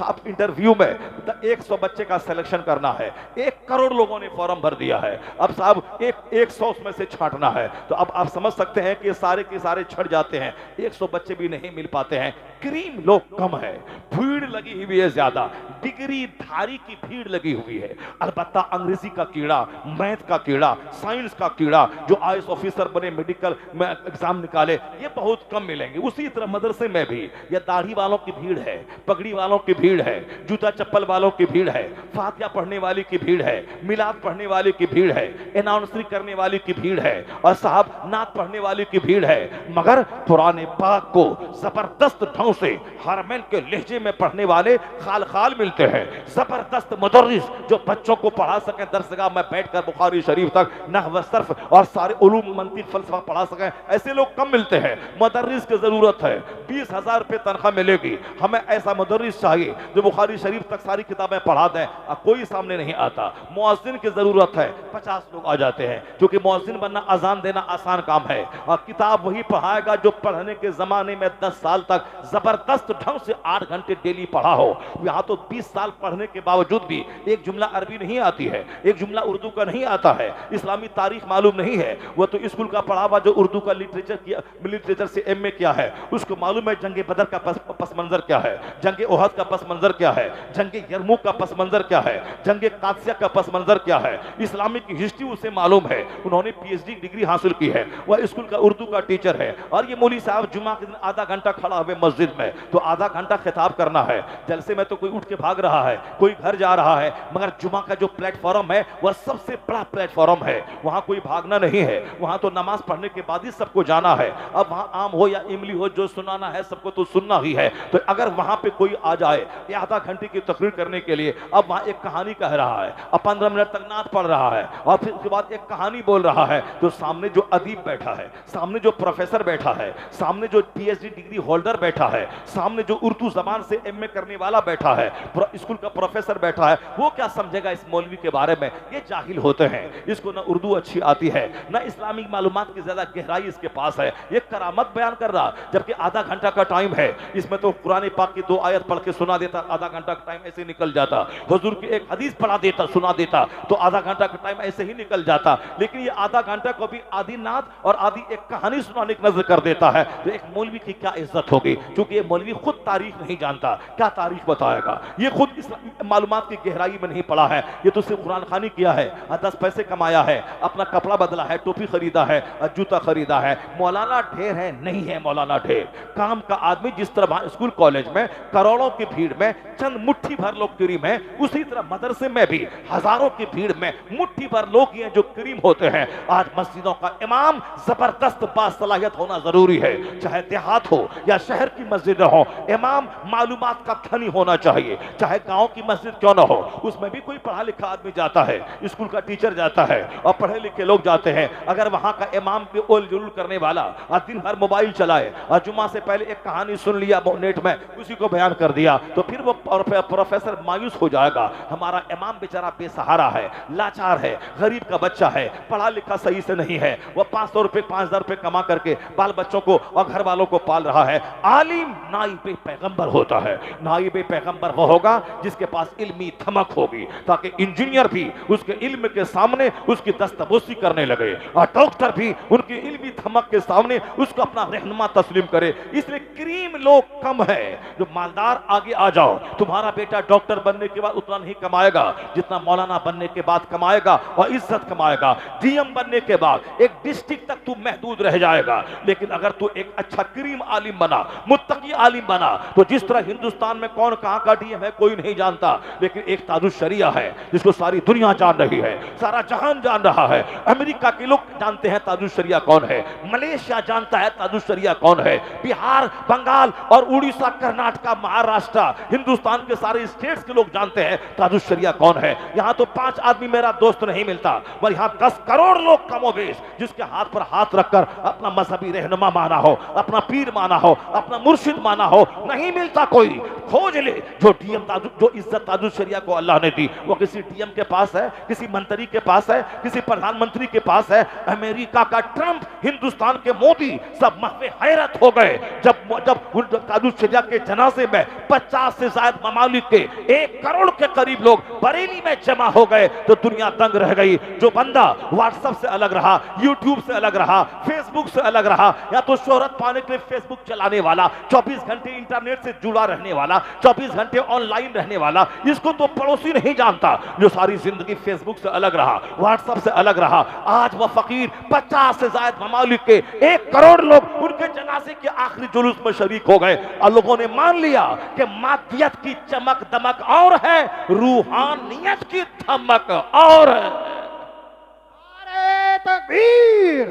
आप इंटरव्यू में 100 बच्चे का सिलेक्शन करना है, 1 करोड़ लोगों ने फॉर्म भर दिया है, अब साहब 100 उसमें से छांटना है, तो अब आप समझ सकते हैं कि सारे के सारे छट जाते हैं, 100 बच्चे भी नहीं मिल पाते हैं। क्रीम लोग कम है, भीड़ लगी हुई है ज्यादा, डिग्री धारी की भीड़ लगी हुई है। अलबत्ता अंग्रेजी का कीड़ा, मैथ का कीड़ा, साइंस का कीड़ा, जो आईएएस ऑफिसर बने, मेडिकल में एग्जाम निकाले, ये बहुत कम मिलेंगे। उसी तरह मदरसे में भी ये दाढ़ी वालों की भीड़ है, पगड़ी वालों की भीड़ है, जूता चप्पल वालों की भीड़ है, फातिहा पढ़ने वाली की भीड़ है, मिलाद पढ़ने वाली की भीड़ है, अनाउंसरी करने वाली की भीड़ है, और साहब नात पढ़ने वाली की भीड़ है। मगर कुरान पाक को जबरदस्त ढंग से हरमैन के लहजे में पढ़ने वाले खाल खाल मिलते हैं, जबरदस्त मुदर्रिस जो बच्चों को पढ़ा सकें, दरसगाह में बैठकर बुखारी शरीफ तक नहव सर्फ और सारे उलूम मंतिक फलसफा पढ़ा सकें, ऐसे लोग कम मिलते हैं। मुदर्रिस की जरूरत है, 20,000 रुपये तनख्वाह मिलेगी, हमें ऐसा मुदर्रिस चाहिए जो बुखारी शरीफ तक सारी किताबें पढ़ा दें। कोई सामने नहीं आता। मुअज्जिन की जरूरत है, 50 लोग आ जाते हैं, क्योंकि मुअज्जिन बनना, अजान देना आसान काम है, और किताब वही पढ़ाएगा जो पढ़ने के जमाने में 10 साल तक जबरदस्त ढंग से 8 घंटे डेली पढ़ा हो। यहाँ तो 20 साल पढ़ने के बावजूद भी एक जुमला अरबी नहीं आती है, एक जुमला उर्दू का नहीं आता है, इस्लामी तारीख मालूम नहीं है, वो तो स्कूल का पढ़ा हुआ जो उर्दू का लिटरेचर से एमए किया है उसको मालूम है जंगे बदर का पस मंजर क्या है, जंगे ओहद का पस मंजर क्या है, जंगे यरमुक का पस मंजर क्या है, जंगे कादसिया का पस मंजर क्या है, इस्लामिक हिस्ट्री उसे मालूम है, उन्होंने पीएचडी डिग्री हासिल की है, वह स्कूल का उर्दू का टीचर है। और ये मौलवी साहब जुमा के दिन आधा घंटा खड़ा हुए मस्जिद में, तो आधा घंटा खिताब करना है, जलसे में तो कोई उठ के भाग रहा है, कोई घर जा रहा है, मगर जुमा का जो प्लेटफॉर्म है वह सबसे बड़ा प्लेटफॉर्म है, वहां कोई भागना नहीं है, वहां तो नमाज पढ़ने के बाद ही सबको जाना है। अब वहां आम हो या इमली हो, जो सुनाना है सबको तो सुनना ही है। तो अगर वहां पे कोई आ जाए या आधा घंटे की तकरीर करने के लिए, अब वहां एक कहानी कह रहा है, अब 15 मिनट तक नात पढ़ रहा है, और फिर उसके बाद एक कहानी बोल रहा है, तो सामने जो अदीब बैठा है, सामने जो प्रोफेसर बैठा है, सामने जो पीएचडी डिग्री होल्डर बैठा है, सामने जो उर्दू जबान से एमए करने वाला बैठा है, स्कूल का प्रोफेसर बैठा है, वो क्या समझेगा इस मौलवी के बारे में? ये जाहिल होते हैं, इसको ना उर्दू अच्छी आती है, ना इस्लामिक मालूमात की ज्यादा गहराई इसके पास है, ये करामत बयान कर रहा, जबकि आधा घंटा का टाइम है, इसमें तो कुरान पाक की 2 आयत पढ़ के सुना देता, आधा घंटा का टाइम ऐसे निकल जाता, हुजूर की एक हदीस पढ़ा देता, सुना देता, तो आधा घंटा का टाइम ऐसे ही निकल जाता। लेकिन ये आधा घंटा को भी आधी नात और आधी एक कहानी सुनाने की नजर कर देता है, तो एक मौलवी की क्या इज्जत होगी? क्योंकि ये मौलवी खुद तारीख नहीं जानता, क्या तारीख बताएगा? ये खुद इस मालूमात की गहराई में नहीं पढ़ा है, ये तो सिर्फ कुरान खानी किया है, 10 पैसे कमाया है, अपना कपड़ा बदला है, टोपी खरीदा है, जूता खरीदा है। मौलाना ढेर है? नहीं है मौलाना ढेर। काम का आदमी जिस तरह स्कूल कॉलेज में करोड़ों की भीड़ में चंद मुट्ठी भर लोग करीम है, उसी तरह मदरसे में भी हजारों की भीड़ में मुट्ठी भर लोग हैं जो करीम होते हैं। आज मस्जिदों का इमाम जबरदस्त बासलाहियत होना जरूरी है, चाहे देहात हो या शहर की मस्जिद हो, इमाम मालूमात का धनी होना चाहिए। चाहे गांव की मस्जिद क्यों ना हो, उसमें भी कोई पढ़ा लिखा आदमी जाता है, स्कूल का टीचर जाता है और पढ़े लिखे लोग जाते हैं। अगर वहां का इमाम भी ओल जुलूल करने वाला और दिन भर मोबाइल चलाए और जुम्मा से पहले एक कहानी सुन लिया नेट में, उसी को बयान कर दिया, तो फिर वो प्रोफेसर मायूस हो जाएगा। हमारा इमाम बेचारा बेसहारा है, लाचार है, गरीब का बच्चा है, पढ़ा लिखा सही से नहीं है, वो 500 रुपए 5000 रुपए कमा करके बाल बच्चों को और घर वालों को पाल रहा है। आलिम नाइब पैगंबर होता है। नाइब पैगंबर वो होगा जिसके पास इल्मी धमक होगी, ताकि इंजीनियर भी उसके इल्म के सामने उसकी दस्तबोसी करने लगे और डॉक्टर भी उनकी इल्मी धमक के सामने उसको अपना रहनुमा तस्लीम करे। इसलिए क्रीम लोग कम है। जो मालदार आगे आ जाओ, तुम्हारा बेटा डॉक्टर बनने के बाद उतना नहीं कमाएगा जितना मौलाना बनने के बाद कमाएगा और इज्जत कमाएगा। डीएम बनने के बाद एक डिस्ट्रिक्ट तक तू महदूद रह जाएगा, लेकिन अगर तू एक अच्छा क्रीम आलिम बना, मुत्तकी आलिम बना, तो जिस तरह हिंदुस्तान में कौन कहां का डीएम है कोई नहीं जानता, लेकिन एक ताजुश शरिया है जिसको सारी दुनिया जान रही है, सारा जहान जान रहा है। अमेरिका के लोग जानते हैं ताजुश शरिया कौन है, मलेशिया जानता है ताजुश शरिया कौन है, बिहार, बंगाल और उड़ीसा, कर्नाटक, महाराष्ट्र, हिंदुस्तान के सारे स्टेट्स के लोग जानते हैं ताजुश शरिया कौन है। यहां तो 5 आदमी मेरा दोस्त नहीं मिलता, पर यहां 10 करोड़ लोग कमोबेश जिसके हाथ पर हाथ रखकर अपना मजहबी रहनुमा माना हो, अपना पीर माना हो, अपना मुर्शिद माना हो, नहीं मिलता कोई। खोज ले जो डीएम ताजुश, जो इज्जत ताजुश शरिया को अल्लाह ने दी, वो किसी डीएम के पास है, किसी मंत्री के पास है, किसी प्रधानमंत्री के पास है। अमेरिका का ट्रंप, हिंदुस्तान के मोदी सब महवे हैरत हो गए जब ताजुश शरिया के जनाजे में 50 से ज्यादा ममालिक के 1 करोड़ के करीब लोग बरेली में जमा हो गए, तो दुनिया दंग रह गई। जो बंदा व्हाट्सएप से अलग रहा, यूट्यूब से अलग रहा, फेसबुक से अलग रहा, या तो शोहरत पाने के लिए फेसबुक चलाने वाला, 24 घंटे इंटरनेट से जुड़ा रहने वाला, 24 घंटे ऑनलाइन रहने वाला, इसको तो पड़ोसी नहीं जानता। जो सारी जिंदगी फेसबुक से अलग रहा, व्हाट्सएप से अलग रहा, आज वह फकीर 50 से ज्यादा ममालिक के 1 करोड़ लोग उनके जनाजे के आखिरी जुलूस में शरीक हो गए और लोगों ने मान लिया कि मादियत की चमक दमक और है, रूहानियत की धमक और है। नारे तकबीर,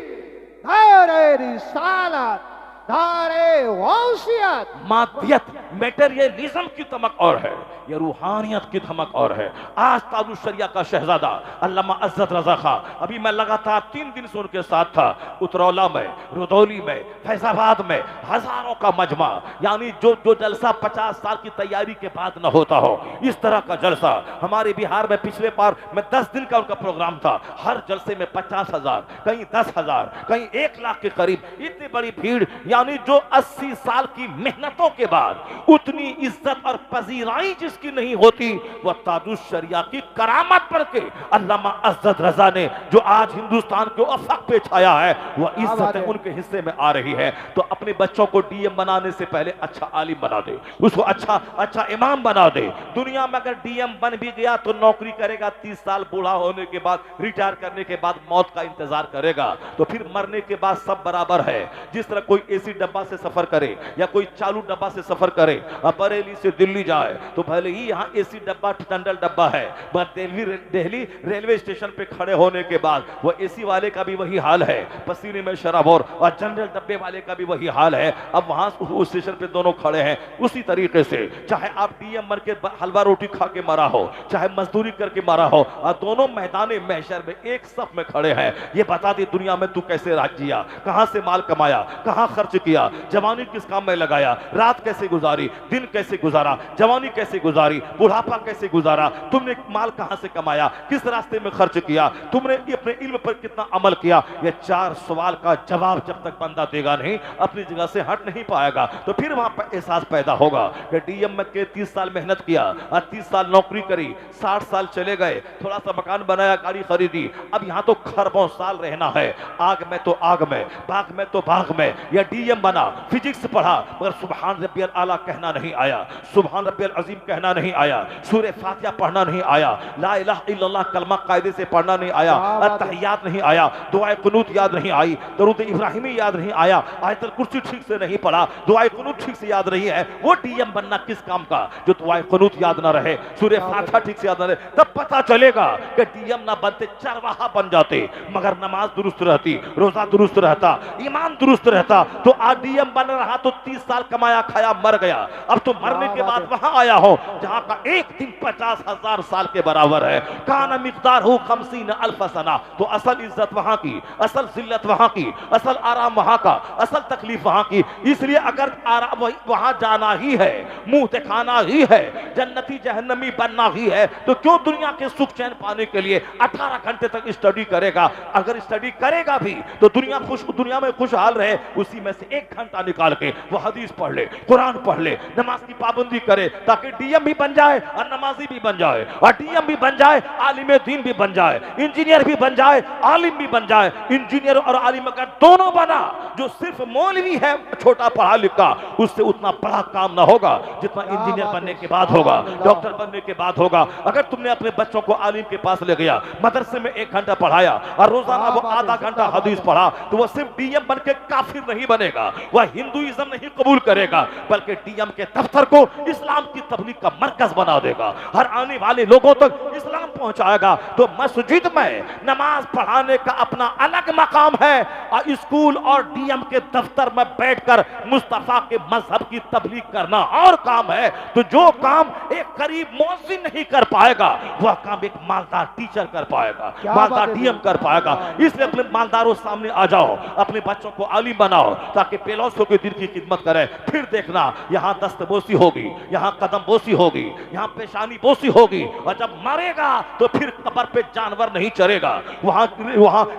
नारे रिसालत, नारे गौसियत। मादियत मेटेरियलिज्म की धमक और है, ये रूहानियत की धमक और है। आज ताजुश शरिया का शहजादा अल्लामा अज़्ज़त रज़ा खां, अभी मैं लगातार 3 दिन से उनके साथ था, उतरौला में, रुदौली में, फैजाबाद में, हजारों का मजमा, यानी जो जलसा 50 साल की तैयारी के बाद न होता हो, इस तरह का जलसा हमारे बिहार में पिछले बार में 10 दिन का उनका प्रोग्राम था। हर जलसे में 50,000, कहीं 10,000, कहीं 1 लाख के करीब, इतनी बड़ी भीड़, यानी जो 80 साल की मेहनतों के बाद उतनी इज्जत और पजीराई जिसकी नहीं होती, वह ताजुश शरिया की करामत पढ़ के अल्लामा अज़्ज़त रज़ा ने जो आज हिंदुस्तान के अफक पे छाया है, वह इज्जत उनके हिस्से में आ रही है। तो अपने बच्चों को डीएम बनाने से पहले अच्छा आलिम बना दे, उसको अच्छा इमाम बना दे। दुनिया में अगर डीएम बन भी गया तो नौकरी करेगा, 30 साल बूढ़ा होने के बाद, रिटायर करने के बाद मौत का इंतजार करेगा, तो फिर मरने के बाद सब बराबर है। जिस तरह कोई एसी डब्बा से सफर करे या कोई चालू डब्बा से सफर करे, बरेली से दिल्ली जाए, तो भले ही यहाँ एसी डब्बा जनरल डब्बा है, पर दिल्ली रेलवे स्टेशन पे खड़े होने के बाद वो एसी वाले का भी वही हाल है, पसीने में शराबोर, और जनरल डब्बे वाले का भी वही हाल है। अब वहां उस स्टेशन पे दोनों खड़े हैं। उसी तरीके से चाहे आप डीएम बन के हलवा रोटी खा के मरा हो, चाहे मजदूरी करके मरा हो, और दोनों मैदान महशर में एक सफ में खड़े हैं। ये बता दे दुनिया में तू कैसे राज जिया, कहां से माल कमाया, कहां खर्च किया, जवानी किस काम में लगाया, रात कैसे गुजारी, दिन कैसे गुजारा, जवानी कैसे गुजारी, बुढ़ापा कैसे गुजारा, तुमने माल कहां से कमाया, किस रास्ते में खर्च किया, तुमने अपने इल्म पर कितना अमल किया। ये 4 सवाल का जवाब जब तक बंदा देगा नहीं, अपनी जगह से हट नहीं पाएगा, तो फिर वहां पर एहसास पैदा होगा कि डीएम में के 30 साल मेहनत किया और 30 साल नौकरी करी, 60 साल चले गए, थोड़ा सा मकान बनाया, गाड़ी खरीदी, अब यहाँ तो खरबों साल रहना है, आग में तो आग में, बाग में तो बाग में। या डीएम बना, फिजिक्स पढ़ा, मगर सुभान रब्बियल आला कहना नहीं आया, सुभान रब्बियल अजीम कहना नहीं आया, सूरह फातिहा पढ़ना नहीं आया, ला इलाहा इल्लल्लाह कलमा कायदे से पढ़ना नहीं आया, अत्तहियात नहीं आया, दुआए कुनूत याद नहीं आई, दरूद इब्राहिमी याद नहीं आया, आयतुल कुर्सी ठीक से नहीं पढ़ा, दुआए कुनूत ठीक से याद नहीं है। वो डीएम बनना किस काम का जो दुआए कुनूत याद ना रहे, सूरह फातिहा ठीक से याद ना रहे। तब पता चलेगा कि डीएम ना बनते चरवाहा बन जाते, मगर नमाज दुरुस्त रहती, रोजा दुरुस्त रहता, ईमान दुरुस्त रहता, तो आज डीएम बन रहा तो 30 साल कमाया खाया मर गया, अब तो मरने के बाद वहां आया हो जहां का एक दिन 50,000 साल के बराबर है। काना मिकदार हो 50,000 सना। तो असल इज्जत वहां की, असल जिल्लत वहां की, असल आराम वहां का, असल तकलीफ वहां की। इसलिए अगर आराम वहां जाना ही है, मुंह दिखाना ही है, जन्नती जहन्नमी बनना ही है, तो क्यों दुनिया के सुख चैन पाने के लिए 18 घंटे तक स्टडी करेगा? अगर स्टडी करेगा भी तो दुनिया में खुशहाल रहे, उसी में से 1 घंटा निकाल के वो हदीस पढ़ ले, कुरान पढ़ ले, नमाज की पाबंदी करे, ताकि डीएम भी बन जाए और नमाजी भी बन जाए, और डीएम भी बन जाए, आलिम दीन भी बन जाए, इंजीनियर भी बन जाए, आलिम भी बन जाए। इंजीनियर और आलिम अगर दोनों बना, जो सिर्फ मौलवी है छोटा पढ़ा लिखा, उससे उतना बड़ा काम ना होगा जितना इंजीनियर बनने के बाद होगा, डॉक्टर बनने के बाद होगा। अगर तुमने अपने बच्चों को आलिम के पास ले गया, मदरसे में 1 घंटा पढ़ाया और रोजाना वो आधा घंटा हदीस पढ़ा, तो वो सिर्फ डीएम बन के काफिर नहीं बनेगा, वह हिंदुइज्म नहीं कबूल करेगा, बल्कि डीएम के दफ्तर को इस्लाम की तबलीग का मरकज बना देगा, हर आने वाले लोगों तक इस्लाम पहुंचाएगा। तो मस्जिद में नमाज पढ़ाने का अपना अलग मकाम है, और स्कूल और डीएम के दफ्तर में बैठकर मुस्तफा के मजहब की तबलीग करना और काम है। तो जो काम एक गरीब मौजिन नहीं कर पाएगा, वह काम एक मालदार टीचर कर पाएगा, मालदार डीएम कर पाएगा। इसलिए अपने मालदारों सामने आ जाओ, अपने बच्चों को आलिम बनाओ, ताकि पेलोसों के दिल की खिदमत करें। फिर देखना, यहाँ दस्तबोसी होगी, यहाँ कदम बोसी होगी, यहाँ पेशानी बोसी होगी, और जब मरेगा तो फिर कब्र पे जानवर नहीं चरेगा, वहां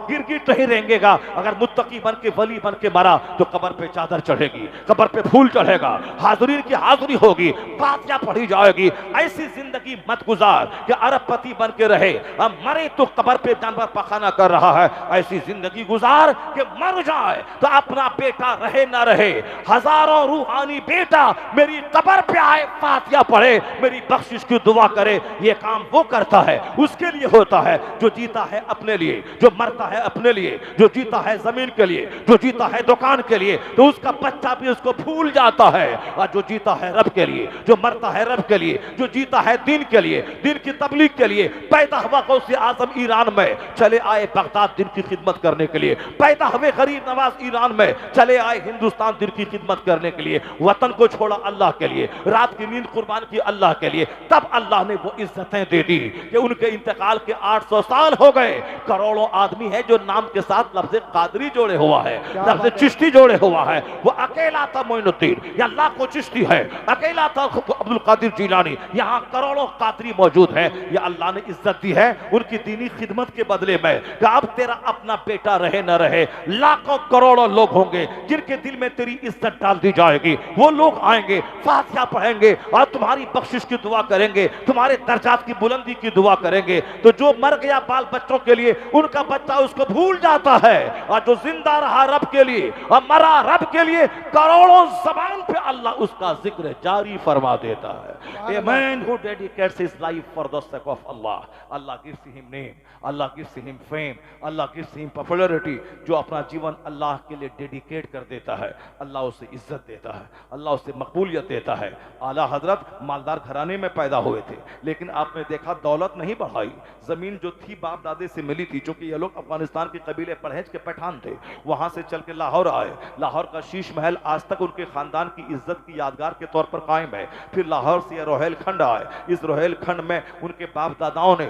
गिरगिट नहीं रेंगेगा। अगर मुत्तकी बन के वली बन के मरा तो कब्र पे चादर चढ़ेगी, कब्र पे फूल चढ़ेगा, हाज़रीन की हाज़री होगी, फातिहा पढ़ी जाएगी। ऐसी जिंदगी मत गुजार कि अरबपति बन के रहे, अब मरे तो कब्र पे जानवर पखाना कर रहा है। ऐसी जिंदगी गुजार कि मर जाए तो अपना बेटा रहे ना रहे, हजारों रूहानी बेटा मेरी कब्र पे आए, फातिहा पढ़े, मेरी बख्शिश की दुआ करे। ये काम वो करता है, उसके लिए होता है जो जीता है अपने लिए, जो मरता है अपने लिए, जो जीता है जमीन के लिए, जो जीता है दुकान के लिए, तो उसका बच्चा भी उसको भूल जाता है। और जो जीता है रब के लिए, जो मरता है रब के लिए, जो जीता है दीन के लिए, दीन की तबलीग के लिए, पैदा हुआ गौसे आजम ईरान में, चले आए बगदाद दिन की खिदमत करने के लिए, पैदा हुए गरीब नवाज ईरान में, चले आए हिंदुस्तान दिन की खिदमत करने के लिए, वतन को छोड़ा अल्लाह के लिए, रात की नींद कुर्बान की अल्लाह के लिए। तब अल्लाह ने वो इज्जतें दे दी कि उनके इंतकाल के 800 साल हो गए। करोड़ों आदमी है जो नाम के साथ लफ्ज़ कादरी जोड़े हुआ है, लफ्ज़ चिश्ती जोड़े हुआ है। वो अकेला था मोइनुद्दीन, या लाखों चिश्ती है, अकेला था अब्दुल कादिर जिलानी, यहाँ करोड़ों कादरी मौजूद है। ये अल्लाह ने इज्जत दी है उनकी दीनी खिदमत के बदले में, कि अब तेरा अपना बेटा रहे न रहे, लाखों करोड़ों लोग होंगे जिनके दिल में तेरी इज्जत डाल दी जाएगी। वो लोग आएंगे, फातिहा पढ़ेंगे और तुम्हारी बख्शिश की दुआ करेंगे, तुम्हारे दर्जात की बुलंदी की दुआ करेंगे। तो जो मर गया बाल बच्चों के लिए, उनका बच्चा उसको भूल जाता है, और जो जिंदा रहा रब के लिए और मरा रब के लिए, करोड़ों ज़बान पे अल्लाह उसका जिक्र जारी फरमा देता है। A man who dedicates his life for the sake of Allah, Allah gives him name, Allah gives him fame, Allah gives him popularity। जो अपना जीवन अल्लाह के लिए डेडिकेट कर देता है, अल्लाह उसे इज्जत देता है, अल्लाह उसे मकबूलियत देता है। आला हजरत मालदार घराने में पैदा हुए थे, लेकिन आपने देखा दौलत नहीं बढ़ाई। जमीन जो थी बाप दादे से मिली थी, चूंकि ये लोग अफगानिस्तान के कबीले परहेज के पठान थे, वहां से चल के लाहौर आए। लाहौर का शीश महल आज तक उनके खानदान की इज्जत की यादगार के तौर पर कायम है। फिर लाहौर से रोहेल खंड आए, इस रोहेल खंड में उनके बाप दादाओं ने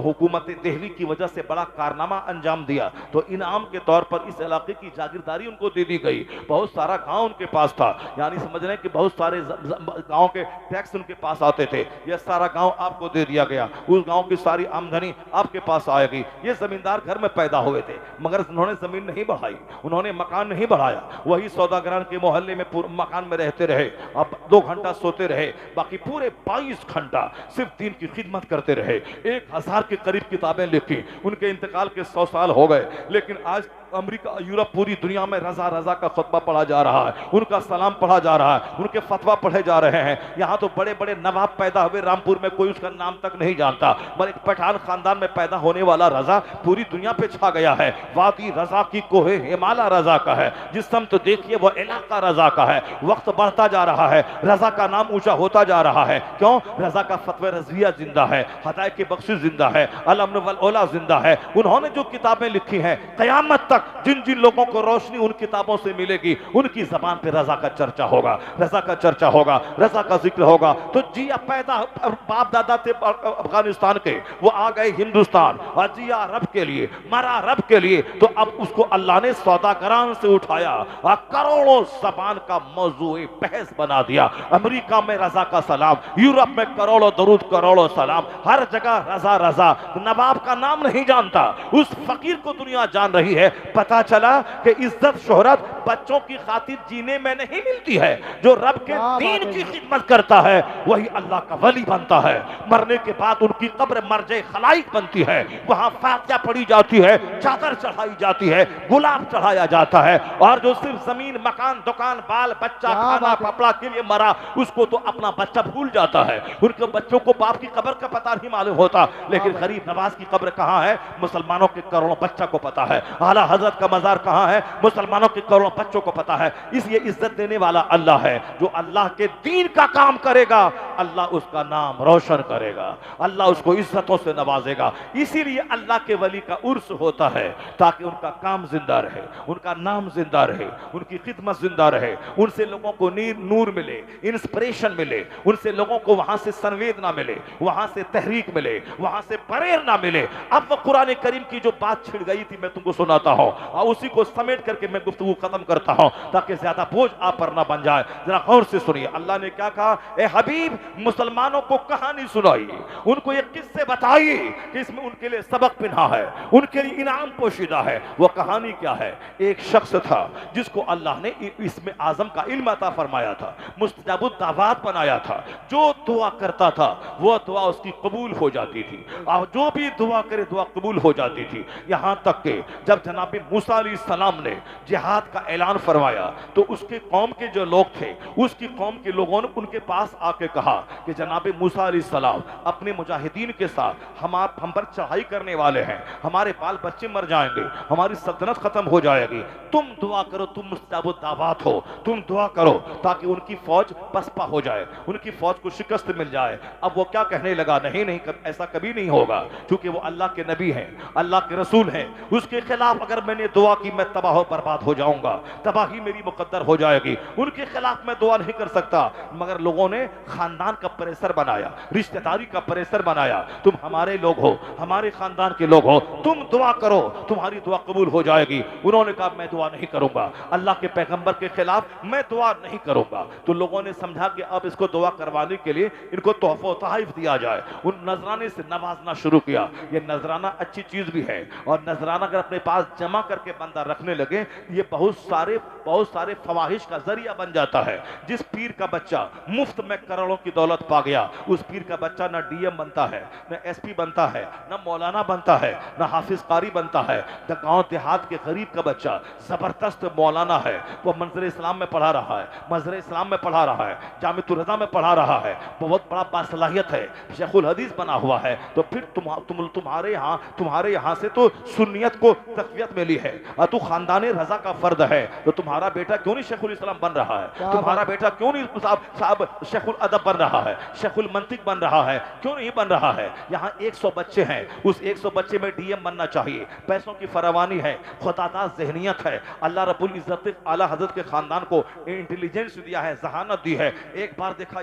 हुकूमत दिल्ली की वजह से बड़ा कारनामा अंजाम दिया, तो इनाम के तौर पर इस इलाके की जागीरदारी उनको दे दी गई। बहुत सारा गांव उनके पास था, यानी समझ रहे हैं कि बहुत सारे गांव के टैक्स उनके पास आते थे। यह सारा गांव आपको दे दिया गया, उस गांव की सारी आमदनी आपके पास आएगी। ये जमींदार घर में पैदा हुए थे, मगर उन्होंने जमीन नहीं बढ़ाई, उन्होंने मकान नहीं बढ़ाया। वही सौदागरान के मोहल्ले में मकान में रहते रहे, अब 2 घंटा सोते रहे, बाकी पूरे 22 घंटा सिर्फ दीन की खिदमत करते रहे। 1000 के करीब किताबें लिखी। उनके इंतकाल के 100 साल हो गए, लेकिन आज अमेरिका, यूरोप, पूरी दुनिया में रजा रजा का खुतबा पढ़ा जा रहा है, उनका सलाम पढ़ा जा रहा है, उनके फतवा पढ़े जा रहे हैं। यहाँ तो बड़े बड़े नवाब पैदा हुए, रामपुर में कोई उसका नाम तक नहीं जानता, मगर एक पठान खानदान में पैदा होने वाला रजा पूरी दुनिया पे छा गया है। वादी रजा की कोहे हिमालय रजा का है, जिस समय तो देखिए वो इलाका रजा का है। वक्त बढ़ता जा रहा है, रजा का नाम ऊंचा होता जा रहा है। क्यों? रजा का फतवा रज़विया जिंदा है, हदायत की बख्शिश जिंदा है, अल-अम्न वल औला जिंदा है। उन्होंने जो किताबें लिखी हैं, क़यामत तक तक जिन जिन लोगों को रोशनी उन किताबों से मिलेगी उनकी जबान पे रजा का चर्चा होगा, रजा का चर्चा होगा, रजा का जिक्र होगा। तो जिया पैदा बाप दादा थे अफगानिस्तान के, वो आ गए हिंदुस्तान और जिया रब के लिए, मरा रब के लिए। तो अब उसको अल्लाह ने सौदागरान से उठाया और करोड़ों जबान का मौजू बहस बना दिया। अमेरिका में रजा का सलाम, यूरोप में करोड़ों दरूद करोड़ों सलाम, हर जगह रजा रजा। नवाब का नाम नहीं जानता, उस फकीर को दुनिया जान रही है। पता चला कि इज्जत शोहरत बच्चों की खातिर जीने में नहीं मिलती है, जो रब के दीन की खिदमत करता है वही अल्लाह का वली बनता है। मरने के बाद उनकी कब्र मर्जे खलाइक बनती है, वहां फातिहा पढ़ी जाती है, चादर चढ़ाई जाती है, गुलाब चढ़ाया जाता है। और जो सिर्फ जमीन मकान दुकान बाल बच्चा खाना कपड़ा के लिए मरा, उसको तो अपना बच्चा भूल जाता है। उनके बच्चों को बाप की कब्र का पता नहीं मालूम होता, लेकिन गरीब नवाज की कब्र कहां है मुसलमानों के करोड़ों बच्चा को पता है। आला हजरत का मजार कहां है मुसलमानों के करोड़ों बच्चों को पता है। इसलिए इज्जत देने वाला अल्लाह है। जो अल्लाह के दीन का काम करेगा अल्लाह उसका नाम रोशन करेगा, अल्लाह उसको इज्जतों से नवाजेगा। इसीलिए अल्लाह के वली का उर्स होता है ताकि उनका काम जिंदा रहे, उनका नाम जिंदा रहे, उनकी खिदमत जिंदा रहे, उनसे लोगों को नूर मिले, इंस्पिरेशन मिले, उनसे लोगों को वहां से संवेदना मिले, वहां से तहरीक मिले, वहां से प्रेरणा मिले। अब वो कुरान करीम की जो बात छिड़ गई थी मैं तुमको सुनाता हूं और उसी को समेट करके मैं गुफ्तगू खत्म करता हूं ताकि ज्यादा बोझ आप पर ना बन जाए। जरा गौर से सुनिए, अल्लाह ने क्या कहा, ए हबीब मुसलमानों को कहानी सुनाई, उनको ये किस्से बताइए कि इसमें उनके लिए सबक पिन्हा है, उनके लिए इनाम पोशीदा है। वो कहानी क्या है? एक शख्स था जिसको अल्लाह ने इसमें आजम का इल्म अता फरमाया था, मुस्तजाबुद दावात बनाया था। जो दुआ करता था वो दुआ उसकी कबूल हो जाती थी और जो भी दुआ करे दुआ कबूल हो जाती थी। यहां तक कि जब जनाब मूसा अलैहिस्सलाम ने जिहाद का ऐलान फरमाया तो उसके कौम के जो लोग थे, उसकी कौम के लोगों ने उनके पास आके कहा कि जनाब मूसा अलैहिस्सलाम अपने मुजाहिदीन के साथ हम पर चढ़ाई करने वाले हैं, हमारे बाल बच्चे मर जाएंगे, हमारी सल्तनत खत्म हो जाएगी, तुम दुआ करो, तुम मुस्तजाबुद दावात हो, तुम दुआ करो ताकि उनकी फौज पसपा हो जाए, उनकी फौज को शिकस्त मिल जाए। अब वो क्या कहने लगा, नहीं नहीं ऐसा कभी नहीं होगा, क्योंकि वो अल्लाह के नबी हैं, अल्लाह के रसूल हैं, उसके खिलाफ अगर मैंने दुआ की मैं तबाह बर्बाद हो जाऊंगा, तबाही मेरी मुकद्दर हो जाएगी, उनके खिलाफ मैं दुआ नहीं कर सकता। मगर लोगों ने खानदान का प्रेशर बनाया, रिश्तेदारी का प्रेशर बनाया, तुम हमारे लोग हो, हमारे खानदान के लोग हो, तुम दुआ करो, तुम्हारी दुआ कबूल हो जाएगी। उन्होंने कहा मैं दुआ नहीं करूंगा, अल्लाह के पैगंबर के खिलाफ मैं दुआ नहीं करूंगा। तो लोगों ने समझा कि अब इसको दुआ करवाने के लिए इनको तोहफा तोहफा दिया जाए, उन नजराने से नवाजना शुरू किया। ये नजराना अच्छी चीज भी है और नजराना अगर अपने पास जमा करके बंदा रखने लगे ये बहुत सारे फवाहिश का जरिया बन जाता है। जिस पीर का बच्चा मुफ्त में करोड़ों की दौलत पा गया, उस पीर का बच्चा ना डीएम बनता है, ना एसपी बनता है, ना मौलाना बनता है, ना हाफिज कारी बनता है। गांव देहात के गरीब का बच्चा जबरदस्त मौलाना है, वो मंजर इस्लाम में पढ़ा रहा है, मंजर इस्लाम में पढ़ा रहा है, जामिअतुर रज़ा में पढ़ा रहा है, बहुत बड़ा बासलाहियत है, शेखुल हदीस बना हुआ है। तो फिर तुम्हारे यहाँ से तो सुन्नियत को तक़वियत मिली है और तू खानदान रजा का फर्द है, तो तुम्हारा बेटा क्यों नहीं शेखुल इस्लाम बन रहा है, तुम्हारा बेटा क्यों नहीं साहब शेखुल अदब बन रहा है, शेखुल मंतिक बन रहा है, क्यों नहीं बन रहा है? यहाँ 100 बच्चे हैं, उस 100 बच्चे में डीएम बनना चाहिए, पैसों की फरावानी है, खुदादार ज़हनियत है, अल्लाह रब्बुल इज्जत आला हज़रत के खानदान को इंटेलिजेंस दिया है, जहानत दी है, एक बार देखा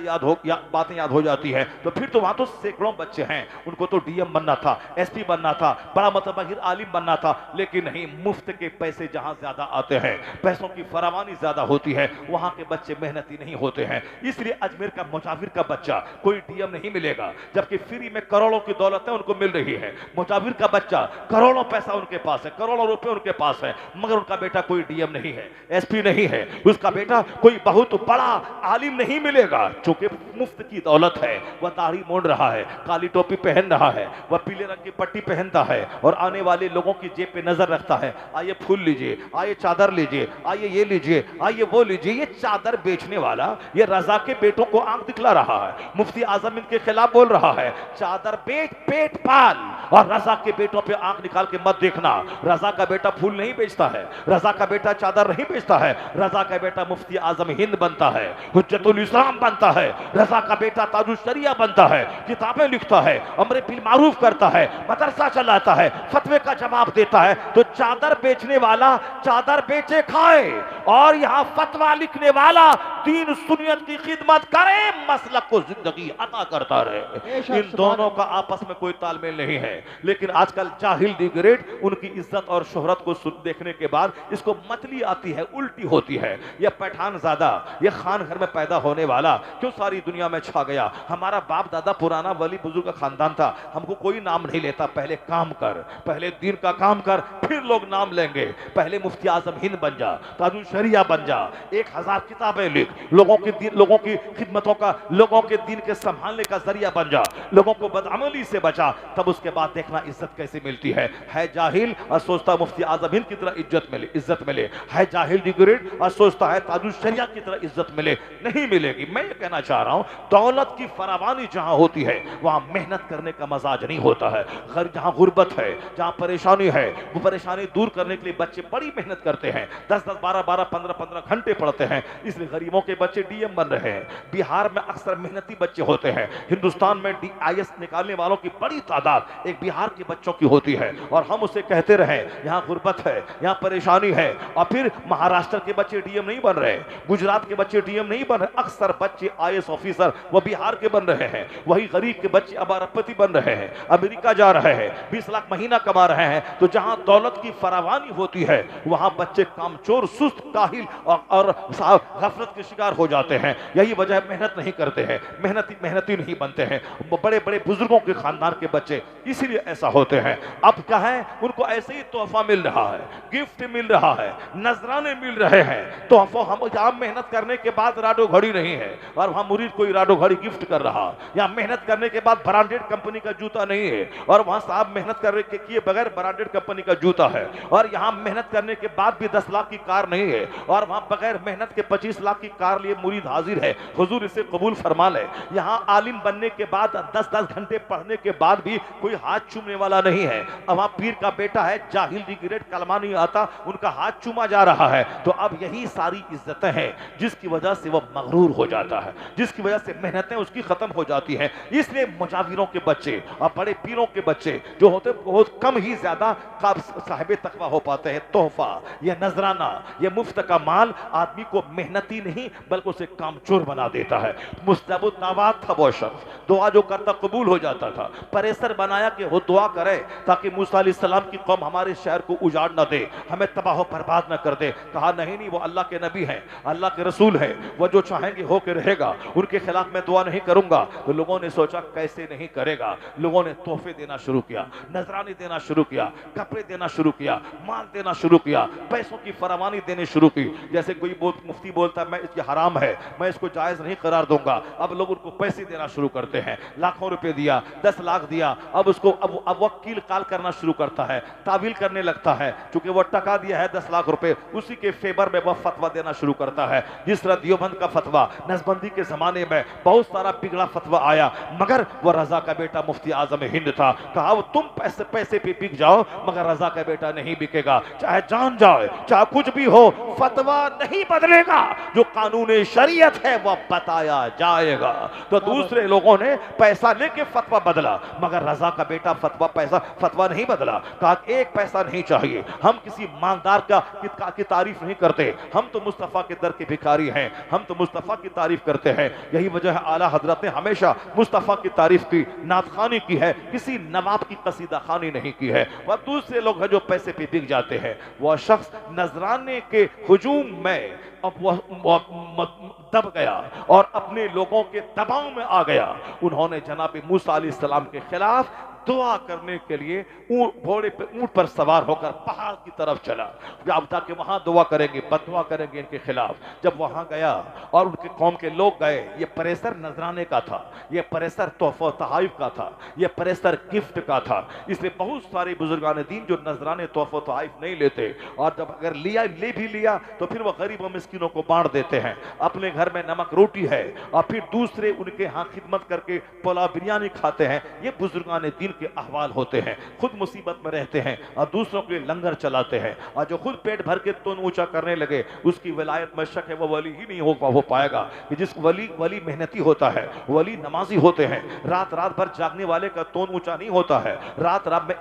बातें याद हो जाती है। तो फिर तो वहां तो सैकड़ों बच्चे हैं, उनको तो डीएम बनना था, एसपी बनना था, बड़ा मतबहिर आलिम बनना था, लेकिन नहीं, मुफ्त के पैसे जहां ज्यादा आते हैं, पैसों की फरावानी ज्यादा होती है, वहां के बच्चे मेहनती नहीं होते हैं। इसलिए अजमेर का मुजाविर का बच्चा कोई डीएम नहीं मिलेगा, जबकि फ्री में करोड़ों की दौलत है उनको मिल रही है। मुजाविर का बच्चा करोड़ों पैसा उनके पास है, करोड़ों रुपए उनके पास है, मगर उनका बेटा कोई डीएम नहीं है, एसपी नहीं है, उसका बेटा कोई बहुत बड़ा आलिम नहीं मिलेगा, चूंकि मुफ्त की दौलत है। वह दाढ़ी मोड़ रहा है, काली टोपी पहन रहा है, वह पीले रंग की पट्टी पहनता है और आने वाले लोगों की जेब पे नजर रखता है, आइए फूल लीजिए, आइए चादर लीजिए, आइए ये लीजिए, आइए वो लीजिए। ये चादर बेचने वाला ये रजा के बेटों को आंख दिखला रहा है, मुफ्ती आजम इनके खिलाफ बोल रहा है, चादर बेच पेट पाल, और रजा के बेटों पे आंख निकाल के मत देखना। रजा का बेटा फूल नहीं बेचता है, रजा का बेटा चादर नहीं बेचता है, रजा का बेटा मुफ्ती आजम हिंद बनता है, हुज्जतुल इस्लाम बनता है, रजा का बेटा ताजुल शरिया बनता है, किताबें लिखता है, अमरे बिल मारूफ करता है, मदरसा चलाता है, फतवे का जवाब देता है। तो चादर बेचने वाला चादर बेचे खाए, और यहाँ फतवा लिखने वाला दीन सुन्नत की खिदमत करे, मसलक को जिंदगी अता करता रहे। इन दोनों का आपस में कोई तालमेल नहीं है। लेकिन आजकल जाहिल दी ग्रेट उनकी इज्जत और शोहरत को देखने के बाद इसको मतली आती है, उल्टी होती है। यह पठान ज़्यादा, यह खान घर में पैदा होने वाला क्यों सारी दुनिया में छा गया? हमारा बाप दादा पुराना वली बुजुर्ग का खानदान था, हमको कोई नाम नहीं लेता। पहले काम कर, पहले दीन का काम कर, फिर लोग नाम लेंगे। पहले मुफ्ती आजम हिंद बन जा, ताजुल शरिया बन जा, 1000 किताबें लिख, लोगों की खिदमतों का, लोगों के दीन के संभालने का जरिया बन जा, लोगों को बदअमली से बचा। तब उसके बाद देखना इज्जत कैसे मिलती है जाहिल और सोचता मुफ्ती आजम हिंद की तरह इज्जत मिले, है जाहिल डिग्रेड और सोचता है ताजुल शरिया की तरह इज्जत मिले। नहीं मिलेगी। मैं ये कहना चाह रहा हूं, दौलत की फरावानी जहां होती है वहां मेहनत करने का मजाज नहीं होता है। जहां गुर्बत है, जहां परेशानी है, वो परेशानी दूर करने के लिए बच्चे बड़ी मेहनत करते हैं, 10-10, 12-12, 15-15 घंटे पढ़ते हैं। इसलिए गरीबों के बच्चे डीएम बन रहे हैं। बिहार में अक्सर मेहनती बच्चे होते हैं। हिंदुस्तान में DIS निकालने वालों की बड़ी तादाद एक बिहार के बच्चों की होती है, और हम उसे कहते रहे यहाँ गुर्बत है, यहाँ परेशानी है। और फिर महाराष्ट्र के बच्चे डीएम नहीं बन रहे, गुजरात के बच्चे डीएम नहीं बन रहे, अक्सर बच्चे IAS ऑफिसर वो बिहार के बन रहे हैं। वही गरीब के बच्चे अब अरबपति बन रहे हैं, अमेरिका जा रहे हैं, 20 लाख महीना कमा रहे हैं। तो जहां दौलत की फरावानी होती है वहां बच्चे कामचोर, सुस्त, काहिल और गफलत के शिकार हो जाते हैं। यही वजह मेहनत नहीं करते हैं, मेहनती नहीं बनते हैं। बड़े बड़े बुजुर्गों के खानदान के बच्चे इसीलिए ऐसा होते हैं। अब क्या है, उनको ऐसे ही तोहफा मिल रहा है, गिफ्ट मिल रहा है, नजराने मिल रहे हैं। तोहफा हम यहाँ मेहनत करने के बाद राडो घड़ी नहीं है, और वहां मुरीद कोई राडो घड़ी गिफ्ट कर रहा। यहाँ मेहनत करने के बाद ब्रांडेड कंपनी का जूता नहीं है, और वहां साहब मेहनत करने के किए बगैर ब्रांडेड कंपनी का जूता है। और यहाँ मेहनत करने के बाद भी 10 लाख की कार नहीं है, और वहां बगैर मेहनत के 25 लाख की कार लिए मुरीद हाजिर है। हुजूर इसे कबूल फरमा ले। यहाँ आलिम बनने के बाद 10-10 घंटे पढ़ने के बाद भी कोई हाथ चूमने वाला नहीं है। अब वहां पीर का बेटा है, जाहिल डिग्रेड, कलमा नहीं आता, उनका हाथ चूमा जा रहा है। तो अब यही सारी इज्जतें हैं जिसकी वजह से वह मगरूर हो जाता है, जिसकी वजह से मेहनतें उसकी खत्म हो जाती हैं। इसलिए मुजाविरों के बच्चे और बड़े पीरों के बच्चे जो होते बहुत कम ही ज्यादा साहिब तकवा हो पाते हैं। तोहफा, यह नजराना, यह मुफ्त का माल आदमी को मेहनती नहीं बल्कि उसे कामचोर बना देता है। मुस्तबुद दावत था वो शख्स, दुआ जो करता कबूल हो जाता था। परेशर बनाया कि वो दुआ करे ताकि मूसा अलैहिस्सलाम की कौम हमारे शहर को उजाड़ न दे, हमें तबाह बर्बाद न कर दे। कहा नहीं, वो अल्लाह के नबी हैं, अल्लाह के रसूल हैं, वो जो चाहेंगे होकर रहेगा, उनके खिलाफ मैं दुआ नहीं करूंगा। तो लोगों ने सोचा कैसे नहीं करेगा। लोगों ने तोहफे देना शुरू किया, नजरानी देना शुरू किया, कपड़े देना शुरू किया, माल देना शुरू किया, पैसों की फरावानी देने शुरू की। जैसे कोई मुफ्ती बोलता है मैं इसकी हराम है, मैं इसको जायज नहीं करार दूंगा, अब लोग उनको पैसे देना शुरू करते हैं। लाखों रुपए दिया, 10 लाख दिया, अब उसको अब वकील काल करना शुरू करता है, तावील करने लगता है। क्योंकि वो टका दिया है 10 लाख रुपए, उसी के फेवर में वह फतवा देना शुरू करता है। जिस तरह दियोबंद का फतवा नसबंदी के जमाने में बहुत सारा बिगड़ा फतवा आया, मगर वह रजा का बेटा मुफ्ती आजम हिंद था। कहा वो तुम पैसे पे बिक जाओ मगर रजा का बेटा नहीं बिकेगा, चाहे जान जाए चाहे कुछ भी हो, फतवा नहीं बदलेगा। जो कानून शरीयत है वह बताया जाएगा। तो दूसरे लोगों ने पैसा लेके फतवा बदला, मगर रजा का बेटा फतवा नहीं बदला। कहा एक पैसा नहीं चाहिए, हम किसी मालदार की तारीफ नहीं करते, हम तो मुस्तफा के दर के भिखारी हैं, हम तो मुस्तफा की तारीफ करते हैं। यही वजह है आला हजरत ने हमेशा मुस्तफा की तारीफ की, नातखानी की है, किसी नवाब की कसीदा खानी नहीं की है। वह दूसरे लोग हैं जो पैसे पे बिक जाते हैं। वह शख्स नजराने के हुजूम में अब वह दब गया और अपने लोगों के दबाव में आ गया। उन्होंने जनाब मूसा अलैहिस्सलाम के खिलाफ दुआ करने के लिए घोड़े पे ऊंट पर सवार होकर पहाड़ की तरफ चला। अब जाके वहां दुआ करेंगे, बददुआ करेंगे इनके खिलाफ। जब वहां गया और उनके कौम के लोग गए, ये प्रेशर नजराने का था, ये प्रेशर तोहफा तहाइफ का था, ये प्रेशर गिफ्ट का था। इसलिए बहुत सारे बुजुर्गान दीन जो नजराने तोहफा तहाइफ नहीं लेते, और जब अगर ले भी लिया तो फिर वो गरीबों मिस्किनों को बांट देते हैं। अपने घर में नमक रोटी है और फिर दूसरे उनके यहाँ खिदमत करके पुलाव बिरयानी खाते हैं। ये बुजुर्गान दीन के अहवाल होते हैं। खुद मुसीबत में रहते हैं और दूसरों के लिए लंगर चलाते हैं, और जो खुद पेट भर के तोन ऊंचा करने लगे उसकी विलायत में शक है वो वली ही नहीं हो पाएगा। कि जिस वली मेहनती होता है, वली नमाजी होते हैं, रात भर जागने वाले का तोन ऊंचा नहीं होता है,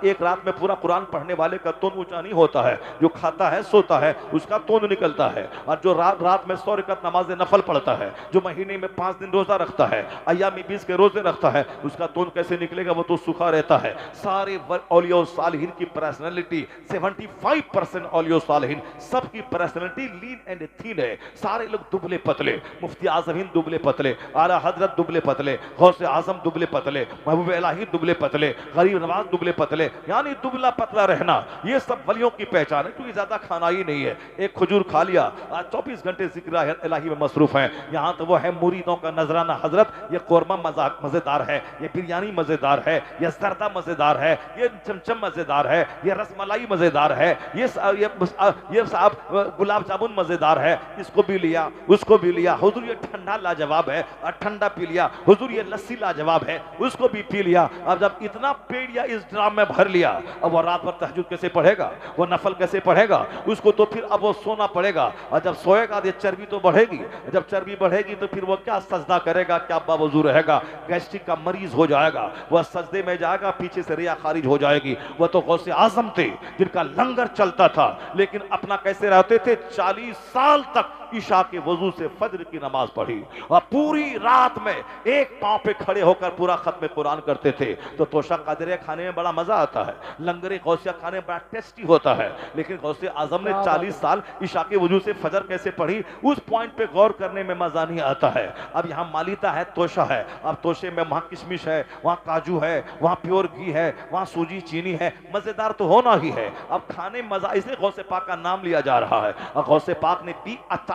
एक रात में पूरा कुरान पढ़ने वाले का तोन ऊंचा नहीं होता है। जो खाता है सोता है उसका तोन निकलता है, और जो रात में 100 रकात नमाज नफल पढ़ता है, जो महीने में 5 दिन रोजा रखता है, अय्यामी 20 के रोजे रखता है, उसका तोन कैसे निकलेगा? वो तो सूखा रहता है। सारे औलिया सालिहीन की पर्सनालिटी 75% औलिया सालिहीन सबकी पर्सनालिटी लीन एंड थीन है। सारे लोग दुबले पतले, मुफ्ती आजम हिंद दुबले पतले, आला हजरत दुबले पतले, गौसे आजम दुबले पतले, महबूब इलाही दुबले पतले, गरीब नवाज दुबले पतले, यानी दुबला पतला रहना ये सब वलियों की पहचान है। क्योंकि ज्यादा खाना ही नहीं है, एक खजूर खा लिया, आज 24 घंटे जिक्र इलाही में मसरूफ हैं। यहाँ तो वो है मुरीदों का नजराना हजरत, ये कोरमा मजेदार है, ये बिरयानी मजेदार है, ये जरदा मजेदार है, ये चमचम मजेदार है, ये रसमलाई मजेदार है, ये साहब गुलाब जामुन मजेदार है, इसको भी लिया उसको भी लिया। हुजूर ये ठंडा लाजवाब है, और ठंडा पी लिया। हुजूर ये लस्सी लाजवाब है, उसको भी पी लिया। अब जब इतना पेड़ या इस ड्राम में भर लिया, अब वो रात भर तहज्जुद कैसे पढ़ेगा? वो नफल कैसे पढ़ेगा? उसको तो फिर अब वो सोना पड़ेगा, और जब सोएगा तो चर्बी तो बढ़ेगी, जब चर्बी बढ़ेगी तो फिर वो क्या सजदा करेगा, क्या बावजू रहेगा? गैस्ट्रिक का मरीज हो जाएगा, वह सजदे में जाएगा, पीछे से रिया खारिज हो जाएगी। वह तो गौसे आजम थे जिनका लंगर चलता था, लेकिन अपना कैसे रहते थे? 40 साल तक ईशा के वजू से फज्र की नमाज पढ़ी, और पूरी रात में एक पांव पे खड़े होकर पूरा खत्म कुरान करते थे। तो तोशा कादरिया खाने में बड़ा मजा आता है, लंगरे गौसिया खाने में बड़ा टेस्टी होता है। लेकिन गौसे आजम ने 40 साल ईशा के वजू से फजर कैसे पढ़ी, उस पॉइंट पे गौर करने में मजा नहीं आता है। अब यहाँ मालिता है, तोशा है, अब तोशे में वहाँ किशमिश है, वहाँ काजू है, वहाँ प्योर घी है, वहाँ सूजी चीनी है, मजेदार तो होना ही है। अब खाने में मजा, इसलिए गौसे पाक का नाम लिया जा रहा है। और गौसे पाक ने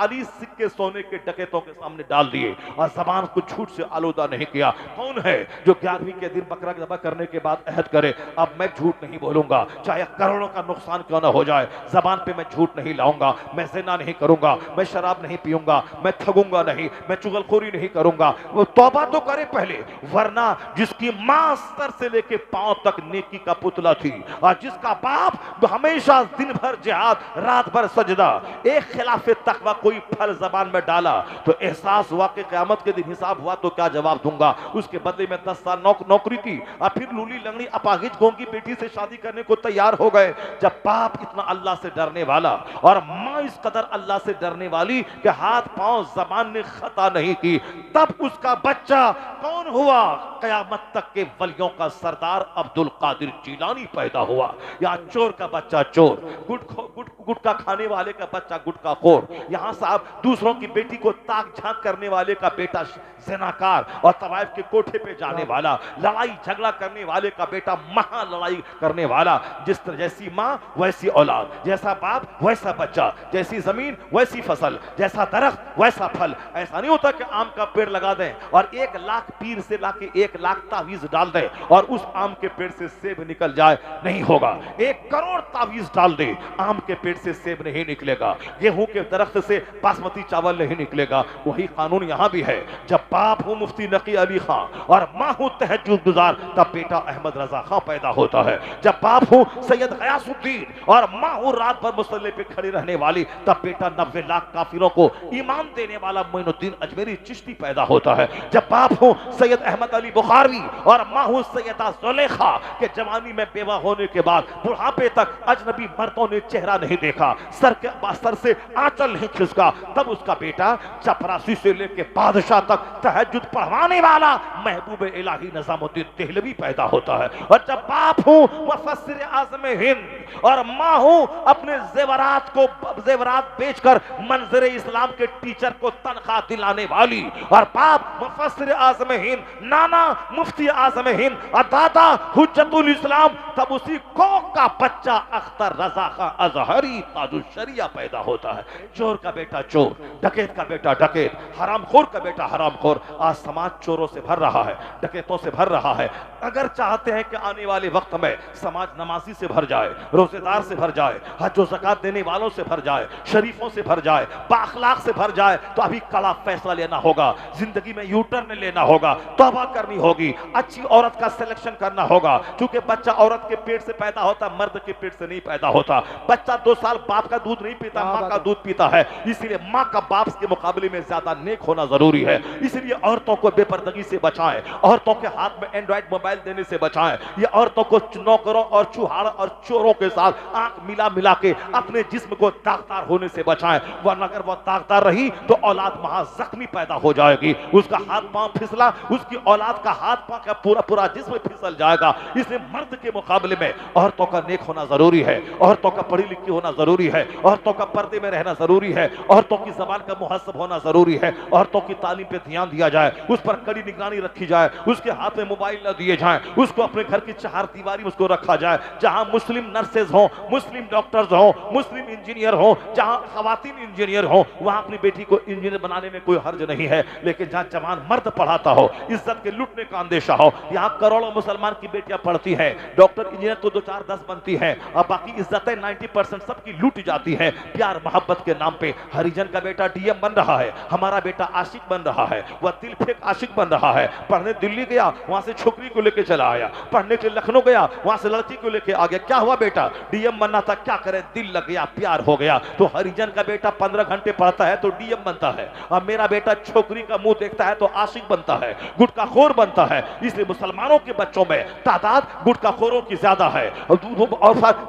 40 सिक्के सोने के डकैतों के सामने डाल दिए, और जबान को झूठ से आलूदा नहीं किया। कौन है जो 11वीं के दिन बकरा ज़बह करने के बाद अहद करे, अब मैं झूठ नहीं बोलूंगा, चाहे करोड़ों का नुकसान क्यों ना हो जाए, जबान पे मैं झूठ नहीं लाऊंगा, मैं ज़िना नहीं करूंगा, मैं शराब नहीं पीऊंगा, मैं ठगूंगा नहीं, मैं चुगलखोरी नहीं करूंगा। वो तौबा तो करे पहले, वरना जिसकी मां सर से लेके पांव तक नेकी का पुतला थी, और जिसका बाप हमेशा दिन भर जिहाद, रात भर सजदा, एक खिलाफ तकवा कोई फल जबान में डाला तो एहसास हुआ कि क़यामत के दिन हिसाब हुआ तो क्या जवाब दूंगा। उसके बदले में 10 साल नौकरी की, और फिर लूली लंगड़ी अपाहिज गोंगी बेटी से शादी करने को तैयार हो गए। जब बाप इतना अल्लाह से डरने वाला और माँ इस कदर अल्लाह से डरने वाली कि हाथ पांव जबान ने खता नहीं की, तब उसका बच्चा कौन हुआ? क़यामत तक के वलियों का सरदार अब्दुल कादिर जीलानी पैदा हुआ। या चोर का बच्चा चोर, गुटखा खाने वाले का बच्चा गुटखा खोर, यहाँ साहब दूसरों की बेटी को ताक झांक करने वाले का बेटा ज़िनाकार, और तवाइफ के कोठे पे जाने वाला, लड़ाई झगड़ा करने वाले का बेटा महा लड़ाई करने वाला। जिस तरह जैसी माँ वैसी औलाद, जैसा बाप वैसा बच्चा, जैसी जमीन वैसी फसल, जैसा दरख्त वैसा फल। ऐसा नहीं होता कि आम का पेड़ लगा दें और 1 लाख पीर से लाके 1 लाख तावीज डाल दें और उस आम के पेड़ से सेब निकल जाए, नहीं होगा। 1 करोड़ तावीज डाल दे, आम के पेड़ से सेब नहीं निकलेगा, गेहूं के दरख्त से बासमती चावल नहीं निकलेगा। वही कानून यहाँ भी है। जब बाप हो मुफ्ती नकी अली खां और माँ हो तहज्जुद गुजार, तब बेटा अहमद रजा खां पैदा होता है। जब बाप हो सैयद गयासुद्दीन और माँ हो रात भर मुसल्ले पे खड़ी रहने वाली, तब बेटा 90 लाख काफिरों को ईमान देने वाला मोइनुद्दीन अजमेरी चिश्ती पैदा होता है। जब बाप हो सैयद अहमद अली बुखारी और माँ हो सैयदा ज़ुलेखा के जवानी में बेवा होने के बाद बुढ़ापे तक अजनबी मर्दों ने चेहरा नहीं देखा, सर से आंचल नहीं खिसका। तब उसका बेटा चपरासी से लेके बादशाह तक तहज्जुद पढ़वाने वाला महबूब इलाही निजामुद्दीन देहलवी पैदा होता है। और जब बाप हूं मुफस्सिर आज़म हिंद और मां हूं अपने जेवरात बेचकर मंजर इस्लाम के टीचर को तनख्वाह दिलाने वाली, और बाप मुफस्सिर आज़म हिंद, नाना मुफ्ती आज़म हिंद और दादा हुज्जतुल इस्लाम, तब उसी कौक का बच्चा अख्तर रजा का अजहरी ताजुल शरिया पैदा होता है। चोर का बेटा चोर, डकैत का बेटा डकैत, हरामखोर का बेटा हरामखोर। आज समाज चोरों से भर रहा है, डकैतों से भर रहा है। अगर चाहते हैं कि आने वाले वक्त में समाज नमाजी से भर जाए, रोजेदार से भर जाए, हज और ज़कात देने वालों से भर जाए, शरीफों से भर जाए, बाखलाक से भर जाए, तो अभी कड़ा फैसला लेना होगा। जिंदगी में यू टर्न लेना होगा, तौबा करनी होगी, अच्छी औरत का सिलेक्शन करना होगा। क्योंकि बच्चा औरत के पेट से पैदा होता, मर्द के पेट से नहीं पैदा होता। बच्चा 2 साल बाप का दूध नहीं पीता, माँ का दूध पीता है। इसलिए माँ का बाप के मुकाबले में ज्यादा नेक होना जरूरी है। इसलिए औरतों को बेपर्दगी से बचाएं, औरतों के हाथ में एंड्रॉइड मोबाइल देने से बचाएं। ये औरतों को नौकरों और चुहाड़ और चोरों के साथ आंख मिला के अपने जिस्म को दागदार होने से बचाएं। वरना अगर वो दागदार रही तो औलाद महा जख्मी पैदा हो जाएगी। उसका हाथ पांव फिसला, उसकी औलाद का हाथ पांव का पूरा जिस्म फिसल जाएगा। इसलिए मर्द के मुकाबले में औरतों का नेक होना जरूरी है, औरतों का पढ़ी लिखी होना जरूरी है, औरतों का पर्दे में रहना जरूरी है, औरतों की जबान का मुहस्सब होना जरूरी है, औरतों की तालीम पे ध्यान दिया जाए, उस पर कड़ी निगरानी रखी जाए, उसके हाथ में मोबाइल न दिए जाए, उसको अपने घर की चार दीवारी में उसको रखा जाए। जहां मुस्लिम नर्सेज हो, मुस्लिम डॉक्टर्स हो, मुस्लिम इंजीनियर हो, जहां खवातीन इंजीनियर हो, वहां अपनी बेटी को इंजीनियर बनाने में कोई हर्ज नहीं है। लेकिन जहां जवान मर्द पढ़ाता हो, इज्जत के लूटने का अंदेशा हो, यहाँ करोड़ों मुसलमान की बेटियां पढ़ती हैं, डॉक्टर इंजीनियर तो 2 4 10 बनती हैं, और बाकी इज्जतें 90% सबकी लूट जाती है प्यार मोहब्बत के नाम पे। हरिजन का बेटा डीएम बन रहा है, हमारा बेटा आशिक बन रहा है, वह दिल फेंक आशिक बन रहा है। पढ़ने दिल्ली गया, वहां से छोकरी को लेके चला आया, पढ़ने के लखनऊ गया, वहां से लड़की को लेके आ गया। क्या हुआ बेटा? डीएम बनना था, क्या करे, दिल लग गया, प्यार हो गया। तो हरिजन का बेटा 15 घंटे पढ़ता है तो डीएम बनता है, और मेरा बेटा छोकरी का मुंह देखता है तो आशिक बनता है, गुटखाखोर बनता है। इसलिए मुसलमानों के बच्चों में तादाद गुटखाखोरों की ज्यादा है और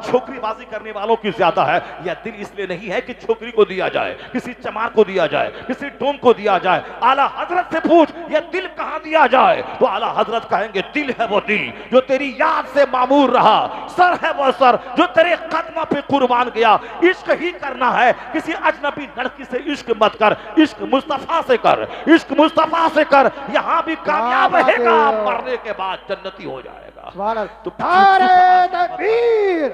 छोकरीबाजी करने वालों की ज्यादा है। यह दिल इसलिए नहीं है कि छोकरी को दिया जाए, किसी चमार को दिया जाए, किसी डोम को दिया जाए। आला हजरत से पूछ यह दिल कहां दिया जाए, तो आला हजरत कहेंगे दिल है वो दिल जो तेरी याद से मामूर रहा, सर है वो सर जो तेरे कदमों पे कुर्बान गया। इश्क ही करना है, किसी अजनबी लड़की से इश्क मत कर, इश्क मुस्तफा से कर, इश्क मुस्तफा से कर, यहां भी कामयाब रहेगा, मरने के बाद जन्नती हो जाएगा। तो नारे तकबीर,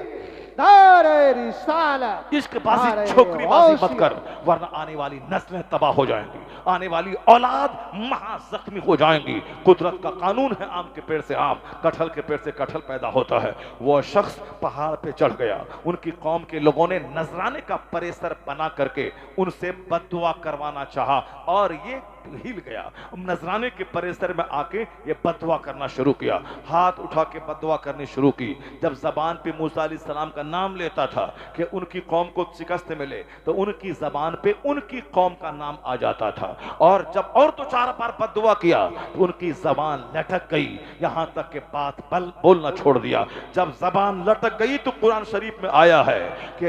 नारे रिसालत, इश्कबाजी छोकरीबाजी मत कर, वरना आने वाली नस्लें तबाह हो जाएंगी, आने वाली औलाद महा जख्मी हो जाएंगी। कुदरत का कानून है, आम के पेड़ से आम, कटहल के पेड़ से कटहल पैदा होता है। वो शख्स पहाड़ पे चढ़ गया, उनकी कौम के लोगों ने नजराने का परेसर बना करके उनसे बद्दुआ करवाना चाहा, और ये हिल गया। नजराने के परिसर में आके ये बदुआ करना शुरू किया, हाथ उठा के बदुआ करनी शुरू की। जब जबान पे मूसा अलैहिस्सलाम का नाम लेता था कि उनकी कौम को शिकस्त मिले, तो उनकी जबान पे उनकी कौम का नाम आ जाता था। और जब और 2-4 बार बदुआ किया तो उनकी जबान लटक गई, यहां तक कि बात बोलना छोड़ दिया। जब जबान लटक गई तो कुरान शरीफ में आया है कि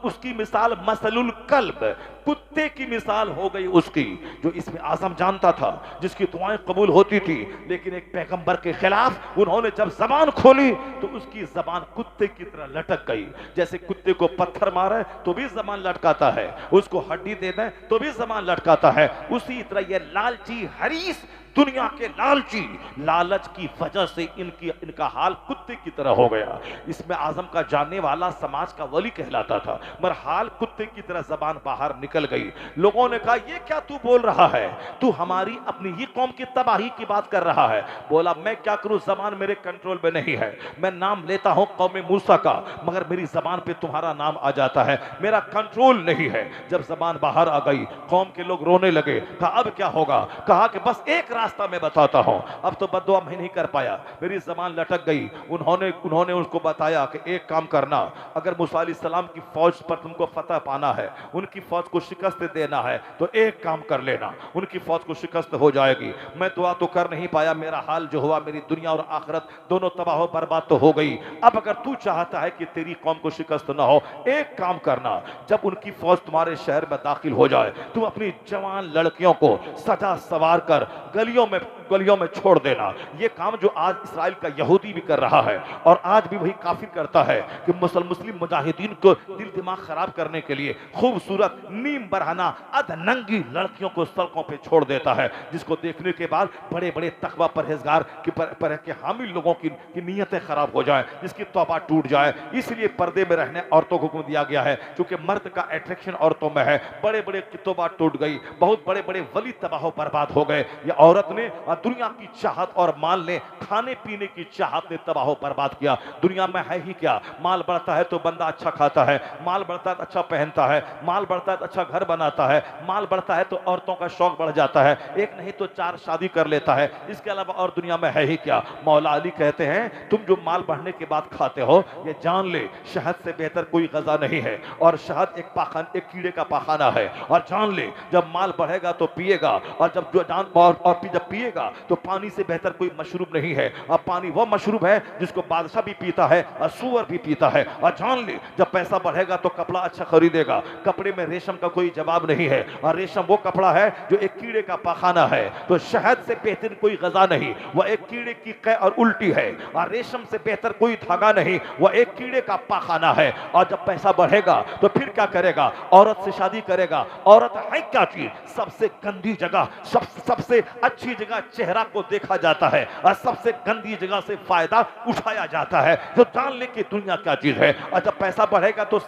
उसकी मिसाल मसलुल कल्ब, कुत्ते की मिसाल हो गई उसकी। जो इसमें आजम जानता था, जिसकी दुआएं कबूल होती थी, लेकिन एक पैगंबर के खिलाफ उन्होंने जब जबान खोली तो उसकी जबान कुत्ते की तरह लटक गई। जैसे कुत्ते को पत्थर मारे तो भी जबान लटकाता है, उसको हड्डी दे दें तो भी जबान लटकाता है, उसी तरह ये लालची हरीस, दुनिया के लालची, लालच की वजह से इनका हाल कुत्ते की तरह हो गया। इसमें आजम का जानने वाला समाज का वली कहलाता था, मगर हाल कुत्ते की तरह जबान बाहर निकल गई। लोगों ने कहा ये क्या तू बोल रहा है, तू हमारी अपनी ही कौम की तबाही की बात कर रहा है। बोला मैं क्या करूं, जबान मेरे कंट्रोल में नहीं है, मैं नाम लेता हूं कौम मूसा का, मगर मेरी जबान पे तुम्हारा नाम आ जाता है, मेरा कंट्रोल नहीं है। जब जबान बाहर आ गई, कौम के लोग रोने लगे, कहा अब क्या होगा, कहा कि बस एक रास्ता मैं बताता हूँ। अब तो बद्दुआ मैं नहीं कर पाया, मेरी जबान लटक गई। उन्होंने उसको बताया कि एक काम करना, अगर मूसा अलैहिस्सलाम की फौज पर तुमको फतह पाना है, उनकी फौज को शिकस्त देना है, तो एक काम कर लेना, उनकी फौज को शिकस्त हो जाएगी। मैं दुआ तो कर नहीं पाया, मेरा हाल जो हुआ, मेरी दुनिया और आखिरत दोनों तबाह बर्बाद तो हो गई। अब अगर तू चाहता है कि तेरी कौम को शिकस्त ना हो, एक काम करना, जब उनकी फौज तुम्हारे शहर में दाखिल हो जाए, तुम अपनी जवान लड़कियों को सजा सवार कर गलियों में छोड़ देना। ये काम जो आज इस्राइल का यहूदी भी कर रहा है और आज भी वही काफिर करता है कि मुस्लिम मुजाहिदीन को दिल दिमाग खराब करने के लिए खूबसूरत नीम बरहना अधनंगी लड़कियों को सड़कों पे छोड़ देता है, जिसको देखने के बाद बड़े बड़े तकवा परहेजगार के हामिल लोगों की नीयतें खराब हो जाए, जिसकी तौबा टूट जाए। इसलिए पर्दे में रहने औरतों को हुक्म दिया गया है, क्योंकि मर्द का अट्रैक्शन औरतों में है। बड़े बड़े की तौबा टूट गई, बहुत बड़े बड़े वली तबाह बर्बाद हो गए। ये औरत ने दुनिया की चाहत और माल ने, खाने पीने की चाहत ने तबाह बर्बाद किया। दुनिया में है ही क्या, माल बढ़ता है तो बंदा अच्छा खाता है, माल बढ़ता है तो अच्छा पहनता है, माल बढ़ता है तो अच्छा घर बनाता है, माल बढ़ता है तो औरतों का शौक बढ़ जाता है, एक नहीं तो 4 शादी कर लेता है। इसके अलावा और दुनिया में है ही क्या। मौला अली कहते हैं, तुम जो माल बढ़ने के बाद खाते हो, ये जान ले शहद से बेहतर कोई गजा नहीं है, और शहद एक कीड़े का पाखाना है। और जान ले जब माल बढ़ेगा तो पिएगा, और जब जब पिएगा तो पानी से बेहतर कोई मशरूब नहीं है। और पानी वो मशरूब है जिसको बादशाह भी पीता है और सूअर भी पीता है। और जान ले जब पैसा बढ़ेगा तो कपड़ा अच्छा खरीदेगा, कपड़े में रेशम का कोई जवाब नहीं है, और रेशम वो कपड़ा है जो एक कीड़े का पाखाना है। तो शहद से बेहतर कोई गजा नहीं, वह एक कीड़े की कै और उल्टी है। और रेशम से बेहतर कोई धागा नहीं, वह एक कीड़े का पाखाना है। और जब पैसा बढ़ेगा तो फिर क्या करेगा, औरत से शादी करेगा। औरत है क्या चीज, सबसे गंदी जगह, सबसे अच्छी जगह चेहरा को देखा जाता है, और सबसे गंदी जगह से फायदा उठाया जाता है। तो जान ले कि दुनिया क्या चीज है। और जब पैसा बढ़ेगा तो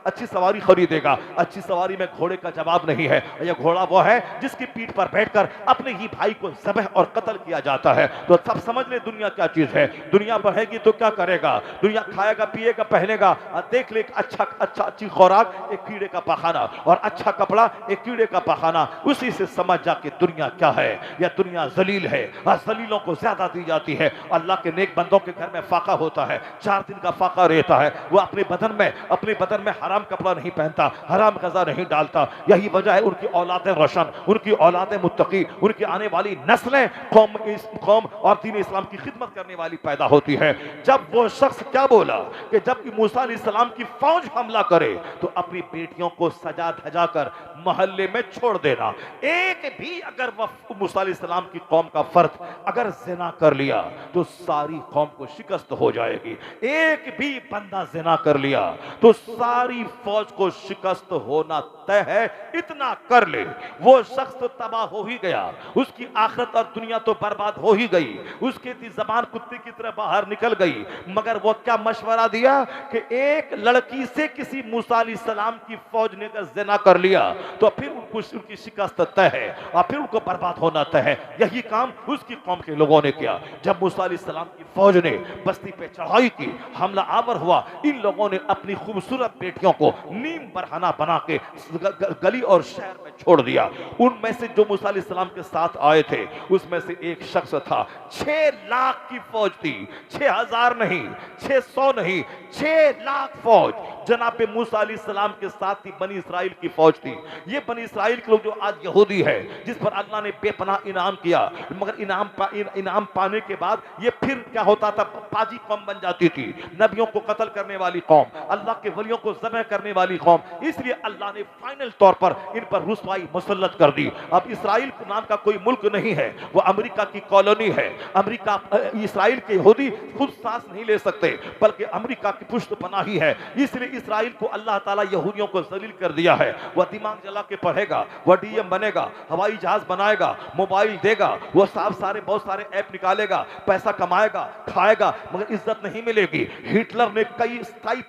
अच्छी सवारी खरीदेगा। अच्छी सवारी में घोड़े का जवाब नहीं है। यह घोड़ा वो है जिसकी पीठ पर बैठकर अपने ही भाई को ज़बह और कत्ल किया जाता है। तो सब समझ ले दुनिया क्या चीज है। दुनिया बढ़ेगी तो क्या करेगा, दुनिया खाएगा पिएगा पहनेगा। और देख ले अच्छी खुराक एक कीड़े का पाखाना, और अच्छा कपड़ा एक कीड़े का पाखाना। उसी से समझ जा कि दुनिया क्या है। यह दुनिया जलील है, और जलीलों को ज्यादा दी जाती है। अल्लाह के नेक बंदों के घर में फाका होता है, 4 दिन का फाका रहता है। वो अपने बदन में हराम कपड़ा नहीं पहनता, हराम गजा नहीं डालता। यही वजह है उनकी औलादें रोशन, उनकी औलादें मुत्तकी, उनकी आने वाली नस्लें कौम और दीन इस्लाम की खिदमत करने वाली पैदा होती है। जब वो शख्स क्या बोला कि जब मूसा अलैहिस्सलाम की फौज हमला करे तो अपनी बेटियों को सजा धजा कर मोहल्ले में छोड़ देना। एक भी अगर वह मूसा अलैहिस्सलाम की कौम का फर्द अगर जिना कर लिया तो सारी कौम को शिकस्त हो जाएगी। एक भी बंदा जिना कर लिया तो सारी फौज को शिकस्त होना तय है। इतना कर ले, वो शख्स तो तबाह हो ही गया, उसकी आखिरत और दुनिया तो बर्बाद हो ही गई, उसकी जबान कुत्ते की तरह बाहर निकल गई। मगर वो क्या मशवरा दिया कि एक लड़की से किसी मूसा अलैहिस्सलाम की फौज ने अगर जिना कर लिया तो फिर उनकी शिकस्त तय है और फिर उनको बर्बाद होना तय है। यही काम उसकी कौम के लोगों ने किया। जब मूसा अलैहिस्सलाम की फौज ने बस्ती पे चढ़ाई की, हमला आवर हुआ, इन लोगों ने अपनी खूबसूरत बेटियों को नीम बरहना बना के गली और शहर में छोड़ दिया। उनमें से जो मूसा अलैहिस्सलाम के साथ आए थे उसमें से एक शख्स था, 6 लाख की फौज थी, 6000 नहीं, 600 नहीं, 6 लाख फौज जनाब मूसा अलैहिस्सलाम के साथ थी। बनी इसराइल की फौज थी। ये बनी इसराइल के लोग जो आज यहूदी है, जिस पर अल्लाह ने बेपनाह इनाम किया, मगर इनाम पाने के बाद ये फिर क्या होता था, पाजी कौम बन जाती थी, नबियों को कत्ल करने वाली कौम, अल्लाह के वलियों को ज़बह करने वाली कौम। इसलिए अल्लाह ने फाइनल तौर पर इन पर रुसवाई मुसल्लत कर दी। अब इसराइल नाम का कोई मुल्क नहीं है, वो अमेरिका की कॉलोनी है। अमेरिका इसराइल के यहूदी खुद सांस नहीं ले सकते, बल्कि अमेरिका की पुष्ट पनाही है। इसलिए इसराइल को अल्लाह ताला यहूदियों को जलील कर दिया है। वह दिमाग जला के पढ़ेगा, वह डीएम बनेगा, हवाई जहाज बनाएगा, मोबाइल देगा, वो बहुत सारे ऐप निकालेगा, पैसा कमाएगा, खाएगा, मगर इज्जत नहीं मिलेगी। हिटलर ने कई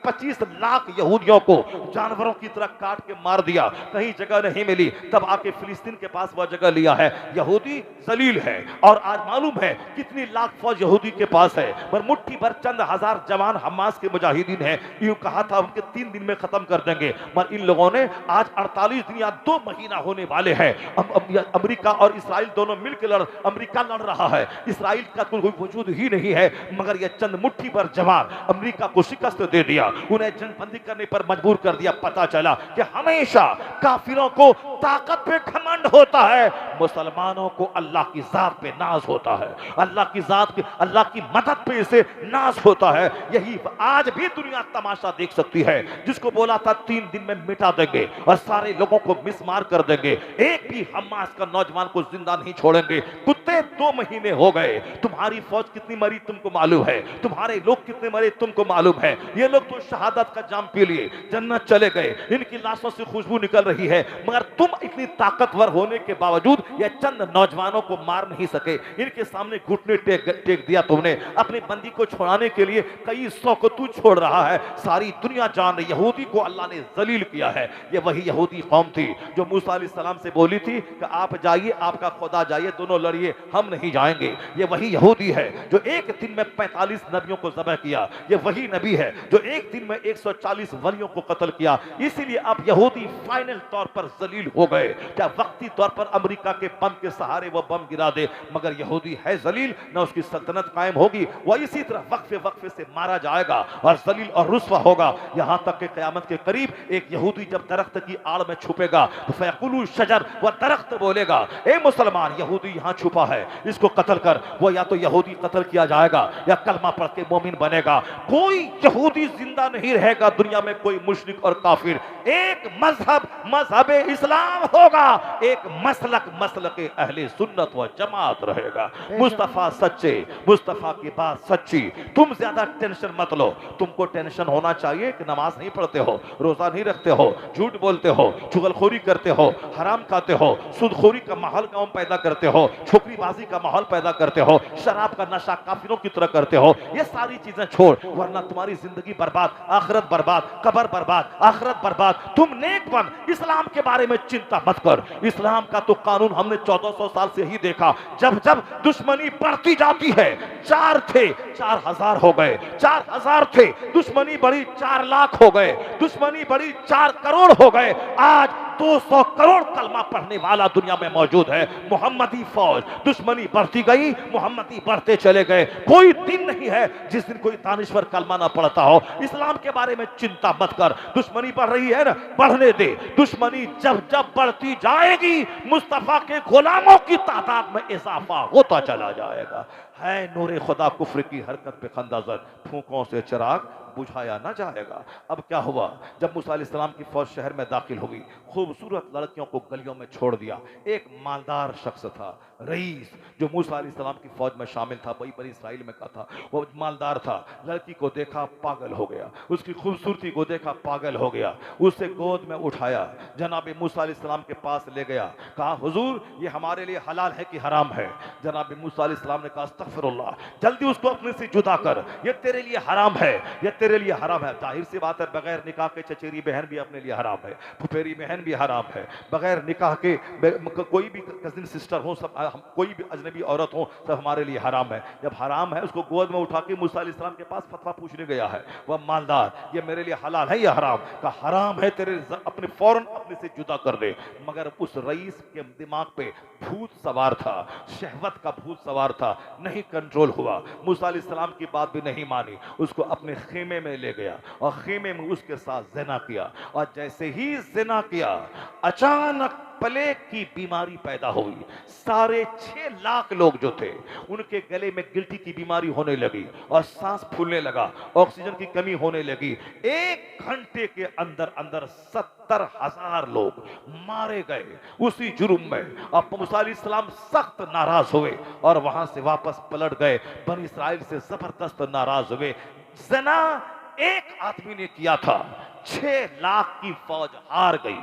25 लाख यहूदियों को जानवरों की तरह काट के मार दिया, कहीं जगह नहीं मिली, तब आके फिलिस्तीन के पास वह जगह लिया है। यहूदी जलील है। और आज मालूम है कितनी लाख फौज यहूदी के पास है, पर मुट्ठी भर चंद हजार जवान हमास के मुजाहिदीन है। यूं कहा था के 3 दिन में खत्म कर देंगे। मगर इन लोगों ने आज 48 दिन या 2 महीना होने वाले हैं। अमेरिका और इसराइल दोनों मिलकर अमेरिका लड़ रहा है, इसराइल का कोई वजूद ही नहीं है, मगर यह चंद मुट्ठी भर जवान अमेरिका को शिकस्त दे दिया, उन्हें जंगबंदी करने पर मजबूर कर दिया। पता चला कि हमेशा काफिरों को ताकत पे घमंड होता है, मुसलमानों को अल्लाह की जात पे नाज होता है, अल्लाह की मदद पे इसे नाज होता है। यही आज भी दुनिया तमाशा देख सकती है। जिसको बोला था 3 दिन में मिटा देंगे और सारे लोगों को मिसमार कर देंगे, एक भी हमास का नौजवान को जिंदा नहीं छोड़ेंगे। कुत्ते 2 महीने हो गए, तुम्हारी फौज कितनी मरी तुमको मालूम है, तुम्हारे लोग कितने मरे तुमको मालूम है। ये लोग तो शहादत का जाम पी लिए, जन्नत चले गए, इनकी लाशों से खुशबू निकल रही है, मगर तुम इतनी ताकतवर होने के बावजूद ये चंद नौजवानों को मार नहीं सके। इनके सामने घुटने टेक दिया तुमने। अपने बंदी को छुड़ाने के लिए कई 100 को तू छोड़ रहा है। सारी दुनिया जान रही यहूदी को अल्लाह ने जलील किया है। ये वही यहूदी कौम थी जो मूसा अलैहिस्सलाम से बोली थी कि आप जाइए, आपका खुदा जाइए, दोनों लड़िए, हम नहीं जाएंगे। ये वही यहूदी है जो एक दिन में 45 नबियों को ज़बह किया। ये वही नबी है जो एक दिन में 140 वलियों को कत्ल किया। इसीलिए अब यहूदी फाइनल तौर पर जलील हो गए। क्या वक्ती तौर पर अमेरिका के बम के सहारे वो बम गिरा दे, मगर यहूदी है जलील, न उसकी सल्तनत कायम होगी। वह इसी तरह वक्फे से मारा जाएगा और जलील और रुस्वा होगा। यहां तक कि क़यामत के करीब एक यहूदी जब दरख्त की आड़ में छुपेगा तो फयकुलु शजर, वह दरख्त बोलेगा, ए मुसलमान, यहूदी यहां छुपा है, इसको कत्ल कर। वो या तो यहूदी कत्ल किया जाएगा या कलमा पढ़ के मोमिन बनेगा। कोई यहूदी जिंदा नहीं रहेगा दुनिया में, कोई मुशरिक और काफिर। एक मजहब इस्लाम होगा, एक मसलक अहले सुन्नत व जमात रहेगा। मुस्तफा सच्चे, मुस्तफा की बात सच्ची। तुम ज्यादा टेंशन मत लो। तुमको टेंशन होना चाहिए कि नमाज नहीं पढ़ते हो, रोजा नहीं रखते हो, झूठ बोलते हो, चुगलखोरी करते हो, हराम खाते हो, सुदखोरी का माहौल गांव पैदा करते हो, छोकरीबाजी का माहौल पैदा करते हो, शराब का नशा काफिरों की तरह करते हो। ये सारी चीजें छोड़, वरना तुम्हारी जिंदगी बर्बाद, आखिरत बर्बाद, कब्र बर्बाद, आखिरत बर्बाद। तुम नेक बन, इस्लाम के बारे में चिंता मत कर। इस्लाम का तो कानून हमने 1400 साल से ही देखा। जब जब दुश्मनी बढ़ती जाती है, 4 थे 4000 हो गए, 4000 थे, दुश्मनी बढ़ी 4 लाख हो गए, दुश्मनी बढ़ी 4 करोड़ हो गए। आज 200 करोड़ कलमा पढ़ने वाला दुनिया में मौजूद है। मोहम्मदी फौज, दुश्मनी बढ़ती गई, मोहम्मदी बढ़ते चले गए। कोई दिन नहीं है जिस दिन कोई दानिश्वर कलमा ना पढ़ता हो। इस्लाम के बारे में चिंता मत कर। दुश्मनी बढ़ रही है ना, बढ़ने दे। दुश्मनी जब जब बढ़ती जाएगी, मुस्तफा के गुलामों की तादाद में इजाफा होता चला जाएगा। है नूरे खुदा कुफ्र की हरकत पे खंदाजर, फूकों से चिराग बुझाया ना जाएगा। अब क्या हुआ, जब मूसा अलैहिस्सलाम की फौज शहर में दाखिल होगी, खूबसूरत लड़कियों को गलियों में छोड़ दिया। एक मालदार शख्स था, रईस, जो मूसा अलैहिस्सलाम की फौज में शामिल था, वही बनी इसराइल में का था। वो मालदार था, लड़की को देखा पागल हो गया, उसकी खूबसूरती को देखा पागल हो गया। उसे गोद में उठाया, जनाब मूसा अलैहिस्सलाम के पास ले गया, कहा हुजूर ये हमारे लिए हलाल है कि हराम है। जनाब मूसा अलैहिस्सलाम ने कहा अस्तगफिरुल्लाह, जल्दी उसको अपने से जुदा कर, ये तेरे लिए हराम है, ये तेरे लिए हराम है। जाहिर सी बात है, बगैर निकाह के चचेरी बहन भी अपने लिए हराम है, फुफेरी बहन भी हराम है, बगैर निकाह के कोई भी कजिन सिस्टर हो, सब कोई भी अजनबी औरत हो, सब हमारे लिए हराम है। जब हराम है, उसको गोद में उठा के मूसा अलैहिस्सलाम के पास फतवा पूछने गया है। वह मालदार, ये मेरे लिए हलाल है या हराम? का हराम है, तेरे अपने फौरन अपने से जुदा कर दे। मगर उस रईस के दिमाग पे भूत सवार था, शहवत का भूत सवार था, नहीं कंट्रोल हुआ। मूसा अलैहिस्सलाम की बात भी नहीं मानी, उसको अपने खेमे में ले गया और खेमे में उसके साथ ज़िना किया। और जैसे ही ज़िना किया, अचानक प्लेग की बीमारी पैदा हुई। सारे 6 लाख लोग जो थे, उनके गले में गिल्टी की बीमारी होने लगी और सांस फूलने लगा, ऑक्सीजन की कमी होने लगी। 1 घंटे के अंदर अंदर 70,000 लोग मारे गए उसी जुर्म में। अब मूसा अलैहिस्सलाम सख्त नाराज हुए और वहां से वापस पलट गए। बनी इस्राइल से जबरदस्त नाराज हुए। ज़िना एक आदमी ने किया था, 6 लाख की फौज हार गई।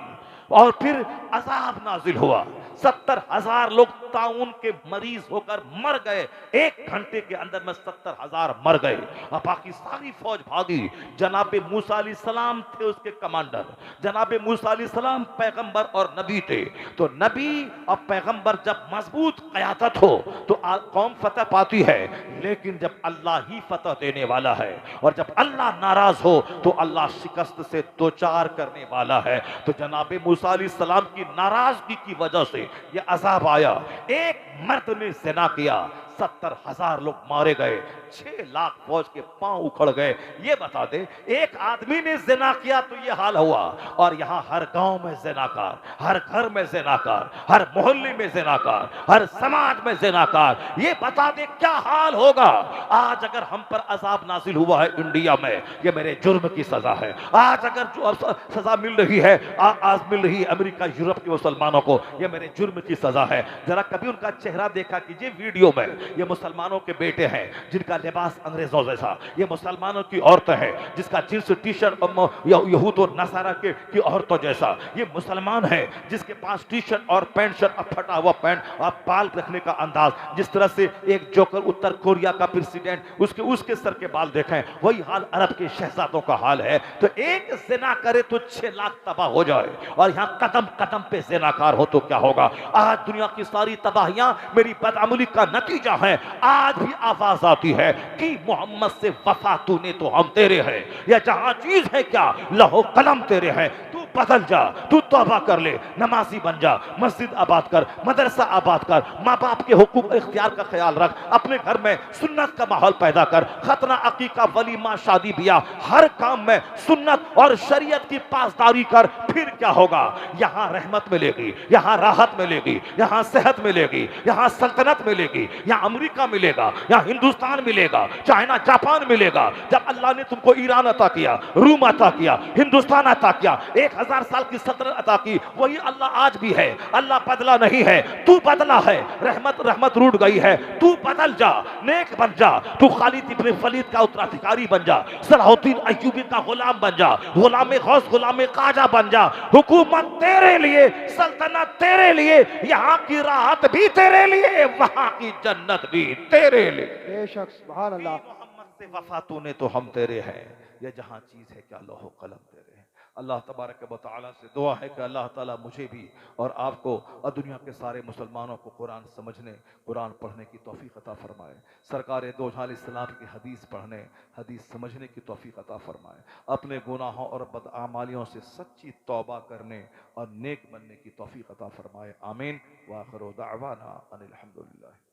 और फिर अजाब नाजिल हुआ। 70,000 लोग ताउन के मरीज होकर मर गए। 1 घंटे के अंदर में 70,000 मर गए और बाकी सारी फौज भागी। जनाबे मूसा अलैहिस्सलाम थे उसके कमांडर। जनाबे मूसा अलैहिस्सलाम पैगंबर और नबी थे। तो नबी और पैगंबर जब मजबूत क़यादत हो तो कौम फतह पाती है, लेकिन जब अल्लाह ही फतह देने वाला है और जब अल्लाह नाराज हो तो अल्लाह शिकस्त से दो चार करने वाला है। तो जनाबे मूसा अलैहिस्सलाम की नाराजगी की वजह से यह अजाब आया। एक मर्द ने ज़िना किया, 70,000 लोग मारे गए, 6 लाख फौज के पांव उखड़ गए। ये बता दे, एक आदमी ने ज़िना किया तो ये हाल हुआ, और यहां हर गांव में ज़िनाकार, हर घर में ज़िनाकार, हर मोहल्ले में ज़िनाकार, हर समाज में ज़िनाकार। ये बता दे क्या हाल होगा। आज अगर हम पर अजाब नाजिल हुआ है इंडिया में, ये मेरे जुर्म की सजा है। आज अगर जो सजा मिल रही है, आज मिल रही है अमेरिका यूरोप के मुसलमानों को, ये मेरे जुर्म की सजा है। जरा कभी उनका चेहरा देखा कीजिए वीडियो में। ये मुसलमानों के बेटे हैं जिनका लिबास अंग्रेजों जैसा, ये मुसलमानों की औरतें हैं जिसका जींस टी शर्ट यहूद और नसारा की औरतों जैसा। ये मुसलमान है जिसके पास टी शर्ट और पैंट शर्ट, फटा हुआ पैंट और बाल रखने का अंदाज, जिस तरह से एक जोकर उत्तर कोरिया का प्रेसिडेंट, उसके सर के बाल देखें, वही हाल अरब के शहजादों का हाल है। तो एक जिना करे तो 6 लाख तबाह हो जाए, और यहाँ कदम कदम पे जिनाकार हो तो क्या होगा। आज दुनिया की सारी तबाहियां मेरी बदअमली का नतीजा है। आज भी आवाज आती है कि मोहम्मद से वफा तूने तो हम तेरे हैं, या जहां चीज है क्या लहो कलम तेरे हैं। तू बदल जा, तू तौबा कर ले, नमाजी बन जा, मस्जिद आबाद कर, मदरसा आबाद कर, माँ बाप के हुकूक इख्तियार का ख्याल रख, अपने घर में सुन्नत का माहौल पैदा कर, खतना अकीका वलीमा शादी ब्याह हर काम में सुन्नत और शरीयत की पासदारी कर। फिर क्या होगा, यहाँ रहमत मिलेगी, यहाँ राहत मिलेगी, यहाँ सेहत मिलेगी, यहाँ सल्तनत मिलेगी, यहाँ अमेरिका मिलेगा, यहाँ हिंदुस्तान मिलेगा, चाइना जापान मिलेगा। जब अल्लाह ने तुमको ईरान अता किया, रूम अता किया, हिंदुस्तान अता किया, 1000 साल की सल्तनत अता की, वही अल्लाह आज भी है। अल्लाह बदला नहीं है, तू बदला है। रहमत रूठ गई है, तू बदल जा, नेक बन जा, तू खालिद इब्ने वलीद का उत्तराधिकारी बन जा, सलाहुद्दीन अय्यूबी का गुलाम बन जा, गुलाम गौस गुलाम काजा बन जा। हुकूमत तेरे लिए, सल्तनत तेरे लिए, यहाँ की राहत भी तेरे लिए, वहां की जन्नत भी तेरे लिए। बेशक सुभान अल्लाह। मोहम्मद से वफा तूने तो हम तेरे हैं, ये जहां चीज है क्या लौह कलम तेरे हैं। अल्लाह तबारक व तआला से दुआ है कि अल्लाह ताला मुझे भी और आपको और दुनिया के सारे मुसलमानों को कुरान समझने, कुरान पढ़ने की तौफीक अता फरमाए। सरकार दो जहां अलैहिस्सलाम की हदीस पढ़ने, हदीस समझने की तौफीक अता फरमाए। अपने गुनाहों और बदआमालियों से सच्ची तौबा करने और नेक बनने की तौफीक अता फरमाए। आमीन। व आखिरु दाअवाना अनिल हम्दुलिल्लाह।